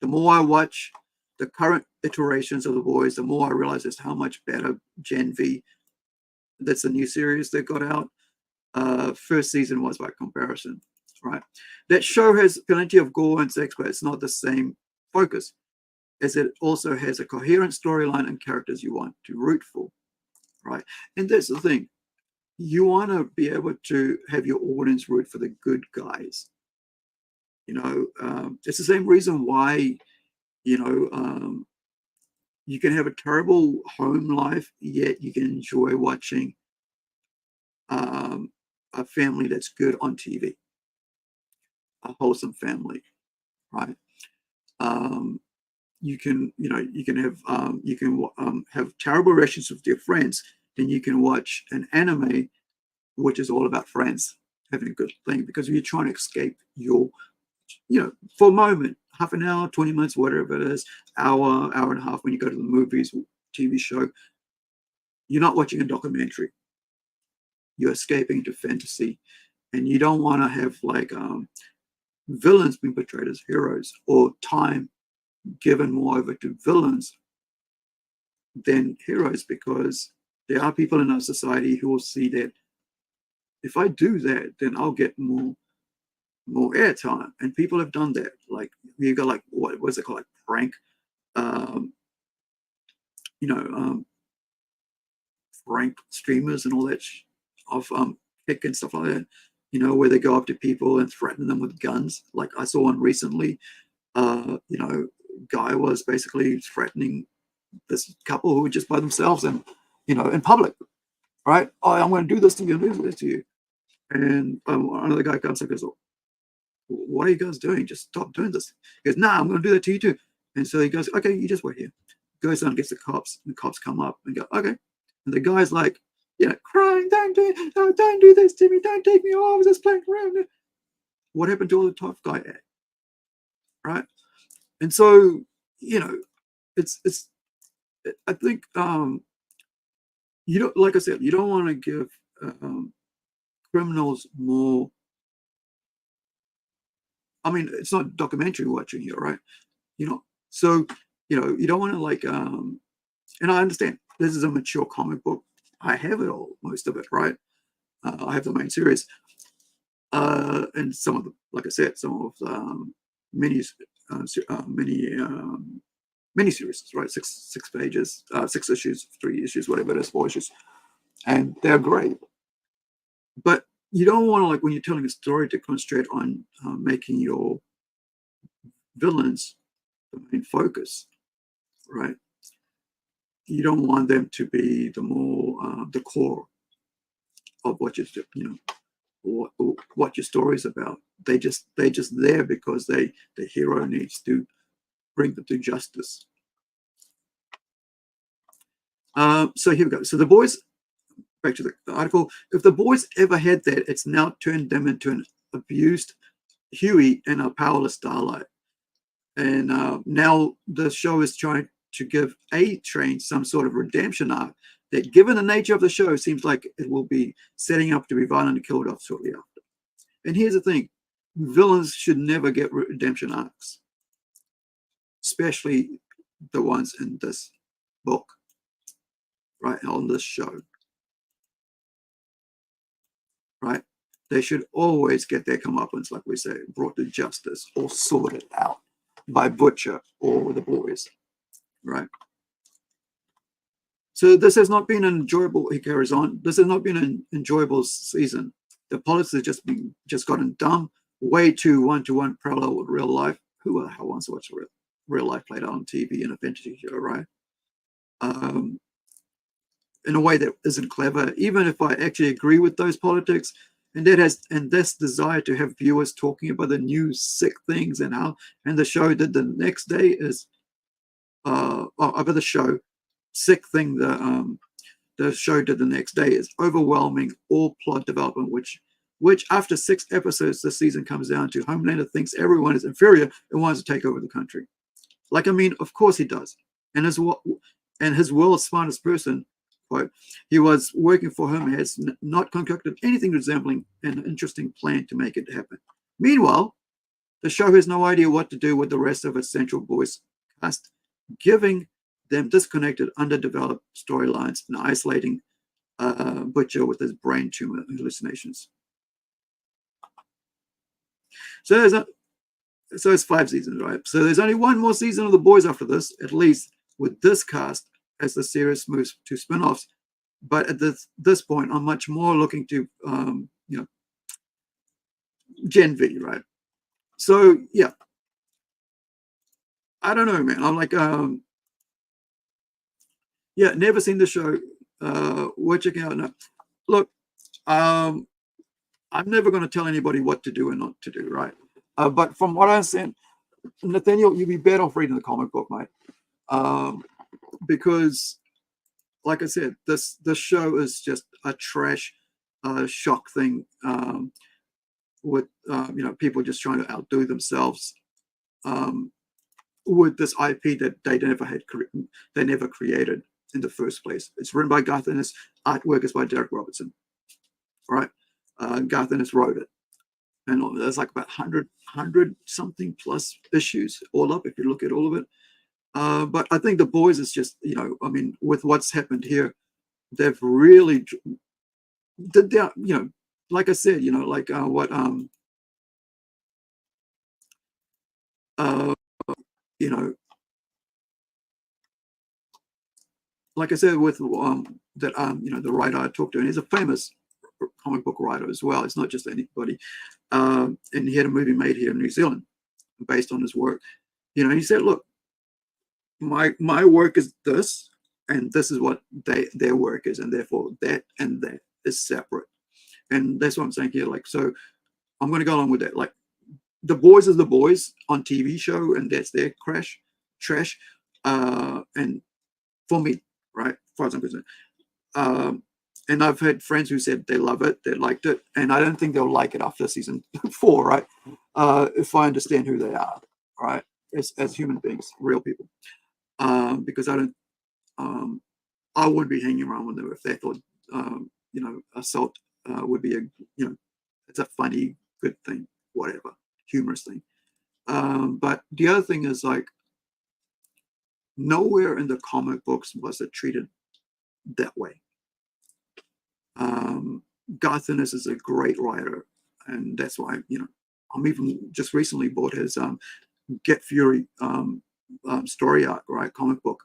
The more I watch the current iterations of The Boys, the more I realize just how much better Gen V, that's the new series that got out, first season was by comparison, right? That show has plenty of gore and sex, but it's not the same focus, as it also has a coherent storyline and characters you want to root for, right? And that's the thing. You want to be able to have your audience root for the good guys. It's the same reason why, you know, you can have a terrible home life, yet you can enjoy watching a family that's good on TV, a wholesome family, right? Um, you can have terrible relationships with your friends, then you can watch an anime which is all about friends having a good thing, because you're trying to escape for a moment, half an hour, 20 minutes, whatever it is, hour and a half, when you go to the movies, TV show, you're not watching a documentary. You're escaping into fantasy, and you don't want to have villains being portrayed as heroes, or time given more over to villains than heroes, because there are people in our society who will see that if I do that, then I'll get more airtime, and people have done that. Like you got what was it called, like prank, um, you know, prank streamers and all that of kick and stuff like that. Where they go up to people and threaten them with guns. Like I saw one recently. Guy was basically threatening this couple who were just by themselves and in public, right? Oh, I'm going to do this to you, do this to you. And another guy comes and goes, what are you guys doing? Just stop doing this. He goes, nah, I'm going to do that to you too. And so he goes, okay, you just wait here. Goes down and gets the cops. And the cops come up and go, okay. And the guy's like, crying, don't do this to me. Don't take me off. I was just playing around. What happened to all the tough guy act, right? And so, it's I think you don't, like I said, you don't want to give criminals more. I mean, it's not documentary watching here, right? So you don't want to and I understand this is a mature comic book. I have it all, most of it, right? I have the main series, and some of the, like I said, some of the mini mini series, right? Six pages, 6 issues, 3 issues, whatever it is, 4 issues, and they're great. But you don't want to, like, when you're telling a story, to concentrate on making your villains the main focus, right? You don't want them to be the core of what what your story is about. They just there because the hero needs to bring them to justice. So here we go. So the boys, back to the article. If the boys ever had that, it's now turned them into an abused Huey and a powerless Starlight. And now the show is trying to give A-Train some sort of redemption arc that, given the nature of the show, seems like it will be setting up to be violently killed off shortly after. And here's the thing. Villains should never get redemption arcs, especially the ones in this book, right, on this show, right? They should always get their comeuppance, like we say, brought to justice or sorted out by Butcher or the boys, right? So this has not been an enjoyable, he carries on, this has not been an enjoyable season. The politics have just gotten dumb, way too one-to-one parallel with real life. Who the hell wants to watch real life played out on TV in a fantasy show, right? In a way that isn't clever, even if I actually agree with those politics. And this desire to have viewers talking about the new sick things and the show that the next day is about the show sick thing the show did the next day is overwhelming all plot development, which which after 6 episodes this season comes down to Homelander thinks everyone is inferior and wants to take over the country. Like, I mean, of course he does. And his world's smartest person, quote, he was working for him, has not concocted anything resembling an interesting plan to make it happen. Meanwhile, the show has no idea what to do with the rest of its central boys cast, giving them disconnected, underdeveloped storylines and isolating Butcher with his brain tumor hallucinations. So it's 5 seasons, right? So there's only one more season of The Boys after this, at least with this cast as the series moves to spin-offs. But at this point, I'm much more looking to, Gen V, right? So, yeah. I don't know, man. I'm like, never seen the show. We're checking out now. Look, I'm never going to tell anybody what to do and not to do, right? But from what I understand, Nathaniel, you'd be better off reading the comic book, mate. Because, like I said, this show is just a trash shock thing with people just trying to outdo themselves with this IP that they never created in the first place. It's written by Garth Ennis, artwork is by Derek Robertson. All right, Garth Ennis wrote it, and there's like about 100 something plus issues all up if you look at all of it. But I think The Boys is just, I mean, with what's happened here, they've really, like I said, like what, like I said, with that, the writer I talked to, and he's a famous comic book writer as well. It's not just anybody. And he had a movie made here in New Zealand based on his work. He said, look, my work is this, and this is what their work is, and therefore that and that is separate. And that's what I'm saying here. Like, so I'm going to go along with that. Like, The Boys is The Boys on TV show, and that's their trash. And for me, right, as far as I'm concerned. And I've had friends who said they love it, they liked it, and I don't think they'll like it after season 4, right? If I understand who they are, right, as human beings, real people. Because I wouldn't be hanging around with them if they thought, assault would be it's a funny, good thing, whatever, humorous thing. But the other thing is, like, nowhere in the comic books was it treated that way. Garth Ennis is a great writer, and that's why, I'm even just recently bought his Get Fury story arc, right, comic book,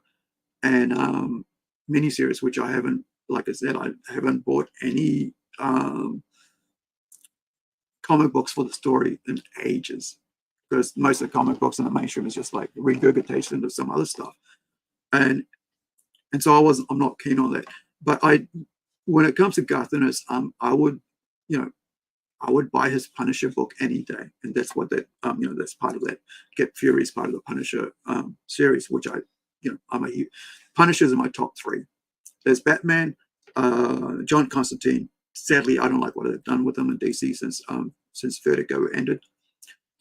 and miniseries, which I haven't, like I said, I haven't bought any comic books for the story in ages, because most of the comic books in the mainstream is just like regurgitation of some other stuff, and so I'm not keen on that. But when it comes to Garth Ennis, I would buy his Punisher book any day, and that's what that's part of that. Get Fury is part of the Punisher series, which I'm a huge. Punisher's in my top 3. There's Batman, John Constantine. Sadly, I don't like what they've done with him in DC since Vertigo ended.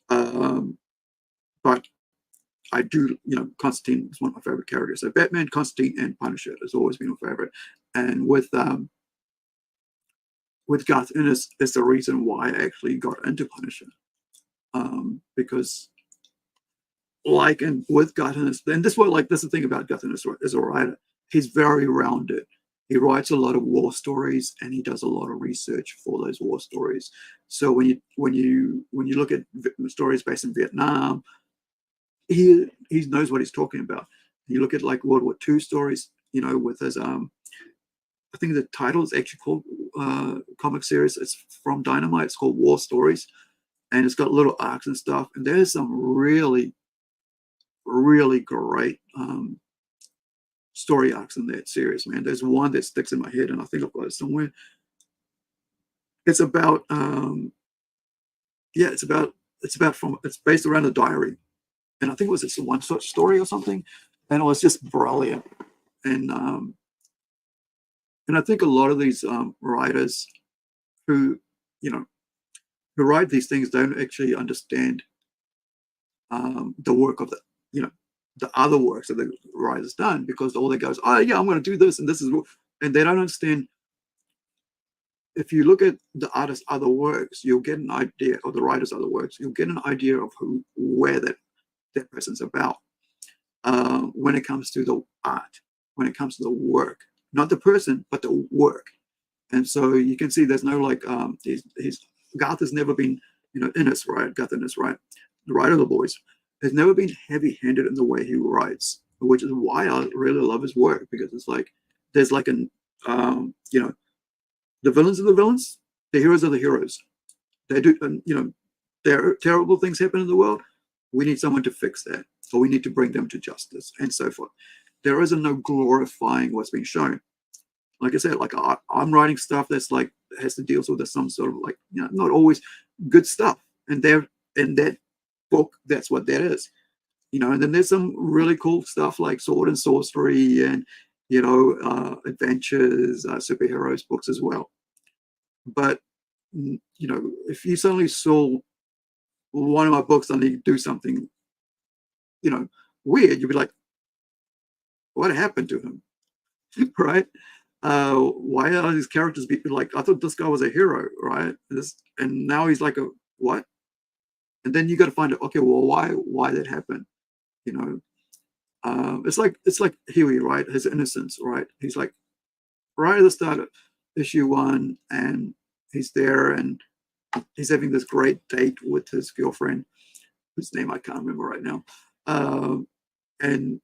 But I do, Constantine is one of my favorite characters. So Batman, Constantine, and Punisher has always been my favorite. And with Garth Ennis is the reason why I actually got into Punisher. Because with Garth Ennis, and this is the thing about Garth Ennis as a writer, he's very rounded. He writes a lot of war stories, and he does a lot of research for those war stories. So when you look at stories based in Vietnam, he knows what he's talking about. You look at like World War II stories, with his I think the title is actually called comic series. It's from Dynamite. It's called War Stories, and it's got little arcs and stuff. And there's some really, really great story arcs in that series, man. There's one that sticks in my head, and I think I've got it somewhere. It's about it's based around a diary, and I think it's a one such story or something, and it was just brilliant. And I think a lot of these writers who who write these things don't actually understand the work of the, you know, the other works that the writer's done, because all they go is, oh yeah, I'm going to do this and this is, and they don't understand. If you look at the artist's other works, you'll get an idea, or the writer's other works, you'll get an idea of where that person's about. When it comes to the art, when it comes to the work, not the person, but the work. And so you can see there's no like he's Garth has never been, Innes, right? Garth Innes, right? The writer of the boys has never been heavy-handed in the way he writes, which is why I really love his work, because it's like there's like an the villains are the villains, the heroes are the heroes. They do, and there are terrible things happen in the world. We need someone to fix that, or we need to bring them to justice, and so forth. There isn't no glorifying what's being shown. Like I said, like I'm writing stuff that's like has to deal with some sort of like not always good stuff, and there in that book, that's what that is. And then there's some really cool stuff like sword and sorcery and adventures, superheroes books as well. But if you suddenly saw one of my books and you do something weird, you'd be like, what happened to him? Right? Why are these characters like, I thought this guy was a hero, right? And now he's like a what? And then you got to find out, okay, well, why that happened? It's like Huey, right? His innocence, right? He's like right at the start of issue 1, and he's there, and he's having this great date with his girlfriend, whose name I can't remember right now. And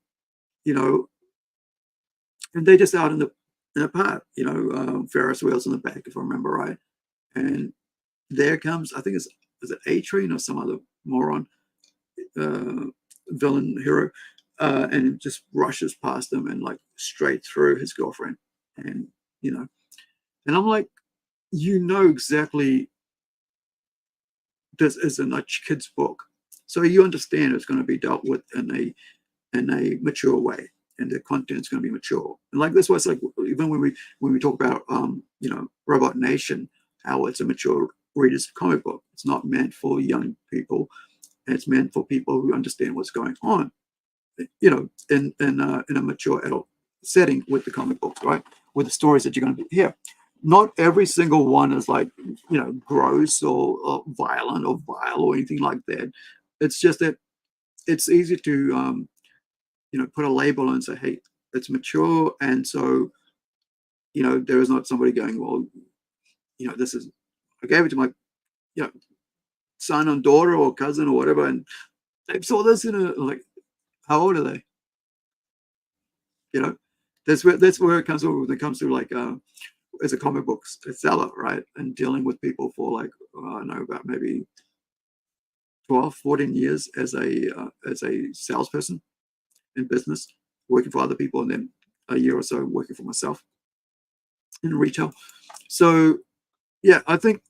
and they're just out in the park, Ferris wheels in the back, if I remember right. And there comes, I think is it A-Train or some other moron, villain hero, and just rushes past them and like straight through his girlfriend. And and I'm like, exactly this isn't a kid's book, so you understand it's going to be dealt with in a mature way, and the content is going to be mature. And like this was like, even when we talk about Robot Nation, how it's a mature reader's comic book. It's not meant for young people. It's meant for people who understand what's going on, in a mature adult setting with the comic books, right? With the stories that you're going to hear. Not every single one is like, gross or violent or vile or anything like that. It's just that it's easy to, put a label and say, hey, it's mature. And so, there is not somebody going, well, this is, I gave it to my, son and daughter or cousin or whatever, and they saw this in a, like, how old are they? That's where it comes over when it comes to like, as a comic book seller, right? And dealing with people for like, I don't know, about maybe 12, 14 years as a salesperson in business, working for other people, and then a year or so working for myself in retail. So yeah, I think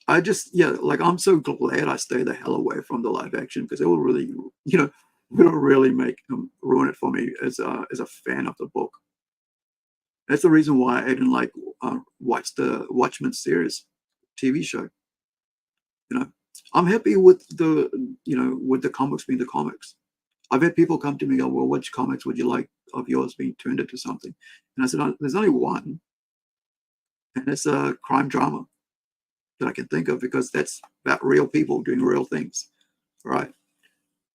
like I'm so glad I stayed the hell away from the live action, because it will really, it'll really make ruin it for me as a fan of the book. That's the reason why I didn't like watch the Watchmen series TV show. I'm happy with the comics being the comics. I've had people come to me and go, well, which comics would you like of yours being turned into something? And I said, there's only one, and it's a crime drama that I can think of, because that's about real people doing real things, right?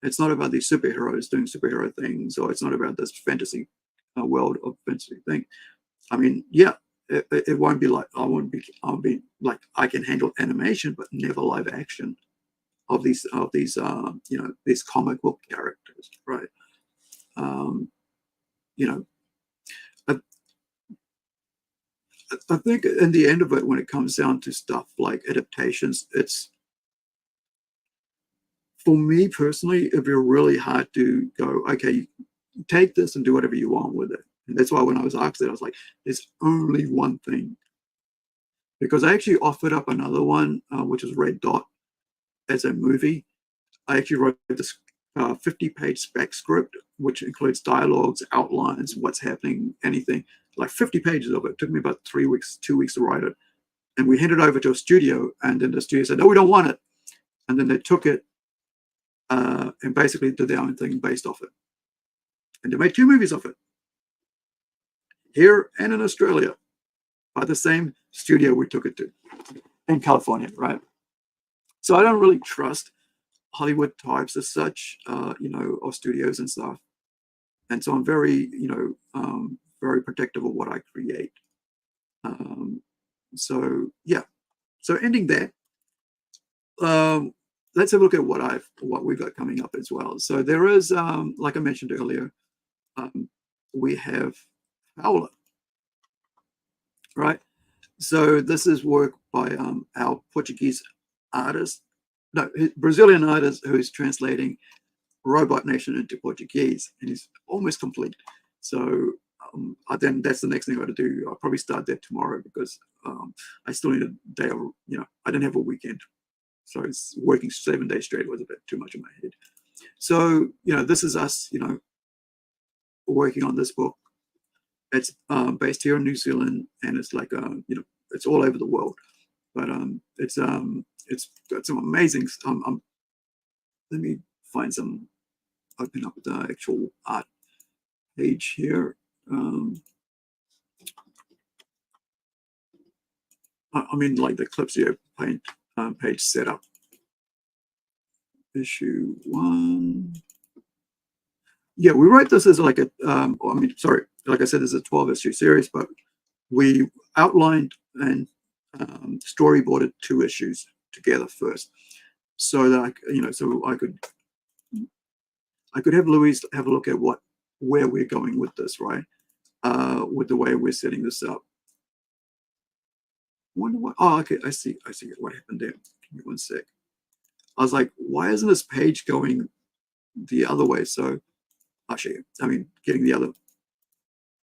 It's not about these superheroes doing superhero things, or it's not about this fantasy world of fantasy thing. I mean, yeah, it won't be like, I'll be like, I can handle animation, but never live action of these these comic book characters, right? You know, I, I think in the end of it, when it comes down to stuff like adaptations, it's, for me personally, it'd be really hard to go, okay, take this and do whatever you want with it. And that's why when I was asked it, I was like, there's only one thing. Because I actually offered up another one, which is Red Dot, as a movie. I actually wrote this 50-page spec script, which includes dialogues, outlines, what's happening, anything, like 50 pages of it. It took me about 3 weeks, 2 weeks to write it. and we handed it over to a studio, and then the studio said, no, we don't want it. And then they took it and basically did their own thing based off it. And they made 2 movies of it, here and in Australia, by the same studio we took it to in California, right? So I don't really trust Hollywood types as such, or studios and stuff. And so I'm very, very protective of what I create. So yeah. So ending there, let's have a look at what we've got coming up as well. So there is, like I mentioned earlier, we have Howler, right? So this is work by our Portuguese artist, no, Brazilian artist, who is translating Robot Nation into Portuguese, and he's almost complete. So then that's the next thing I got to do. I'll probably start that tomorrow, because I still need a day of, I didn't have a weekend. So it's working 7 days straight was a bit too much in my head. So, this is us, working on this book. It's based here in New Zealand, and it's like, it's all over the world. But it's got some amazing, let me find some, open up the actual art page here. I mean, like the clips here, paint page setup. Issue 1. Yeah, we wrote this as like a, like I said, this is a 12-issue series, but we outlined and storyboarded 2 issues together first, so that I could have Louise have a look at where we're going with this, right? With the way we're setting this up. Wonder what? Oh, okay, I see what happened there. Give me 1 sec. I was like, why isn't this page going the other way? So I'll show you. Getting the other.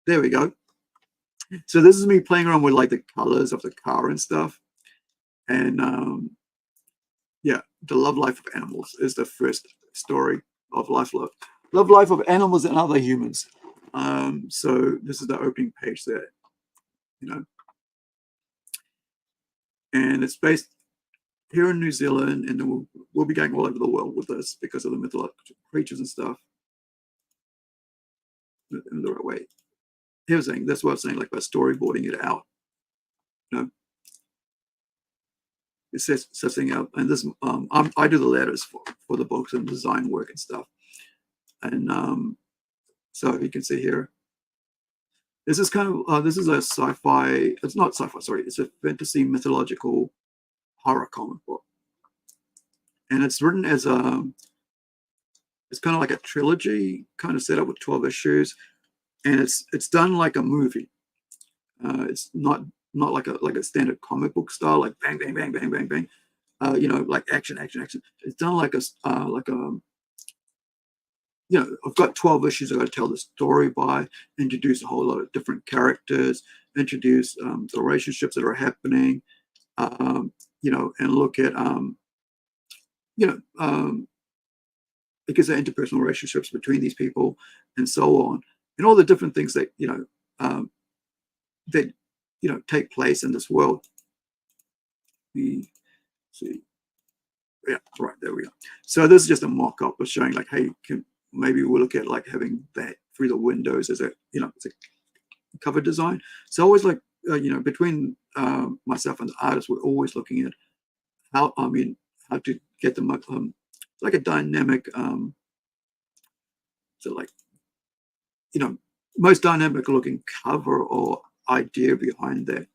There we go. So this is me playing around with like the colors of the car and stuff. And yeah, the love life of animals is the first story of love life of animals and other humans. So this is the opening page there, and it's based here in New Zealand, and then we'll be going all over the world with this because of the mythological creatures and stuff. In the right way. Here's saying, that's what I was saying, like by storyboarding it out. It says setting up, and this I do the letters for the books and design work and stuff. And so you can see here, this is kind of this is a sci-fi. It's not sci-fi, sorry. It's a fantasy mythological horror comic book, and it's written as it's kind of like a trilogy kind of setup with 12 issues, and it's done like a movie. It's not like a standard comic book style, like bang bang bang bang bang bang, like action action action. It's done like a I've got 12 issues I've got to tell the story by, introduce a whole lot of different characters, introduce the relationships that are happening, and look at because there are interpersonal relationships between these people and so on, and all the different things that that take place in this world. We see, yeah, right, there we go. So this is just a mock-up of showing like, hey, maybe we'll look at like having that through the windows as a it's a cover design. So always like between myself and the artist, we're always looking at how to get them like a dynamic so like most dynamic looking cover or idea behind that,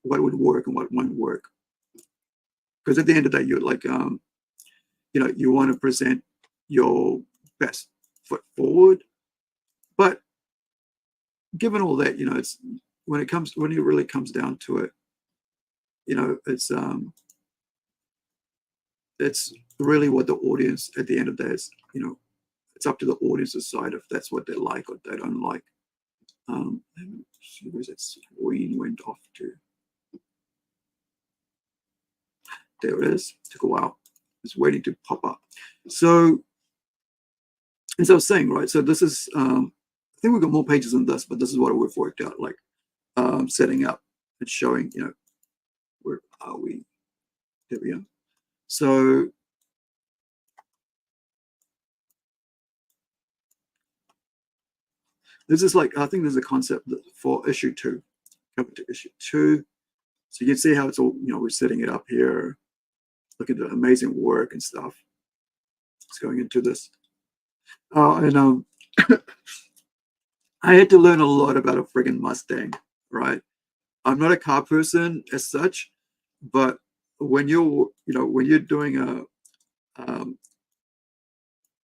what would work and what won't work, because at the end of the day, you're like you want to present your best foot forward, but given all that, it's when it really comes down to it, it's really what the audience at the end of the day is. It's up to the audience to decide if that's what they like or they don't like. Where's that screen went off to? There it is. Took a while. It's waiting to pop up. So, as I was saying, right, so this is I think we've got more pages than this, but this is what we've worked out, like setting up. it's showing, where are we? There we are. So this is like, I think there's a concept for issue 2, cover to issue 2. So you can see how it's all, we're setting it up here. Look at the amazing work and stuff. It's going into this. And I had to learn a lot about a friggin' Mustang, right? I'm not a car person as such, but when you're doing a,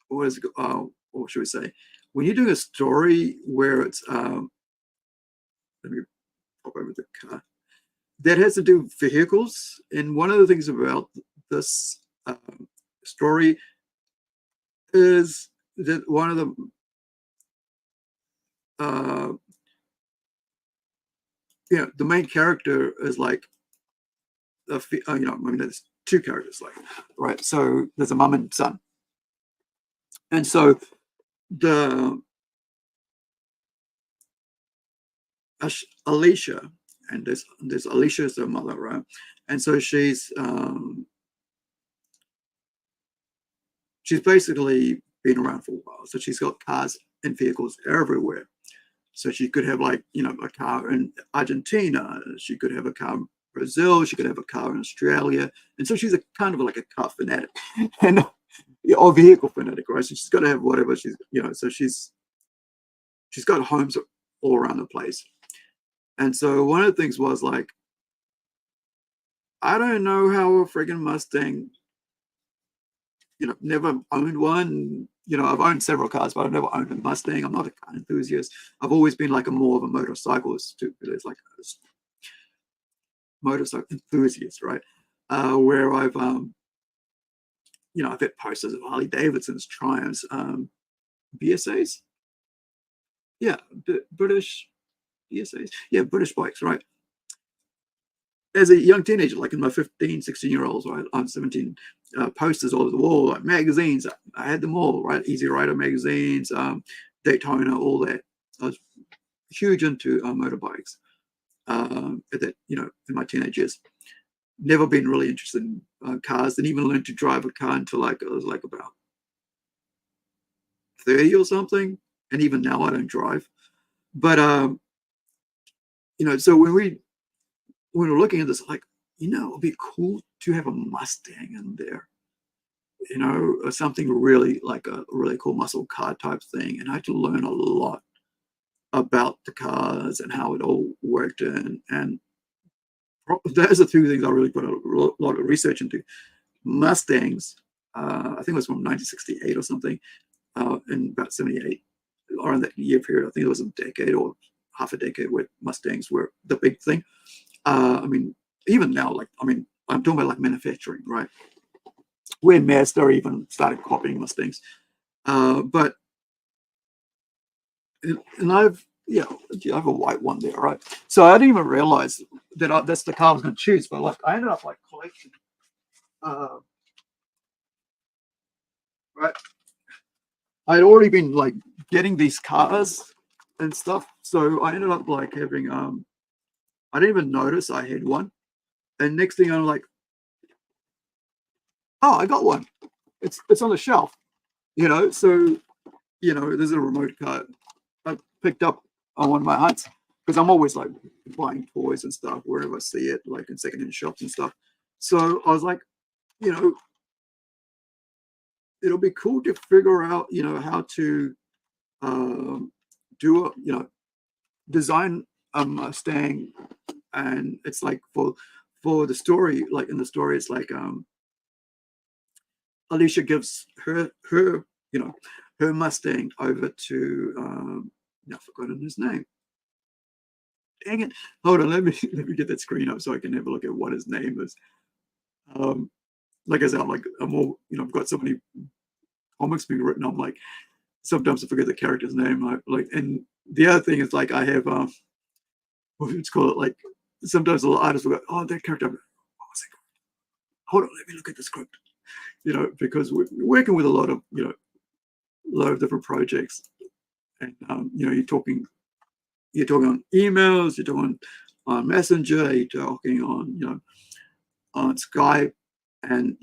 what should we say? When you're doing a story where it's, let me pop over the car, that has to do with vehicles. And one of the things about this story is that one of the the main character is like there's two characters, like, right? So there's a mum and son, and so the Alicia, and there's Alicia's the mother, right? And so she's basically been around for a while, so she's got cars and vehicles everywhere. So she could have, like, a car in Argentina, she could have a car in Brazil, she could have a car in Australia. And so she's a kind of like a car fanatic and or vehicle fanatic, right? So she's got to have whatever so she's got homes all around the place. And so one of the things was like, I don't know how a friggin' Mustang, never owned one. I've owned several cars, but I've never owned a Mustang. I'm not a car enthusiast. I've always been like more of a motorcyclist too. It's like a motorcycle enthusiast, right? Where I've I've had posters of Harley Davidson's, Triumphs, BSAs. Yeah, British BSAs. Yeah, British bikes, right? As a young teenager, like in my 15, 16-year-olds, right? I'm 17, posters all over the wall, like magazines. I had them all, right? Easy Rider magazines, Daytona, all that. I was huge into motorbikes at that, in my teenage years. Never been really interested in cars. Didn't even learn to drive a car until I was like about 30 or something. And even now I don't drive. But so when we're looking at this, like, it'd be cool to have a Mustang in there, or something really like a really cool muscle car type thing. And I had to learn a lot about the cars and how it all worked. And those are two things I really put a lot of research into. Mustangs, I think it was from 1968 or something, in about 78, or in that year period. I think it was a decade or half a decade where Mustangs were the big thing. Even now, like, I'm talking about like manufacturing, right? Where Mazda even started copying Mustangs. But and I have a white one there, right? So I didn't even realize that that's the car I was going to choose. But like, I ended up like collecting, right? I had already been like getting these cars and stuff, so I ended up like having I didn't even notice I had one, and next thing I'm like, oh, I got one. It's on the shelf, So there's a remote car I picked up on one of my hunts, because I'm always like buying toys and stuff wherever I see it, like in secondhand shops and stuff. So I was like, it'll be cool to figure out, how to do design a Mustang. And it's like for the story, like in the story, it's like Alicia gives her her Mustang over to I've forgotten his name. Dang it! Hold on, let me get that screen up so I can have a look at what his name is. Like I said, I'm all I've got so many comics being written. I'm like, sometimes I forget the character's name. And the other thing is, like, I have let's call it, like, sometimes the artists will go, oh, that character. What was it? Hold on, let me look at the script. Because we're working with a lot of different projects, and you're talking on emails, you're talking on Messenger, you're talking on, on Skype, and,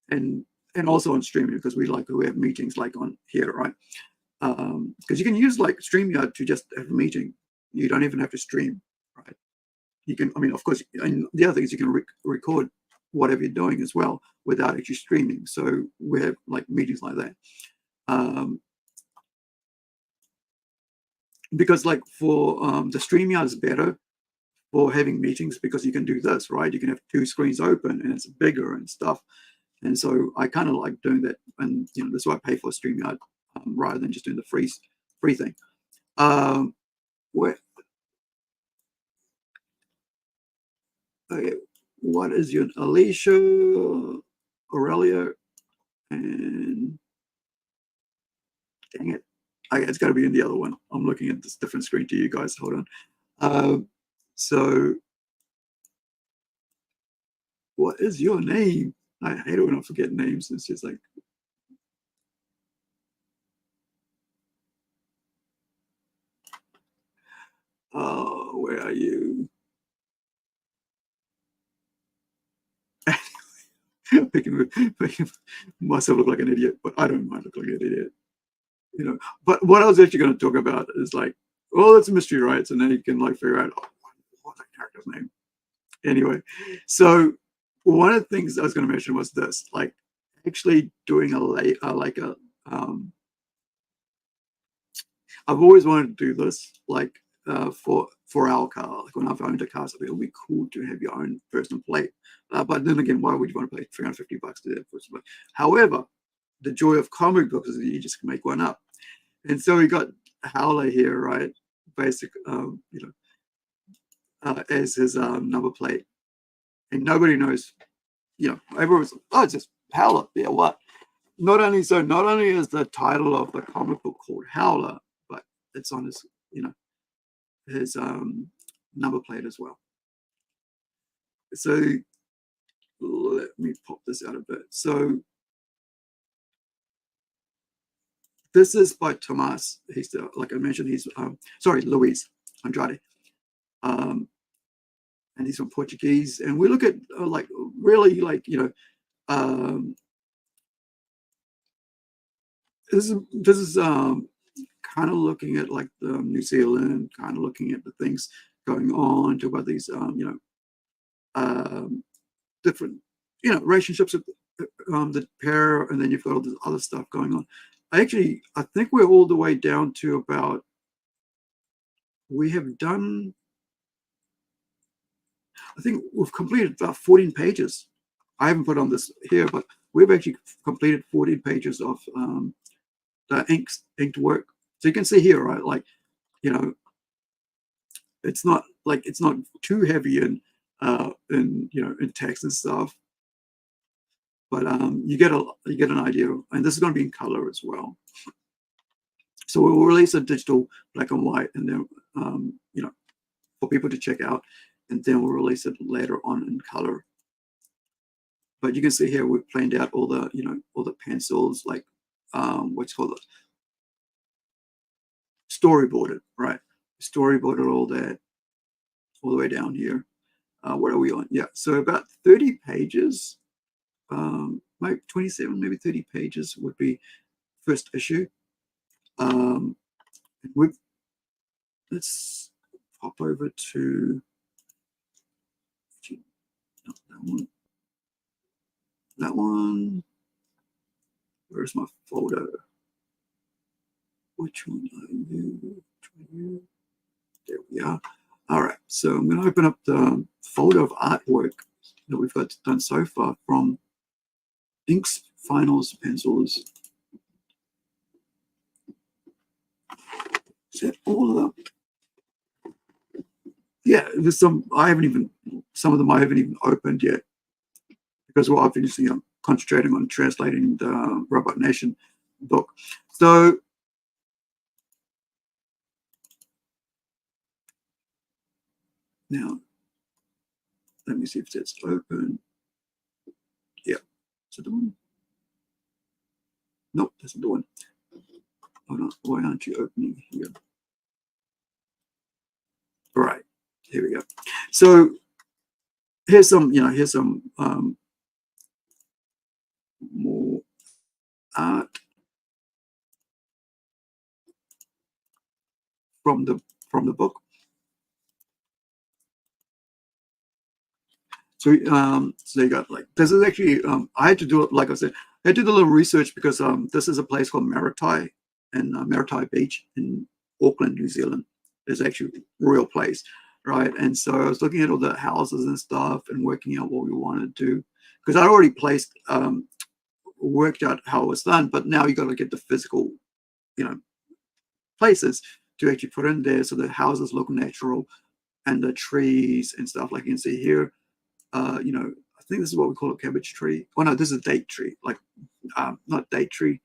and also on streaming, because we have meetings like on here, right? Because you can use like StreamYard to just have a meeting. You don't even have to stream, right? You can, I mean, of course, and the other thing is you can record whatever you're doing as well without actually streaming. So we have like meetings like that. Because like for the StreamYard is better for having meetings, because you can do this, right? You can have two screens open and it's bigger and stuff. And so I kind of like doing that, and that's why I pay for StreamYard rather than just doing the free thing. Where, okay, what is your Alicia, Aurelia, and dang it, it's got to be in the other one. I'm looking at this different screen to you guys. Hold on. So, what is your name? I hate it when I forget names. It's just like, where are you? making myself look like an idiot, but I don't mind looking like an idiot. But what I was actually going to talk about is like, well, it's a mystery, right? So now you can like figure out, what's that character's name? Anyway, so one of the things I was going to mention was this, like actually doing I've always wanted to do this, like for our car. Like when I've owned a car, so it would be cool to have your own personal plate. But then again, why would you want to pay $350 to do that? However, the joy of comic books is that you just can make one up. And so we got Howler here, right? Basic, as his number plate, and nobody knows. Everyone's like, oh, it's just Howler. Yeah, what? Not only is the title of the comic book called Howler, but it's on his, his number plate as well. So let me pop this out a bit. So this is by Tomas. He's like I mentioned, he's Luis Andrade. And he's from Portuguese. And we look at like really like, this is kind of looking at like New Zealand, kind of looking at the things going on, talk about these, different, relationships with the pair, and then you've got all this other stuff going on. I think we're all the way down to about, we have done, I think we've completed about 14 pages. I haven't put on this here, but we've actually completed 14 pages of the inked work. So you can see here, right? Like, it's not too heavy in text and stuff, but you get an idea, and this is going to be in color as well. So we'll release a digital black and white, and then for people to check out, and then we'll release it later on in color. But you can see here we've planned out all the all the pencils, like what's called storyboarded, right? Storyboarded all that all the way down here. What are we on? Yeah, so about 30 pages, maybe 27, maybe 30 pages would be first issue. Let's pop over to that one. That one. Where's my folder? Which one are you? There we are. All right, so I'm going to open up the folder of artwork that we've got done so far from inks, finals, pencils. Is that all of them? Yeah, there's some I haven't even, some of them I haven't even opened yet, because we're obviously concentrating on translating the Robot Nation book. So now, let me see if that's open. Yeah, is it the one? Nope, that's not the one. Hold on, why aren't you opening here? Right. Here we go. So here's some, here's some more art from the book. So you got like this is actually I had to do it, like I said, I had to do a little research because this is a place called Maritai and Maritai Beach in Auckland, New Zealand. It's actually a real place, right? And so I was looking at all the houses and stuff and working out what we wanted to do because I'd already placed worked out how it was done, but now you got to get the physical, you know, places to actually put in there so the houses look natural and the trees and stuff like you can see here. I think this is what we call a cabbage tree. Oh no, this is a date tree. Like, not date tree.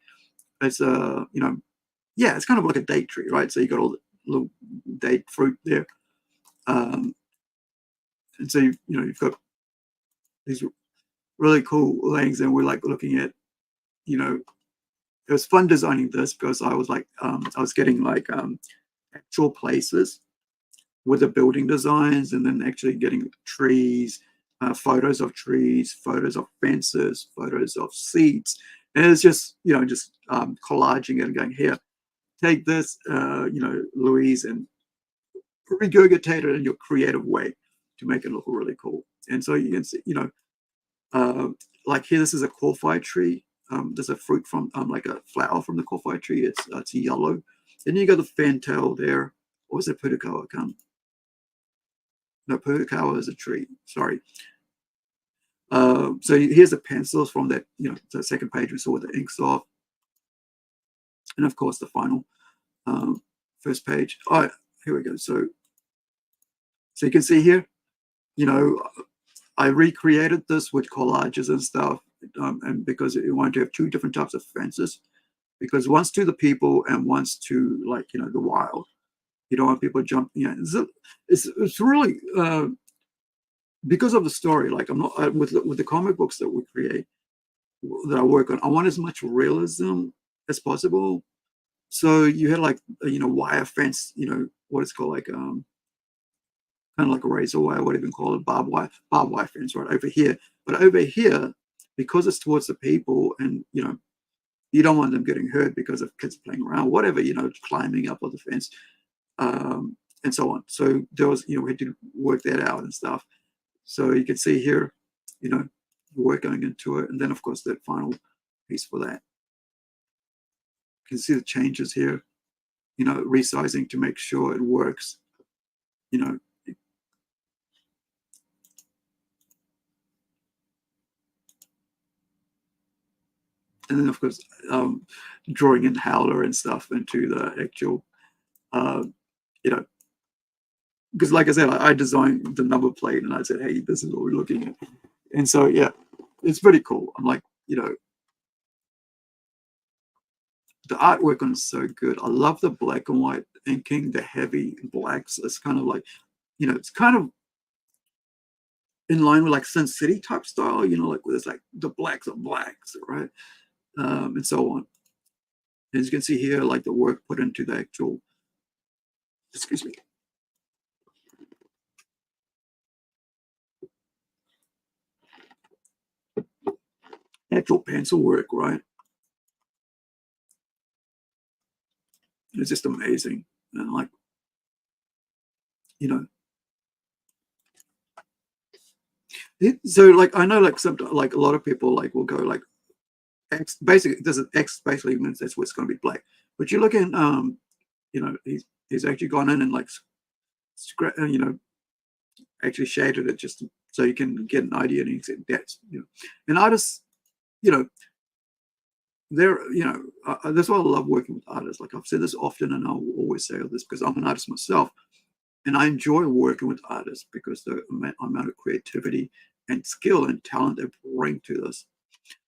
It's yeah, it's kind of like a date tree, right? So you got all the little date fruit there, um, and so you've got these really cool things, and we're like looking at, it was fun designing this because I was like, I was getting like actual places with the building designs and then actually getting trees, photos of trees, photos of fences, photos of seats. And it's just, just collaging it and going, here, take this, Louise, and regurgitate it in your creative way to make it look really cool. And so you can see, uh, like here, this is a kowhai tree. There's a fruit from, like a flower from the kowhai tree. It's yellow. Then you got the fantail there. What was it, putakawa? I can't. No, purikawa is a tree. Sorry. So here's the pencils from that, the second page we saw with the inks off. And of course, the final first page. All right, here we go. So you can see here, you know, I recreated this with collages and stuff. And because you want to have two different types of fences, because one's to the people and one's to, like, the wild. You don't want people jumping. It's really because of the story. Like, I'm not with the comic books that we create, that I work on. I want as much realism as possible. So you had like wire fence, what it's called, like kind of like a razor wire, what even call it, barbed wire fence right over here. But over here, because it's towards the people, and you don't want them getting hurt because of kids playing around, whatever, climbing up on the fence, and so on. So there was, we had to work that out and stuff. So you can see here, work going into it, and then of course that final piece for that. You can see the changes here, resizing to make sure it works, you know. And then of course, drawing in howler and stuff into the actual, uh, you know, because like I said, I designed the number plate and I said, hey, this is what we're looking at. And so, yeah, it's pretty cool. I'm like, the artwork on is so good. I love the black and white inking, the heavy blacks. It's kind of like, it's kind of in line with like Sin City type style, like where it's like the blacks are blacks, right? And so on. And as you can see here, like the work put into the actual, excuse me, actual pencil work, right? It's just amazing. And like, you know, so like I know like some like a lot of people like will go like X basically this is X basically means that's what's going to be black. But you look in he's actually gone in and like actually shaded it just so you can get an idea, and he said that's and artists, you know they're that's why I love working with artists. Like I've said this often, and I'll always say this because I'm an artist myself, and I enjoy working with artists because the amount of creativity and skill and talent they bring to this.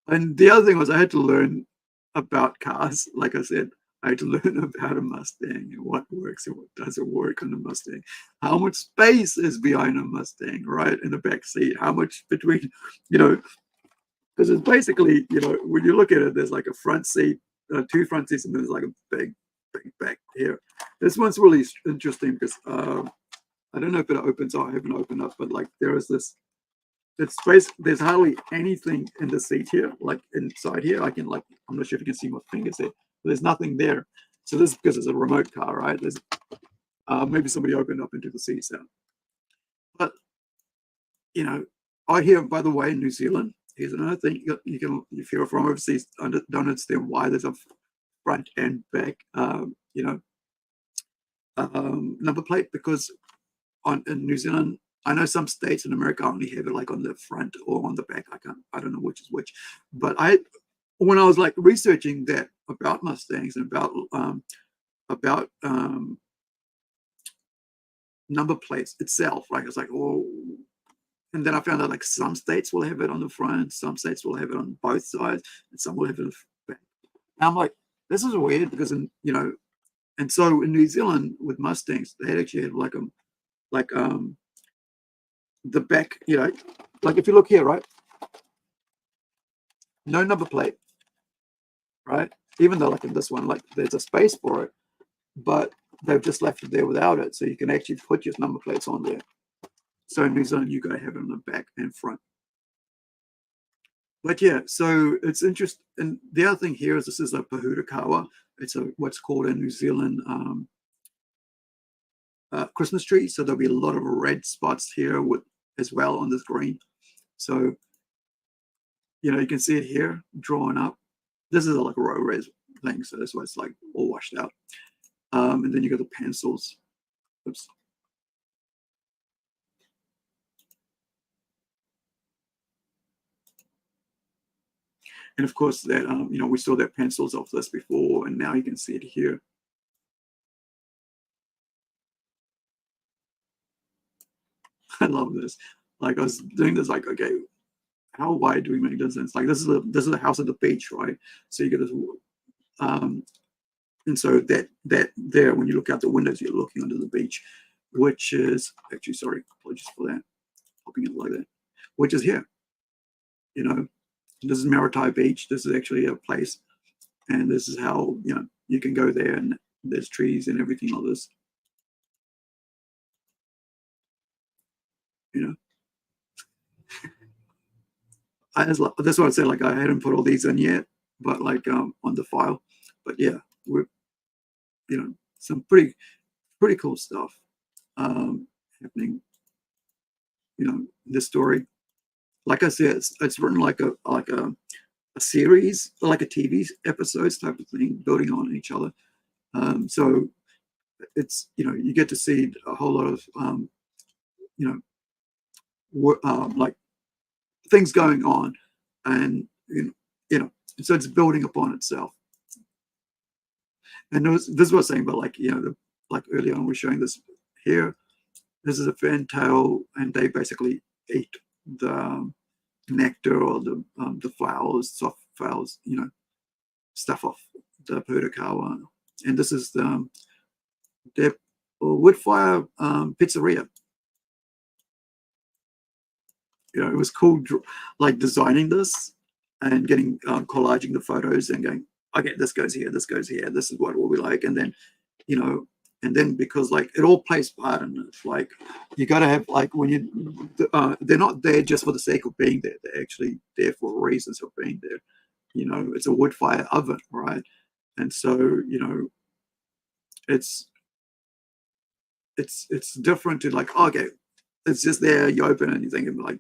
And the other thing was I had to learn about cars. Like I said, I had to learn about a Mustang and what works and what doesn't work on the Mustang. How much space is behind a Mustang, right, in the back seat? How much between, because it's basically, when you look at it, there's like a front seat, two front seats, and there's like a big back here. This one's really interesting because I don't know if it opens or I haven't opened up, but like there is this. It's space. There's hardly anything in the seat here, like inside here. I can like. I'm not sure if you can see my fingers there. There's nothing there. So this is because it's a remote car, right? There's maybe somebody opened up into the seats there. But you know, I hear, by the way, in New Zealand, here's another thing you can, if you're from overseas, don't understand why there's a front and back, number plate, because in New Zealand, I know some states in America only have it like on the front or on the back. I don't know which is which. But when I was like researching that about Mustangs and about number plates itself, right? It's like, oh, and then I found out like some states will have it on the front, some states will have it on both sides, and some will have it on the back. And I'm like, this is weird because and so in New Zealand with Mustangs, they actually have like the back, like if you look here, right? No number plate, right? Even though like in this one, like there's a space for it, but they've just left it there without it. So you can actually put your number plates on there. So in New Zealand, you gotta have it on the back and front. But yeah, so it's interesting. And the other thing here is this is a Pahurakawa. It's what's called in New Zealand Christmas tree. So there'll be a lot of red spots here with as well on this green. So you can see it here drawn up. This is like a row res thing, so that's why it's like all washed out. And then you got the pencils. Oops. And of course that we saw that pencils of this before, and now you can see it here. I love this. Like I was doing this, like, okay, how wide do we make this? And it's like this is the house at the beach, right? So you get this, and so that there, when you look out the windows, you're looking onto the beach, which is actually, sorry, apologies for that, popping it like that, which is here. This is Maritai Beach. This is actually a place, and this is how you can go there, and there's trees and everything like this. That's why I said like I hadn't put all these in yet, but like on the file. But yeah, we're some pretty cool stuff happening. In this story, like I said, it's written like a series, like a TV episodes type of thing, building on each other. So it's you get to see a whole lot of like things going on, and so it's building upon itself. And this is what I was saying, but like like earlier on, we're showing this here. This is a fantail, and they basically eat the nectar or the flowers, soft flowers, stuff off the purakawa. And this is their wood fire pizzeria. It was cool, like designing this and getting collaging the photos and going, okay, this goes here, this goes here, this is what it will be like, and then and then because like it all plays part in it. Like you got to have like when they're not there just for the sake of being there. They're actually there for reasons of being there. It's a wood fire oven, right? And so it's different to like, okay, it's just there. You open it and you think like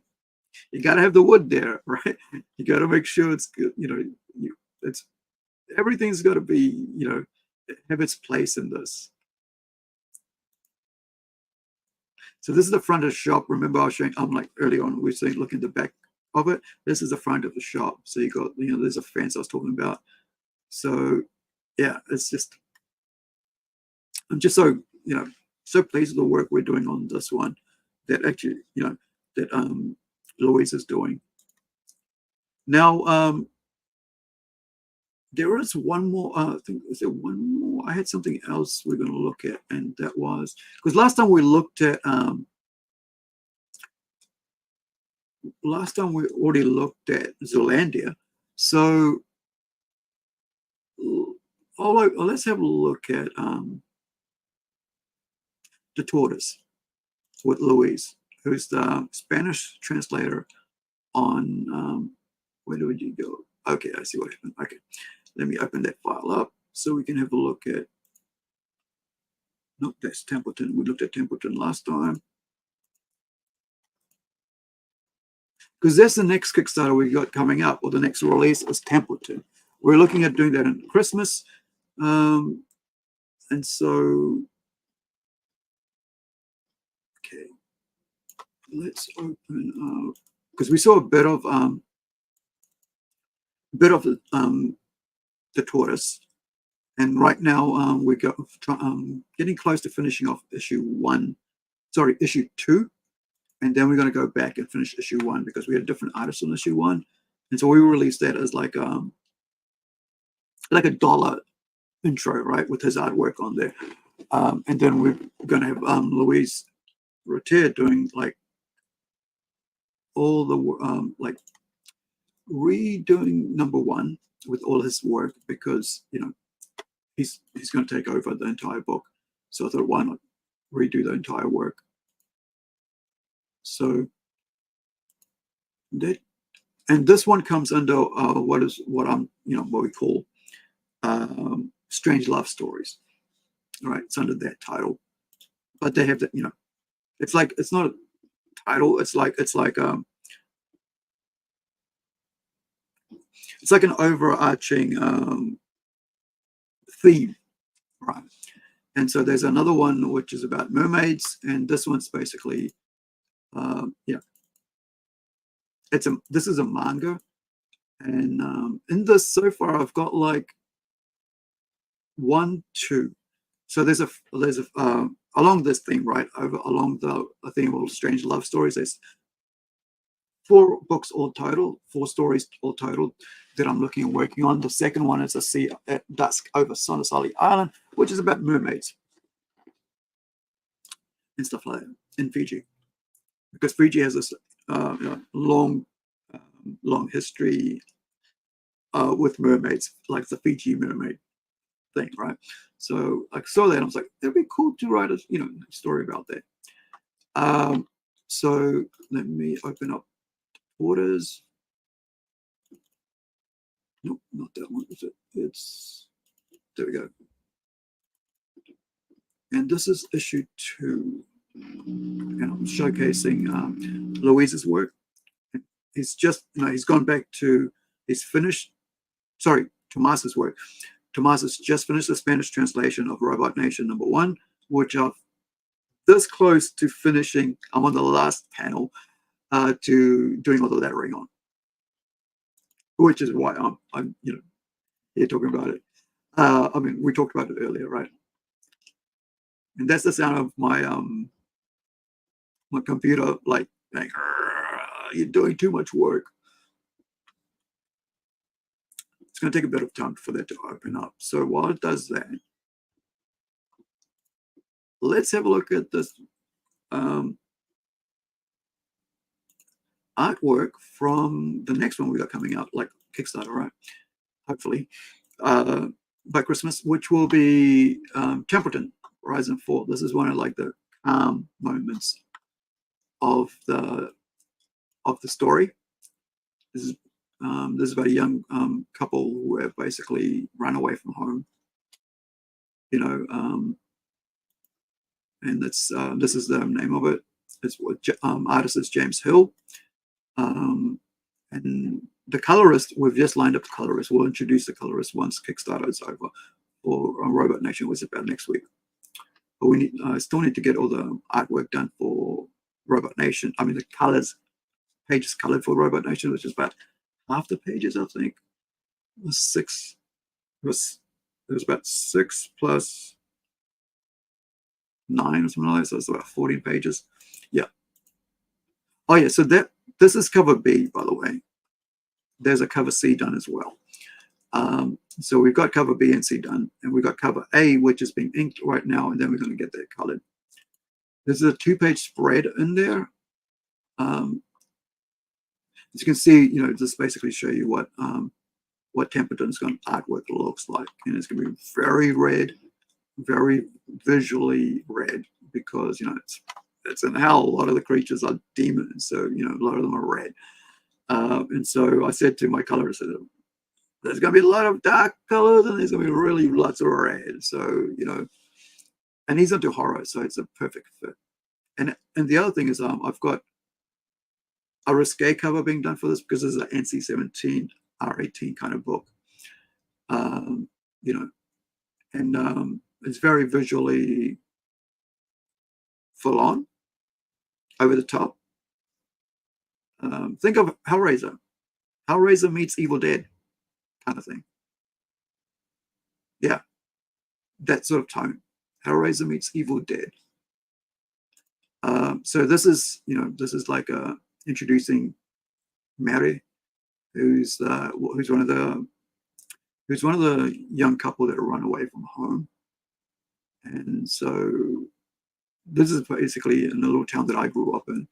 you got to have the wood there, right? You got to make sure it's good. It's everything's got to be have its place in this. So this is the front of the shop. Remember I was showing, like early on, we were saying, look at the back of it. This is the front of the shop. So you got, there's a fence I was talking about. So yeah, it's just, I'm just so, so pleased with the work we're doing on this one that actually, that Louise is doing. Now, there is one more, I think, is there one more? I had something else we're going to look at, and that was, because last time we already looked at Zealandia. So let's have a look at the tortoise. with Luis, who's the Spanish translator on, where would you go? Okay, I see what happened. Okay, let me open that file up so we can have a look at, nope, that's Templeton. We looked at Templeton last time. Because that's the next Kickstarter we got coming up, or the next release is Templeton. We're looking at doing that in Christmas. And so, okay, let's open up, because we saw a bit of the tortoise, and right now we're getting close to finishing off issue 2, and then we're going to go back and finish issue 1 because we had a different artist on issue 1, and so we released that as like a dollar intro, right, with his artwork on there, and then we're going to have Louise Rotier doing like all the like redoing number 1 with all his work, because he's going to take over the entire book. So I thought, why not redo the entire work? So that, and this one comes under what we call strange love stories. All right, it's under that title, but they have that, it's like, it's not a title. It's like an overarching theme, right? And so there's another one which is about mermaids, and this one's basically, this is a manga, and in this so far I've got like 1, 2. So there's a along this theme, right, along the theme of strange love stories. There's 4 books all total, 4 stories all total that I'm looking and working on. The second one is A Sea at Dusk over Sonosali Island, which is about mermaids and stuff like that in Fiji, because Fiji has this long history with mermaids, like the Fiji mermaid thing, right? So I saw that and I was like, it'd be cool to write a story about that. So let me open up orders. Nope, not that one. Is it? It's, there we go. And this is issue 2, and I'm showcasing Louise's work. He's just, he's gone back to, he's finished, sorry, Tomas's work. Tomas has just finished the Spanish translation of Robot Nation #1, which I'm this close to finishing. I'm on the last panel to doing all the lettering on, which is why I'm here talking about it. I mean, we talked about it earlier, right? And that's the sound of my my computer, like you're doing too much work. It's going to take a bit of time for that to open up. So while it does that, let's have a look at this artwork from the next one we got coming out, like Kickstarter, right? Hopefully by Christmas, which will be Templeton, Rise and Fall. This is one of like the calm moments of the story. This is about a young couple who have basically run away from home, and that's this is the name of it. It's what artist is James Hill, and the colorist, we've just lined up the colorist. We'll introduce the colorist once Kickstarter is over for Robot Nation, which is about next week. But we still need to get all the artwork done for Robot Nation. I mean, the pages colored for Robot Nation, which is about half the pages, I think. It was about 6 plus 9 or something like that. So it's about 14 pages. Yeah. Oh yeah. So this is cover B, by the way. There's a cover C done as well. So we've got cover B and C done, and we've got cover A, which is being inked right now, and then we're going to get that colored. There's a 2-page spread in there. As you can see, just basically show you what Templeton's artwork looks like, and it's going to be very red, very visually red, because it's in hell. A lot of the creatures are demons, so a lot of them are red. And so I said to my colorist, there's going to be a lot of dark colors and there's going to be really lots of red. So and he's into horror, so it's a perfect fit. And the other thing is, I've got a risque cover being done for this because this is an NC-17 R18 kind of book. um, you know, and it's very visually full on, over the top. Think of Hellraiser. Hellraiser meets Evil Dead kind of thing. Yeah, that sort of tone. Hellraiser meets Evil Dead. So this is like introducing Mary, who's one of the young couple that run away from home. And so this is basically in a little town that I grew up in.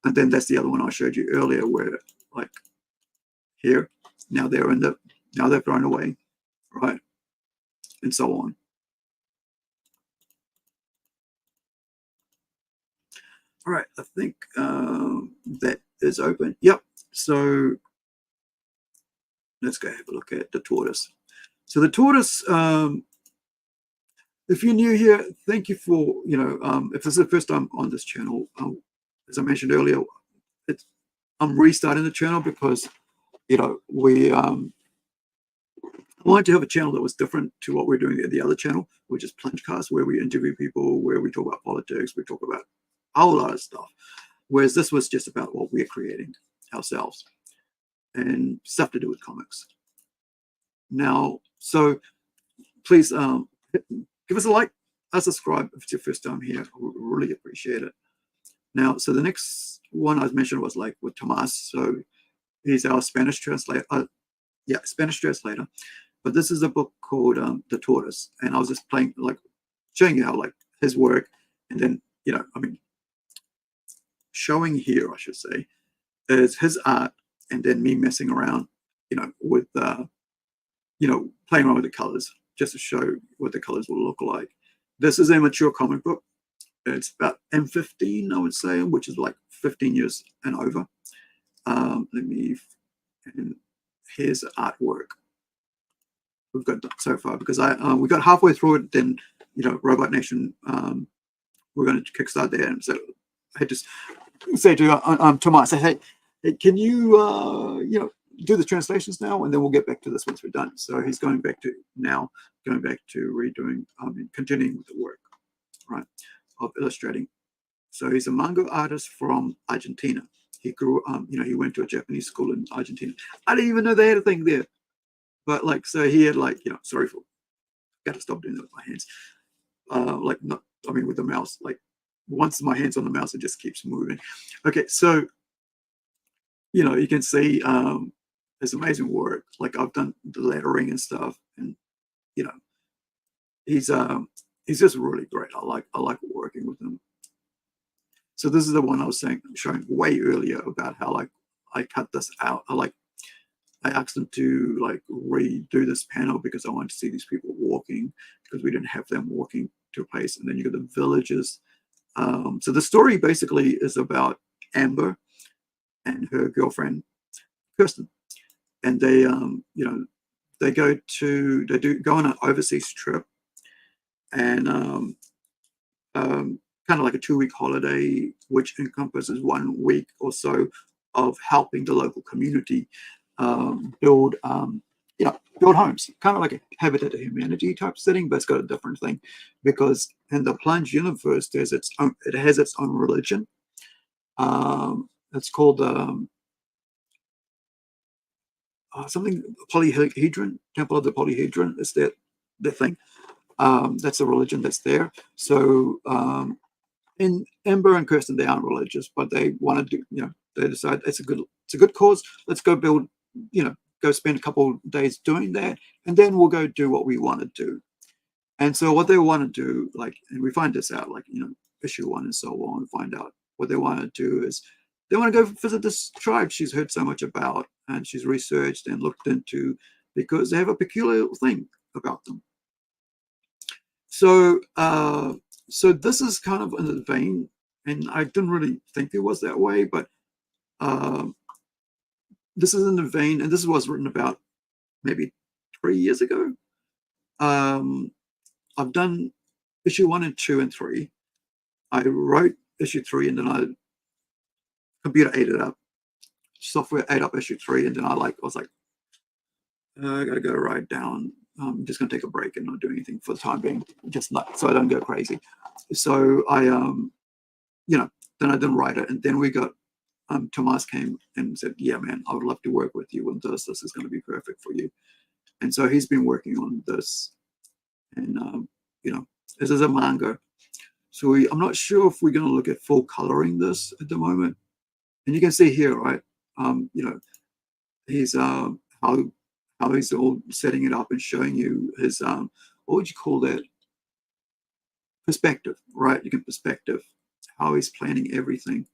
And then that's the other one I showed you earlier, where like here, now they've run away, right? And so on. All right, I think that is open. Yep. So let's go have a look at the tortoise. So the tortoise, if you're new here, thank you for, if this is the first time on this channel, as I mentioned earlier, I'm restarting the channel because, we wanted to have a channel that was different to what we're doing at the other channel, which is Plungecast, where we interview people, where we talk about politics, we talk about a whole lot of stuff. Whereas this was just about what we're creating ourselves and stuff to do with comics. Now, so please give us a like, a subscribe if it's your first time here. We really appreciate it. Now, so the next one I mentioned was like with Tomas. So he's our Spanish translator. Spanish translator. But this is a book called The Tortoise, and I was just showing you how like his work, and then showing here, I should say, is his art, and then me messing around, with playing around with the colors, just to show what the colors will look like. This is a mature comic book. It's about M15, I would say, which is like 15 years and over. And here's the artwork we've got so far, because we got halfway through it, then Robot Nation, we're going to kickstart there, and so I just say to Tomas, hey, can you do the translations now, and then we'll get back to this once we're done. So he's going back to redoing, continuing with the work, right, of illustrating. So he's a manga artist from Argentina. He grew, he went to a Japanese school in Argentina. I didn't even know they had a thing there. But so he had got to stop doing that with my hands. With the mouse. Like once my hand's on the mouse, it just keeps moving. Okay, so you can see his amazing work. Like I've done the lettering and stuff, and he's just really great. I like working with him. So this is the one I was showing way earlier about how I cut this out. I asked them to redo this panel because I wanted to see these people walking, because we didn't have them walking to a place. And then you got the villagers. So the story basically is about Amber and her girlfriend Kirsten, and they go on an overseas trip, and kind of like a 2-week holiday, which encompasses 1 week or so of helping the local community build homes, kind of like a Habitat of Humanity type setting, but it's got a different thing, because in the Plunge universe, it has its own religion. It's called something Polyhedron, Temple of the Polyhedron. Is that the thing? That's a religion that's there. So in Ember and Kirsten, they aren't religious, but they want to do, they decide it's a good cause. Let's go build, go spend a couple of days doing that, and then we'll go do what we want to do. And so what they want to do, and we find this out, issue 1 and so on, find out what they want to do is they want to go visit this tribe she's heard so much about, and she's researched and looked into, because they have a peculiar thing about them. So So this is kind of in the vein, and I didn't really think it was that way, but um, this is in the vein, and this was written about maybe 3 years ago. Um, I've done issue 1 and 2 and 3. I wrote issue 3, and then I computer ate it up, software ate up issue 3, and then I was like, I gotta go right down. I'm just gonna take a break and not do anything for the time being, just not so I don't go crazy. So I, then I didn't write it, and then we got Tomas came and said, "Yeah, man, I would love to work with you on this. This is going to be perfect for you." And so he's been working on this, and this is a manga. So I'm not sure if we're going to look at full coloring this at the moment. And you can see here, right? He's how he's all setting it up and showing you his what would you call that? Perspective, right? You can perspective how he's planning everything,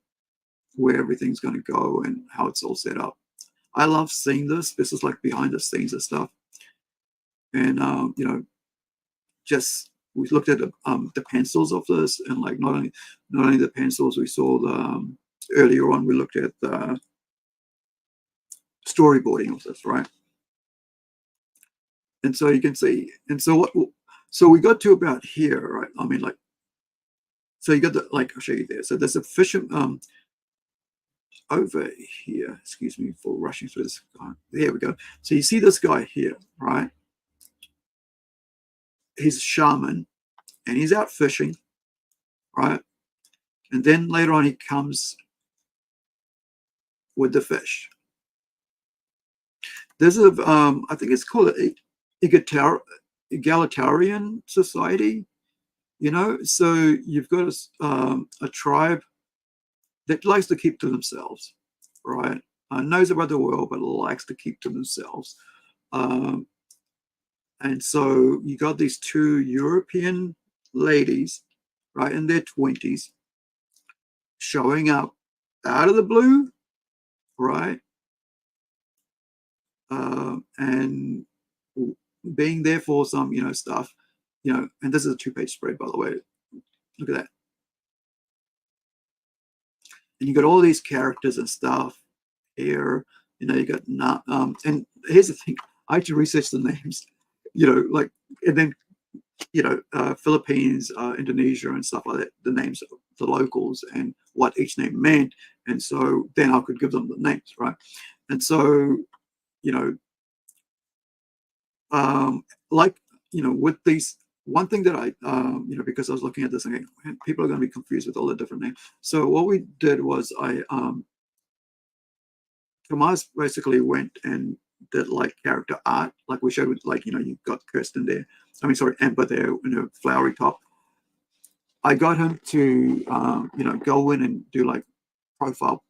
where everything's going to go, and how it's all set up. I love seeing this. This is like behind the scenes and stuff. And just we looked at the pencils of this, and like not only the pencils, we saw the earlier on we looked at the storyboarding of this, right? And so you can see, and so we got to about here, right? I mean, like, so you got the like I'll show you there. So there's a fish over here. Excuse me for rushing through this guy. There we go. So you see this guy here, right? He's a shaman, and he's out fishing, right? And then later on, he comes with the fish. There's I think it's called an egalitarian society, So you've got a tribe that likes to keep to themselves, right? Knows about the world, but likes to keep to themselves. And so you got these two European ladies, right, in their 20s, showing up out of the blue, right? And being there for some, stuff, and this is a 2-page spread, by the way. Look at that. And you got all these characters and stuff here. You got not, and here's the thing, I had to research the names, like, and then, Philippines, Indonesia, and stuff like that, the names of the locals and what each name meant. And so then I could give them the names, right? And so, you know, like, with these, one thing that I, because I was looking at this and going, people are going to be confused with all the different names. So what we did was Tomas basically went and did like character art, like we showed with like, you've got Kirsten there. I mean, sorry, Amber there in a flowery top. I got him to, go in and do like profile,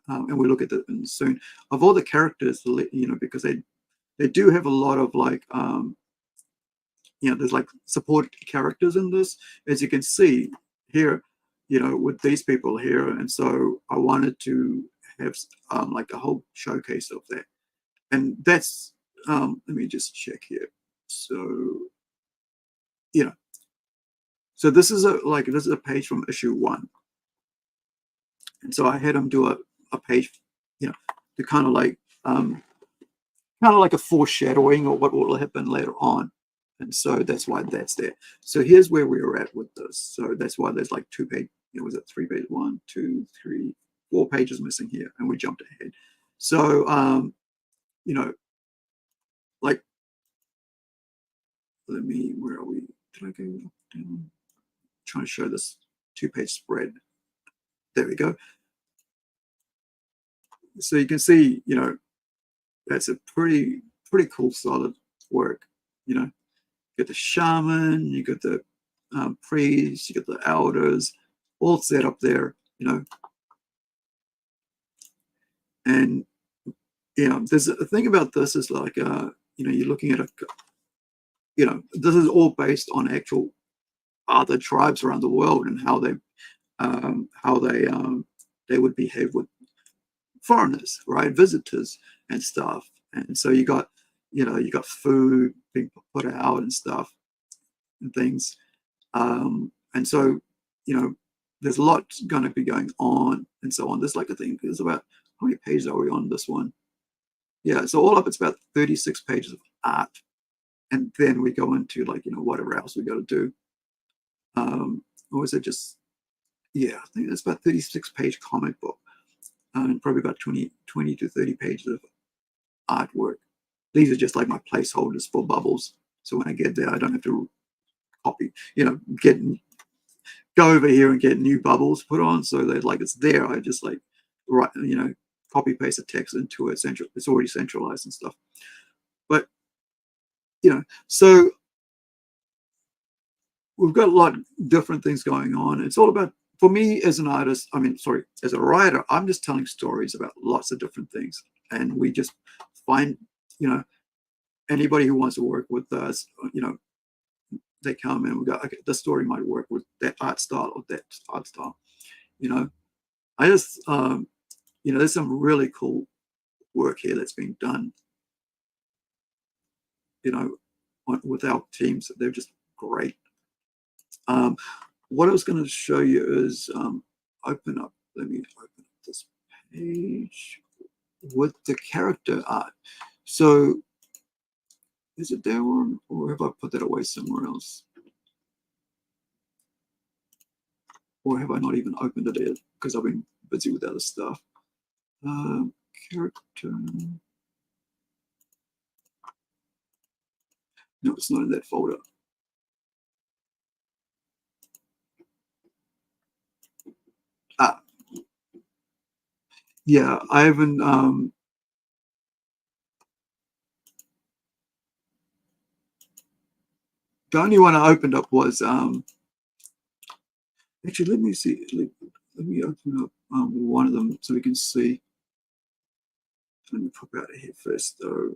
and we look at it soon of all the characters, because they do have a lot of like, there's like support characters in this, as you can see here, with these people here. And so I wanted to have like a whole showcase of that. And that's, let me just check here. So, so this is a page from issue 1. And so I had him do a page, to kind of like a foreshadowing of what will happen later on. And so that's why that's there. So here's where we were at with this. So that's why there's like 2 page, was it 3 page, 1, 2, 3, 4 pages missing here, and we jumped ahead. So like, where are we? Did I go down? Trying to show this 2-page spread. There we go. So you can see, that's a pretty cool, solid work. You got the shaman, you got the priests, you got the elders, all set up there, And there's a thing about this is like, you're looking at this is all based on actual other tribes around the world and how they would behave with foreigners, right? Visitors and stuff. And so you got food being put out and stuff and things. And so, you know, there's a lot going to be going on and so on. There's like, I think there's about, how many pages are we on this one? Yeah, so all up it's about 36 pages of art. And then we go into like, you know, whatever else we got to do. Or is it just, yeah, I think it's about 36-page comic book and probably about 20 to 30 pages of artwork. These are just like my placeholders for bubbles. So when I get there, I don't have to copy, you know, go over here and get new bubbles put on. So that like it's there. I just like write, you know, copy paste the text into it. It's already centralized and stuff. But you know, so we've got a lot of different things going on. It's all about, for me as an artist, I mean, sorry, as a writer, I'm just telling stories about lots of different things. And we just find, you know, anybody who wants to work with us, you know, they come and we go, okay, the story might work with that art style or that art style. You know, I just, you know, there's some really cool work here that's being done, you know, with our teams. They're just great. What I was going to show you is open up. Let me open up this page with the character art. So is it there one, or have I put that away somewhere else? Or have I not even opened it yet because I've been busy with other stuff? Character. No, it's not in that folder. Ah, yeah, I haven't. The only one I opened up was actually. Let me see. Let me open up one of them so we can see. Let me pop out of here first, though.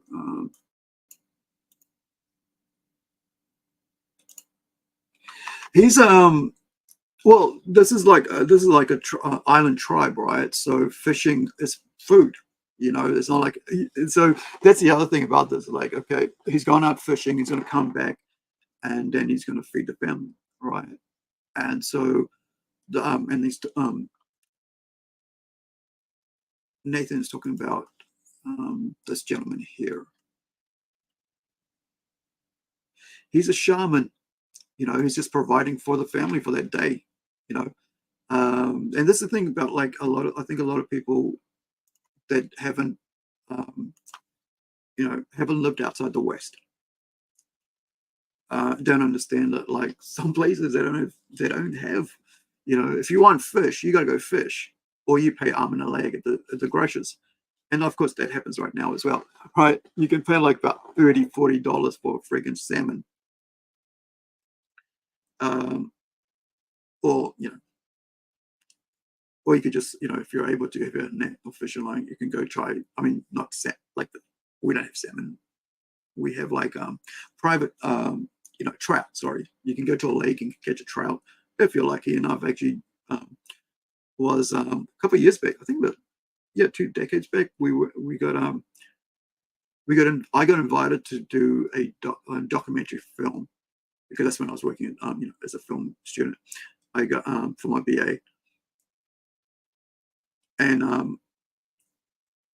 He's well, this is like a island tribe, right? So fishing is food. You know, it's not like so. That's the other thing about this. Like, okay, he's gone out fishing. He's going to come back, and then he's going to feed the family, right? And so, and these Nathan's talking about this gentleman here. He's a shaman. You know, he's just providing for the family for that day. You know, and this is the thing about like I think a lot of people that haven't, you know, haven't lived outside the West don't understand that. Like some places they don't have, you know, if you want fish, you got to go fish, or you pay arm and a leg at the grocers. And of course, that happens right now as well, right? You can pay like about $30, $40 for a friggin' salmon, or you know, or you could just, you know, if you're able to have a net or fishing line, you can go try. I mean, not like we don't have salmon. We have like private, you know, trout. Sorry, you can go to a lake and catch a trout if you're lucky enough. Actually, was a couple of years back. I think about, yeah, 2 decades back. I got invited to do a documentary film because that's when I was working, you know, as a film student. I got for my BA, and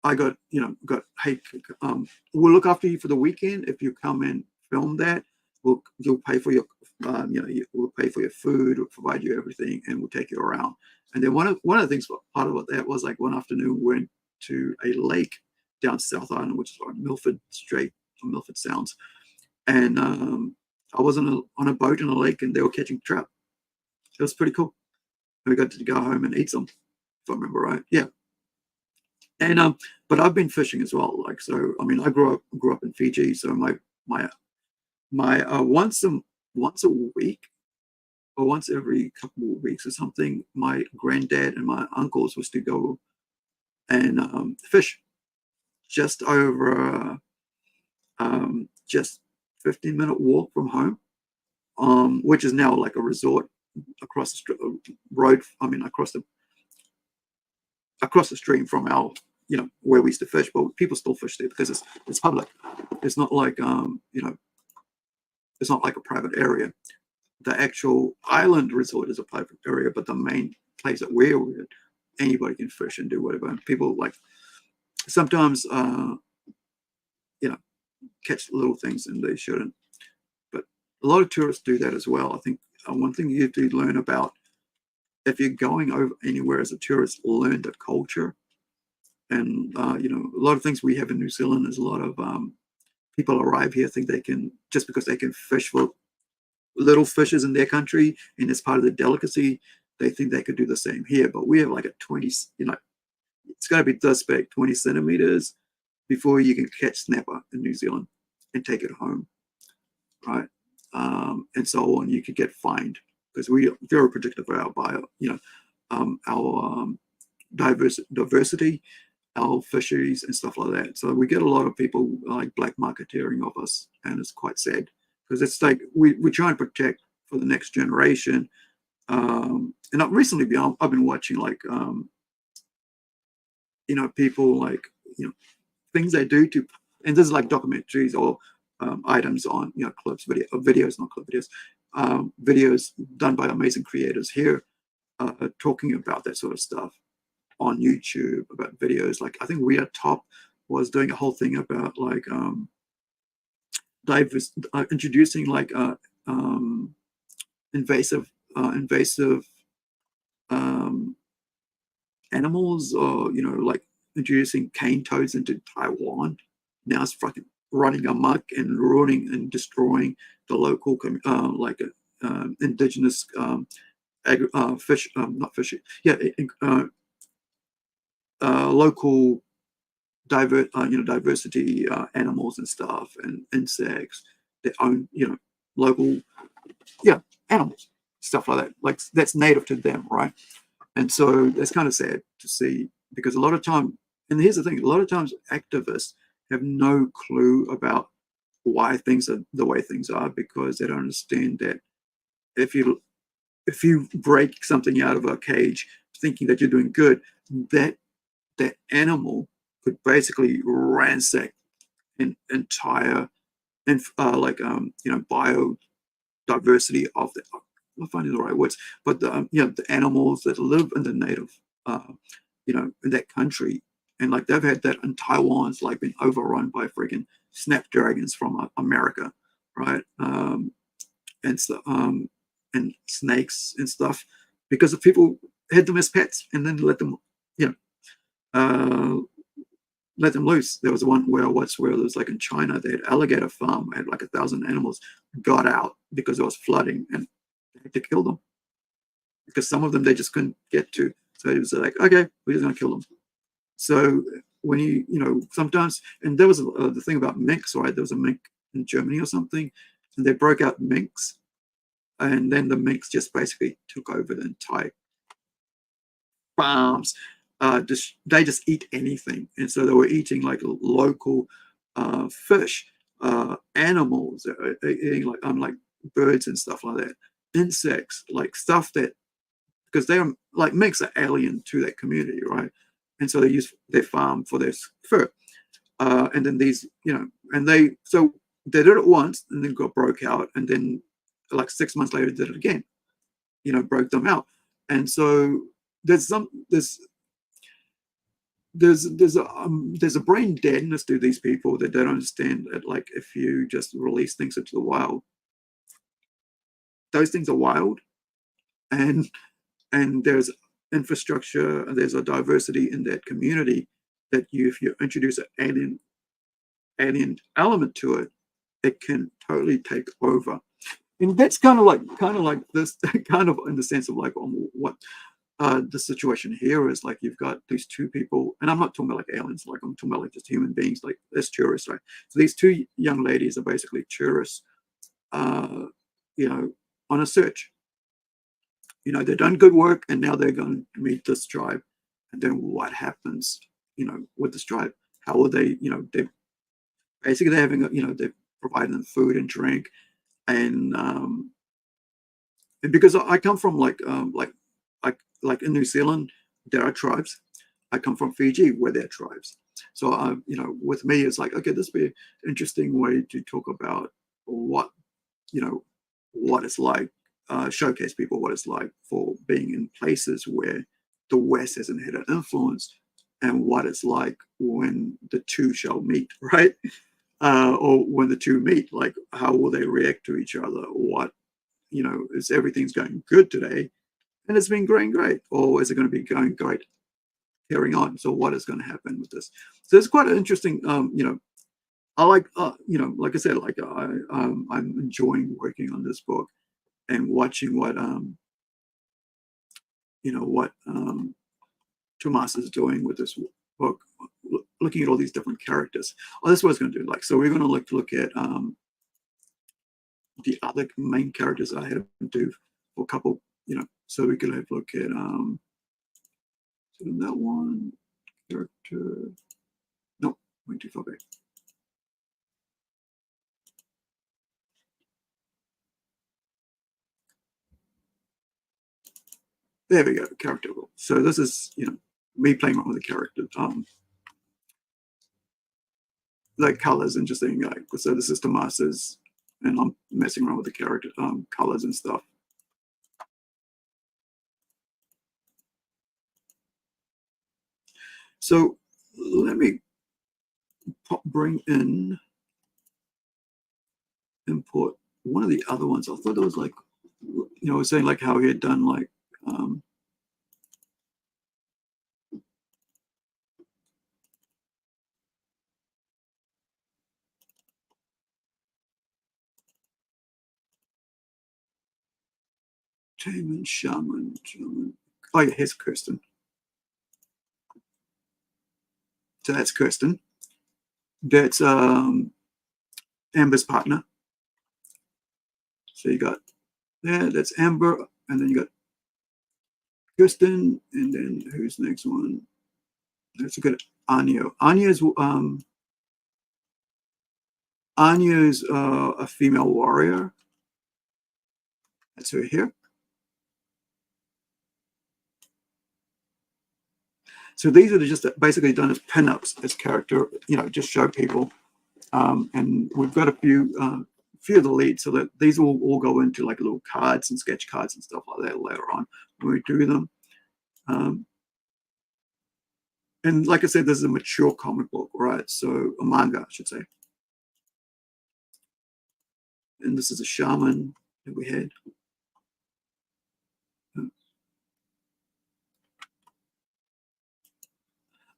I got, you know, hey, we'll look after you for the weekend if you come and film that. You'll pay for your, you know, we'll pay for your food, we'll provide you everything, and we'll take you around. And then one of the things, part of that was like one afternoon we went to a lake down South Island, which is on Milford Strait or Milford Sounds, and I was on a boat in a lake, and they were catching trout. It was pretty cool. And we got to go home and eat some, if I remember right. Yeah. And but I've been fishing as well. Like, so I mean, I grew up in Fiji, so my once a week or once every couple of weeks or something, my granddad and my uncles was to go and fish just over just 15-minute walk from home, which is now like a resort across the road. I mean, across the stream from our, you know, where we used to fish, but people still fish there because it's public. It's not like you know, it's not like a private area. the actual island resort is a private area, but the main place that we're with, anybody can fish and do whatever. And people like sometimes, you know, catch little things and they shouldn't. But a lot of tourists do that as well. I think one thing you have to learn about if you're going over anywhere as a tourist, learn the culture. And a lot of things we have in New Zealand is a lot of people arrive here think they can just because they can fish for little fishes in their country and it's part of the delicacy. They think they could do the same here, but we have like a 20. It's got to be this big, 20 centimeters, before you can catch snapper in New Zealand and take it home, right? And so on. You could get fined because we are very protective of our our diversity, our fisheries and stuff like that. So we get a lot of people like black marketeering of us, and it's quite sad because it's like we try and protect for the next generation. And I've been watching like people like things they do to, and this is like documentaries or items on clips, videos, not clip videos, videos done by amazing creators here, talking about that sort of stuff on YouTube, about videos. Like I think We Are Top was doing a whole thing about like introducing like invasive animals, or like introducing cane toads into Taiwan. Now it's fucking running amok and ruining and destroying the local indigenous fish, not fishing, yeah, local diversity animals and stuff and insects, their own local animals, stuff like that, like that's native to them, right? And so that's kind of sad to see, because a lot of time, and here's the thing, a lot of times activists have no clue about why things are the way things are, because they don't understand that if you break something out of a cage thinking that you're doing good, that animal could basically ransack an entire and biodiversity of the, I'm finding the right words, but the animals that live in the native in that country, and like they've had that in Taiwan's like been overrun by freaking snapdragons from America, right? And so and snakes and stuff, because the people had them as pets and then let them uh, let them loose. There was one where there was like in China, they had alligator farm, had like 1,000 animals, got out because it was flooding and they had to kill them because some of them they just couldn't get to. So it was like, okay, we're just gonna kill them. So when sometimes, and there was the thing about minks, right? There was a mink in Germany or something, and they broke out minks, and then the minks just basically took over the entire farms. They just eat anything, and so they were eating like local fish, animals, eating like birds and stuff like that, insects, like stuff that, because they're like minks are alien to that community, right? And so they use their farm for their fur, and then these, and they did it once, and then got broke out, and then like 6 months later did it again, broke them out, and so there's some there's a brain deadness to these people that don't understand that, like, if you just release things into the wild, those things are wild, and there's infrastructure and there's a diversity in that community that if you introduce an alien element to it, it can totally take over. And that's kind of like this kind of in the sense of like what the situation here is. Like, you've got these two people, and I'm not talking about like aliens, like I'm talking about like just human beings, like as tourists, right? So these two young ladies are basically tourists, uh, on a search. They've done good work, and now they're going to meet this tribe. And then what happens, with this tribe? How will they, they basically they're having, they're providing them food and drink, and because I come from like in New Zealand, there are tribes. I come from Fiji, where there are tribes. So, with me, it's like, okay, this would be an interesting way to talk about what, what it's like showcase people what it's like for being in places where the West hasn't had an influence, and what it's like when the two shall meet, right? Or when the two meet, like how will they react to each other? What, is everything's going good today and it's been going great, or is it going to be going great carrying on? So what is going to happen with this? So it's quite an interesting, I like, like I said, like I'm enjoying working on this book and watching what Tomas is doing with this book, looking at all these different characters. Oh, that's what it's going to do. Like, so we're going to look at the other main characters I had to do for a couple, so we could have a look at so that one character. No, went too far back. There we go, character. So this is, me playing around with the character. Like colors, interesting. Like, so this is Tomas's, and I'm messing around with the character colors and stuff. So let me bring in, import one of the other ones. I thought it was like, I was saying like how he had done like Shaman, Shaman. Oh yeah, here's Kirsten. So that's Kirsten. That's Amber's partner. So you got there, that's Amber, and then you got Kirsten, and then who's the next one? Let's look at Anya. Anya's a female warrior. That's her here. So these are just basically done as pinups, as character, just show people. And we've got a few of the leads, so that these will all go into like little cards and sketch cards and stuff like that later on when we do them. And like I said, this is a mature comic book, right? So a manga, I should say. And this is a shaman that we had.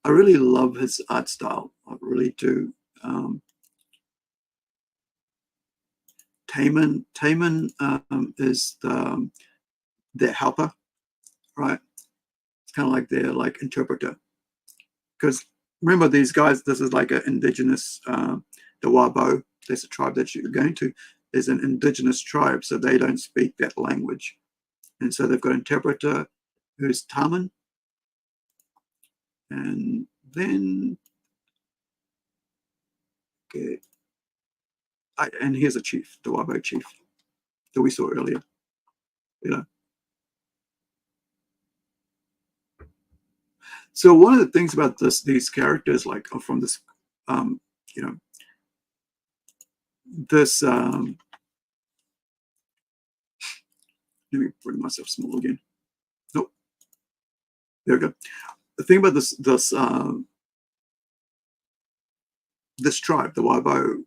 I really love his art style. I really do. Taman is their helper, right? It's kind of like their interpreter. Because remember, these guys, this is like an indigenous, the Wabo, there's a tribe that you're going to, is an indigenous tribe, so they don't speak that language. And so they've got an interpreter who's Taman. And then, okay, and here's a chief, the Wabo chief that we saw earlier. So one of the things about these characters, like from this, this. Let me bring myself small again. Nope. There we go. The thing about this tribe, the Waibo,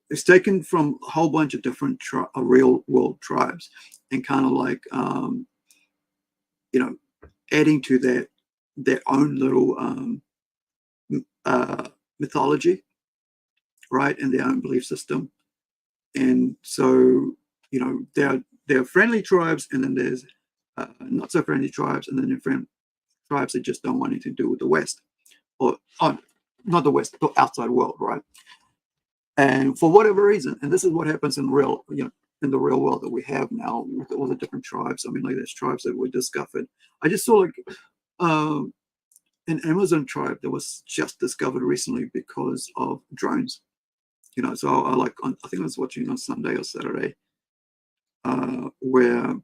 is taken from a whole bunch of different real world tribes, and kind of like adding to their own little mythology, right, and their own belief system. And so they're friendly tribes, and then there's not so friendly tribes, and then there are tribes that just don't want anything to do with the West, or not the West, the outside world, right? And for whatever reason, and this is what happens in in the real world that we have now with all the different tribes. I mean, like there's tribes that were discovered. I just saw like an Amazon tribe that was just discovered recently because of drones. So I think I was watching on Sunday or Saturday, where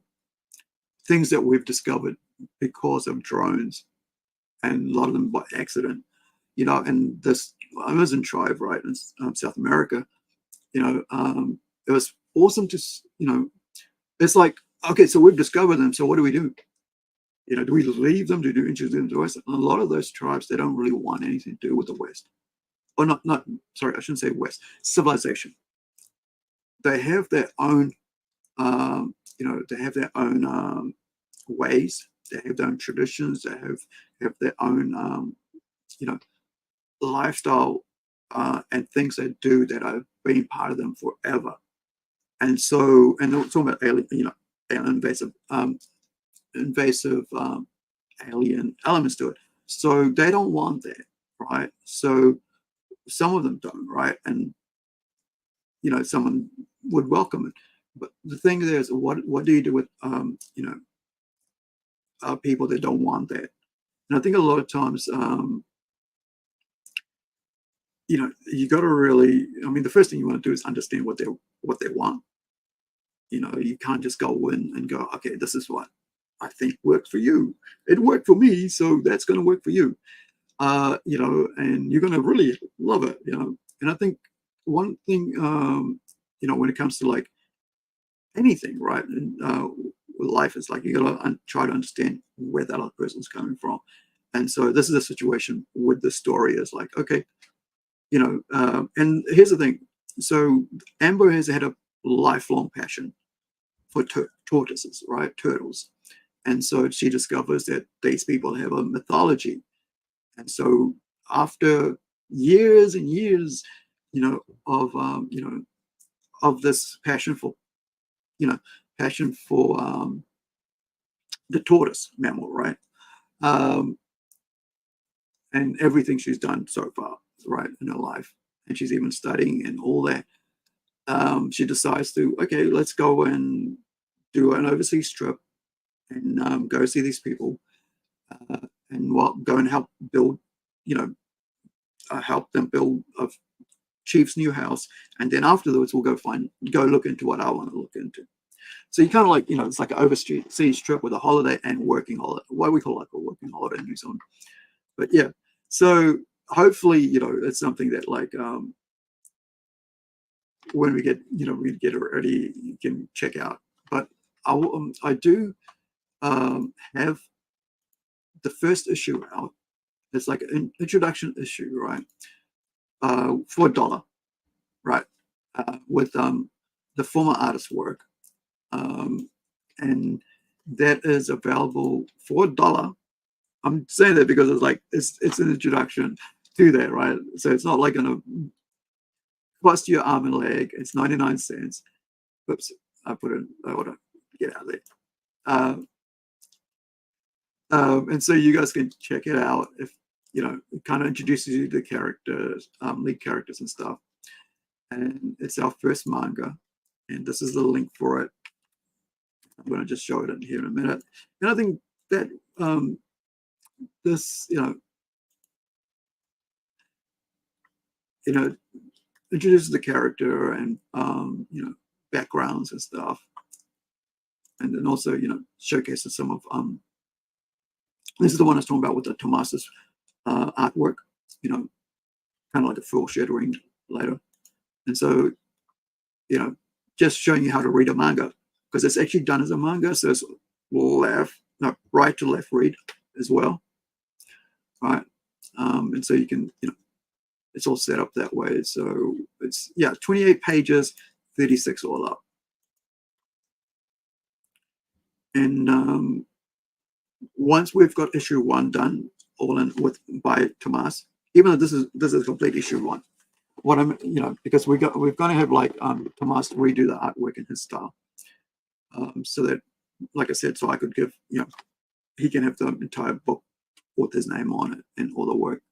things that we've discovered because of drones, and a lot of them by accident, and this Amazon tribe, right, in South America, it was awesome to, it's like, okay, so we've discovered them. So what do we do? Do we leave them? Do we introduce them to the West? And a lot of those tribes, they don't really want anything to do with the West. Or not, sorry, I shouldn't say West, civilization. They have their own, they have their own ways. They have their own traditions. They have their own, you know, lifestyle and things they do that have been part of them forever. And so, and we're talking about alien, invasive, invasive alien elements to it. So they don't want that, right? So some of them don't, right? And someone would welcome it. But the thing is, what do you do with people that don't want that? And I think a lot of times, you got to really. I mean, the first thing you want to do is understand what they want. You can't just go in and go, okay, this is what I think works for you. It worked for me, so that's going to work for you. And you're going to really love it. And I think one thing, when it comes to like anything, right, and with life, is like you got to try to understand where that other person's coming from. And so this is a situation with the story is like, okay, and here's the thing. So Amber has had a lifelong passion for tortoises, right? Turtles. And so she discovers that these people have a mythology. And so after years and years, of this passion for, you know, passion for the tortoise mammal, right? Um, and everything she's done so far, right, in her life. And she's even studying and all that. She decides to, okay, let's go and do an overseas trip and go see these people and go and help build, you know, help them build a chief's new house. And then afterwards, we'll go look into what I want to look into. So you kind of like, it's like an overseas trip with a holiday and working holiday, what we call like a working holiday in New Zealand. But yeah, so hopefully, it's something that like, when we get it ready, you can check out. But I do have the first issue out. It's like an introduction issue, right? For $1, right? With the former artist's work, and that is available for $1. I'm saying that because it's an introduction to that, right? So it's not like gonna cost you arm and leg. It's 99 cents. Oops, I put it. I want to get out of there. Uh, and so you guys can check it out if it kind of introduces you to the characters, lead characters and stuff. And it's our first manga, and this is the link for it. I'm going to just show it in here in a minute. And I think that this, introduces the character and backgrounds and stuff, and then also showcases some of this is the one I was talking about with the Tomas's artwork, kind of like a foreshadowing later. And so, just showing you how to read a manga because it's actually done as a manga, so it's right to left read as well, right? And so you can, it's all set up that way. So it's 28 pages, 36 all up. And once we've got issue 1 done, all in by Tomas, even though this is complete issue 1, what I'm because we're going to have like Tomas redo the artwork in his style, so that, like I said, so I could give he can have the entire book with his name on it and all the work.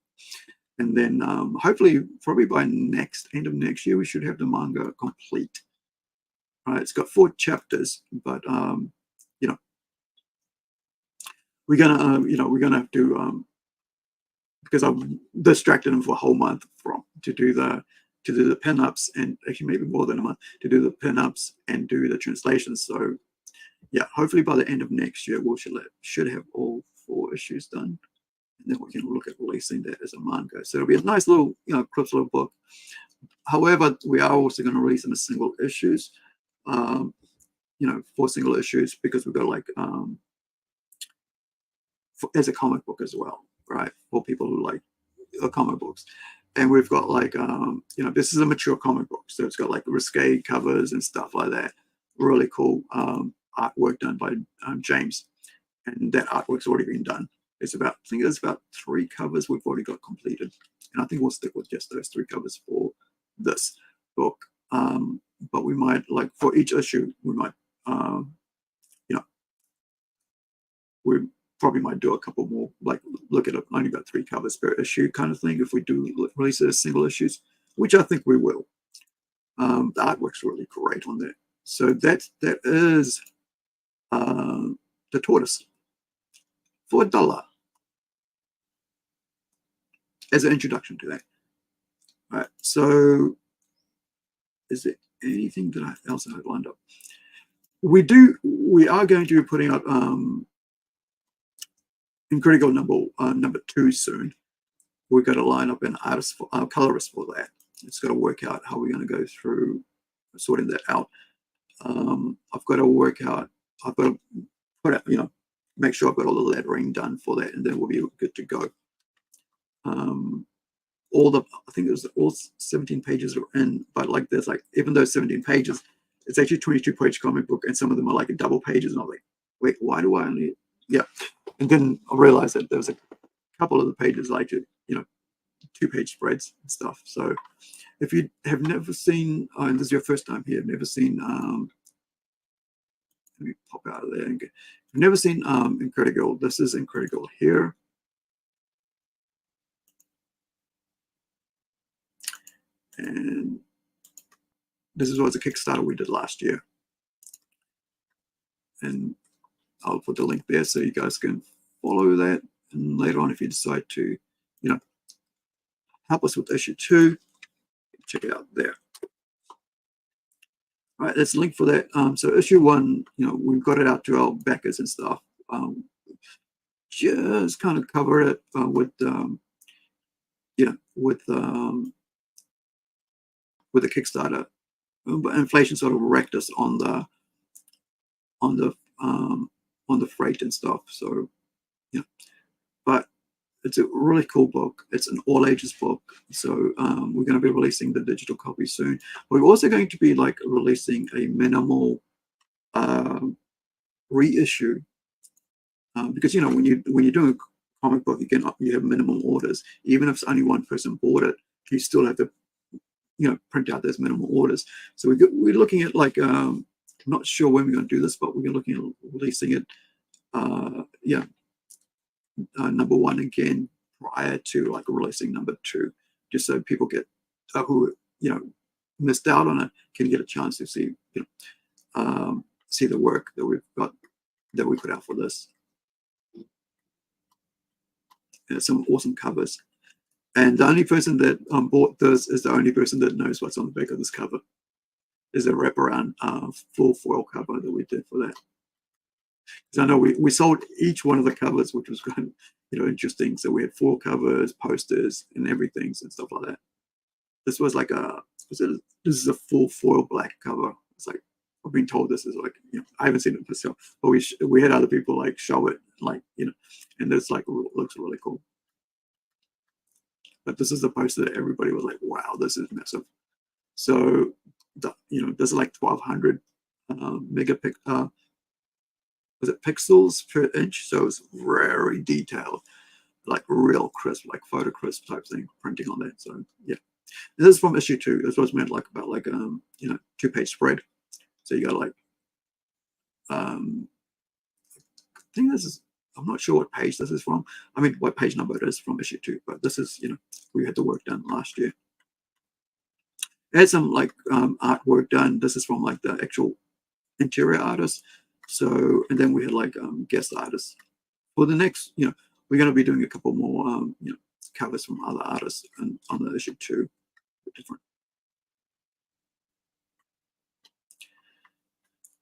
And then hopefully, probably by end of next year, we should have the manga complete. Right, it's got 4 chapters, but we're gonna have to because I've distracted him for a whole month to do the pinups, and actually maybe more than a month to do the pinups and do the translations. So yeah, hopefully by the end of next year, we should have all 4 issues done. And then we can look at releasing that as a manga. So it'll be a nice little, crisp little book. However, we are also going to release them as single issues. for single issues, because we've got like as a comic book as well, right? For people who like comic books. And we've got like this is a mature comic book, so it's got like risque covers and stuff like that. Really cool artwork done by James, and that artwork's already been done. I think there's about 3 covers we've already got completed, and I think we'll stick with just those 3 covers for this book. But we might, like, for each issue, we might we probably might do a couple more, like look at it, only about 3 covers per issue kind of thing if we do release it as single issues, which I think we will. The artwork's really great on that. So that is the tortoise for $1 as an introduction to that. All right. So is there anything that else I have lined up? We are going to be putting up Incredible number 2 soon. We've got to line up an artist for colorist for that. It's got to work out how we're going to go through sorting that out. I've got to work out. I've got to put it, make sure I've got all the lettering done for that, and then we'll be good to go. I think it was all 17 pages are in, but like there's like, even though 17 pages, it's actually 22-page comic book, and some of them are like double pages, and I'm like, wait, why do I only? Yeah, and then I realized that there was a couple of the pages like 2-page spreads and stuff. So if you have never seen, and this is your first time here, never seen, let me pop out of there. If you've never seen Incredible, this is Incredible here. And this was a Kickstarter we did last year. And I'll put the link there so you guys can follow that. And later on, if you decide to, help us with issue 2, check it out there. All right, that's a link for that. So issue 1, we've got it out to our backers and stuff. Just kind of cover it with the Kickstarter. But inflation sort of wrecked us on the freight and stuff. So but it's a really cool book. It's an all ages book. So we're going to be releasing the digital copy soon. We're also going to be like releasing a minimal reissue because when you're doing a comic book, you have minimum orders. Even if it's only one person bought it, you still have to print out those minimal orders. So we're looking at like I'm not sure when we're going to do this, but we're looking at releasing it number 1 again prior to like releasing number 2, just so people get who missed out on it can get a chance to see see the work that we put out for this. And some awesome covers. And the only person that bought this is the only person that knows what's on the back of this cover. Is a wraparound full foil cover that we did for that. Because I know we sold each one of the covers, which was kind of interesting. So we had 4 covers, posters, and everything and stuff like that. This was like this is a full foil black cover. It's like I've been told this is like I haven't seen it myself, but we had other people like show it like and this like looks really cool. But this is the poster that everybody was like, wow, this is massive. So there's like 1200 was it pixels per inch? So it's very detailed, like real crisp, like photo crisp type thing, printing on that. So yeah, this is from issue 2. This was meant like about like 2-page spread. So you got like I think this is, I'm not sure what page this is from. I mean, what page number it is from issue 2, but this is we had the work done last year. It had some like artwork done. This is from like the actual interior artist. So, and then we had like guest artists. For the next, we're going to be doing a couple more, covers from other artists and on the issue 2, different.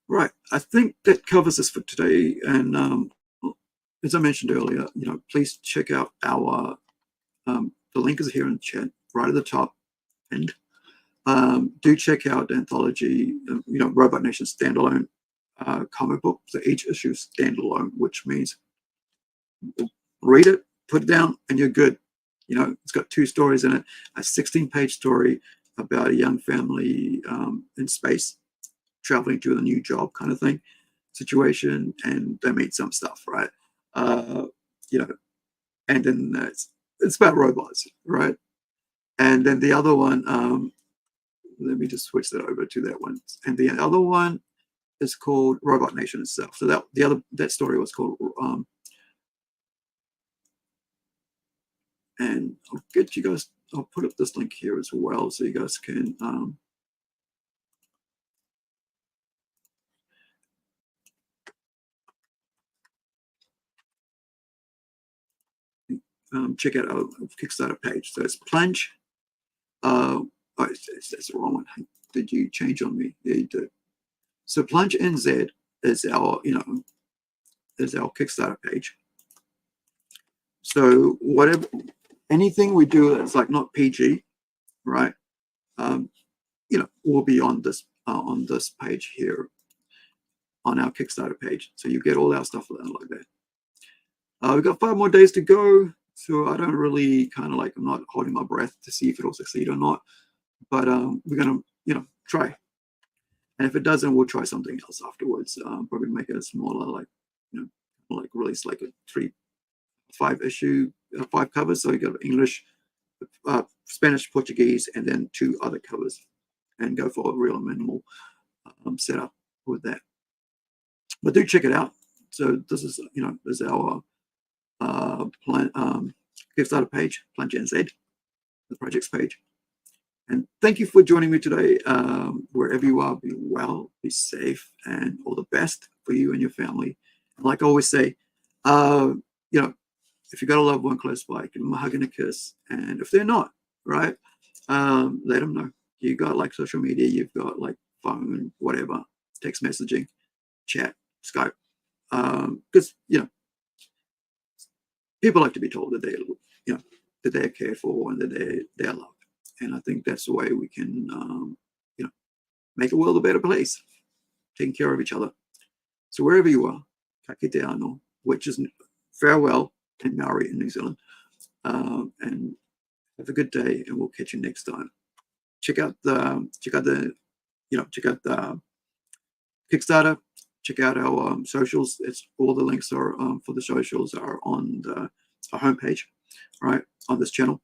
Right, I think that covers us for today. And as I mentioned earlier, please check out our the link is here in the chat right at the top, and do check out the anthology, Robot Nation standalone comic book. So each issue is standalone, which means read it, put it down, and you're good. You know, it's got 2 stories in it, a 16-page story about a young family in space traveling to a new job kind of thing situation, and they meet some stuff, right? You know, and then it's about robots, right? And then the other one, let me just switch that over to that one. And the other one is called Robot Nation itself. So that story was called and I'll get you guys, I'll put up this link here as well so you guys can check out our Kickstarter page. So it's Plunge. Oh, that's the wrong one. Did you change on me? Yeah, you did. So Plunge NZ is our, is our Kickstarter page. So whatever, anything we do that's like not PG, right? Will be on this page here on our Kickstarter page. So you get all our stuff like that. We've got 5 more days to go. So I don't really I'm not holding my breath to see if it'll succeed or not. But we're going to, try. And if it doesn't, we'll try something else afterwards. Probably make it a smaller, release like a 5 covers. So you got English, Spanish, Portuguese, and then 2 other covers, and go for a real minimal setup with that. But do check it out. So this is, this is our Kickstarter page, Plunge NZ, the projects page. And thank you for joining me today. Wherever you are, be well, be safe, and all the best for you and your family. And like I always say, if you got a loved one close by, give them a hug and a kiss. And if they're not, right, let them know. You got like social media, you've got like phone, whatever, text messaging, chat, Skype. Because people like to be told that that they're cared for and that they're loved. And I think that's the way we can, make the world a better place, taking care of each other. So wherever you are, ka kite anō, which is farewell in Maori in New Zealand. And have a good day, and we'll catch you next time. Check out the Kickstarter. Check out our socials. It's all the links are for the socials are on our homepage, right, on this channel.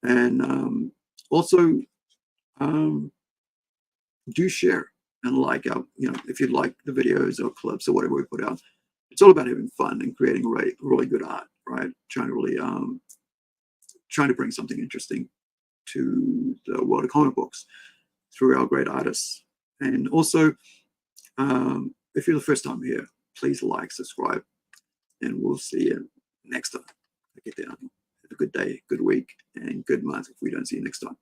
And also do share and like our, if you like the videos or clips or whatever we put out. It's all about having fun and creating really good art, right? Trying to bring something interesting to the world of comic books through our great artists. And also, if you're the first time here, please like, subscribe, and we'll see you next time. Have a good day, good week, and good month if we don't see you next time.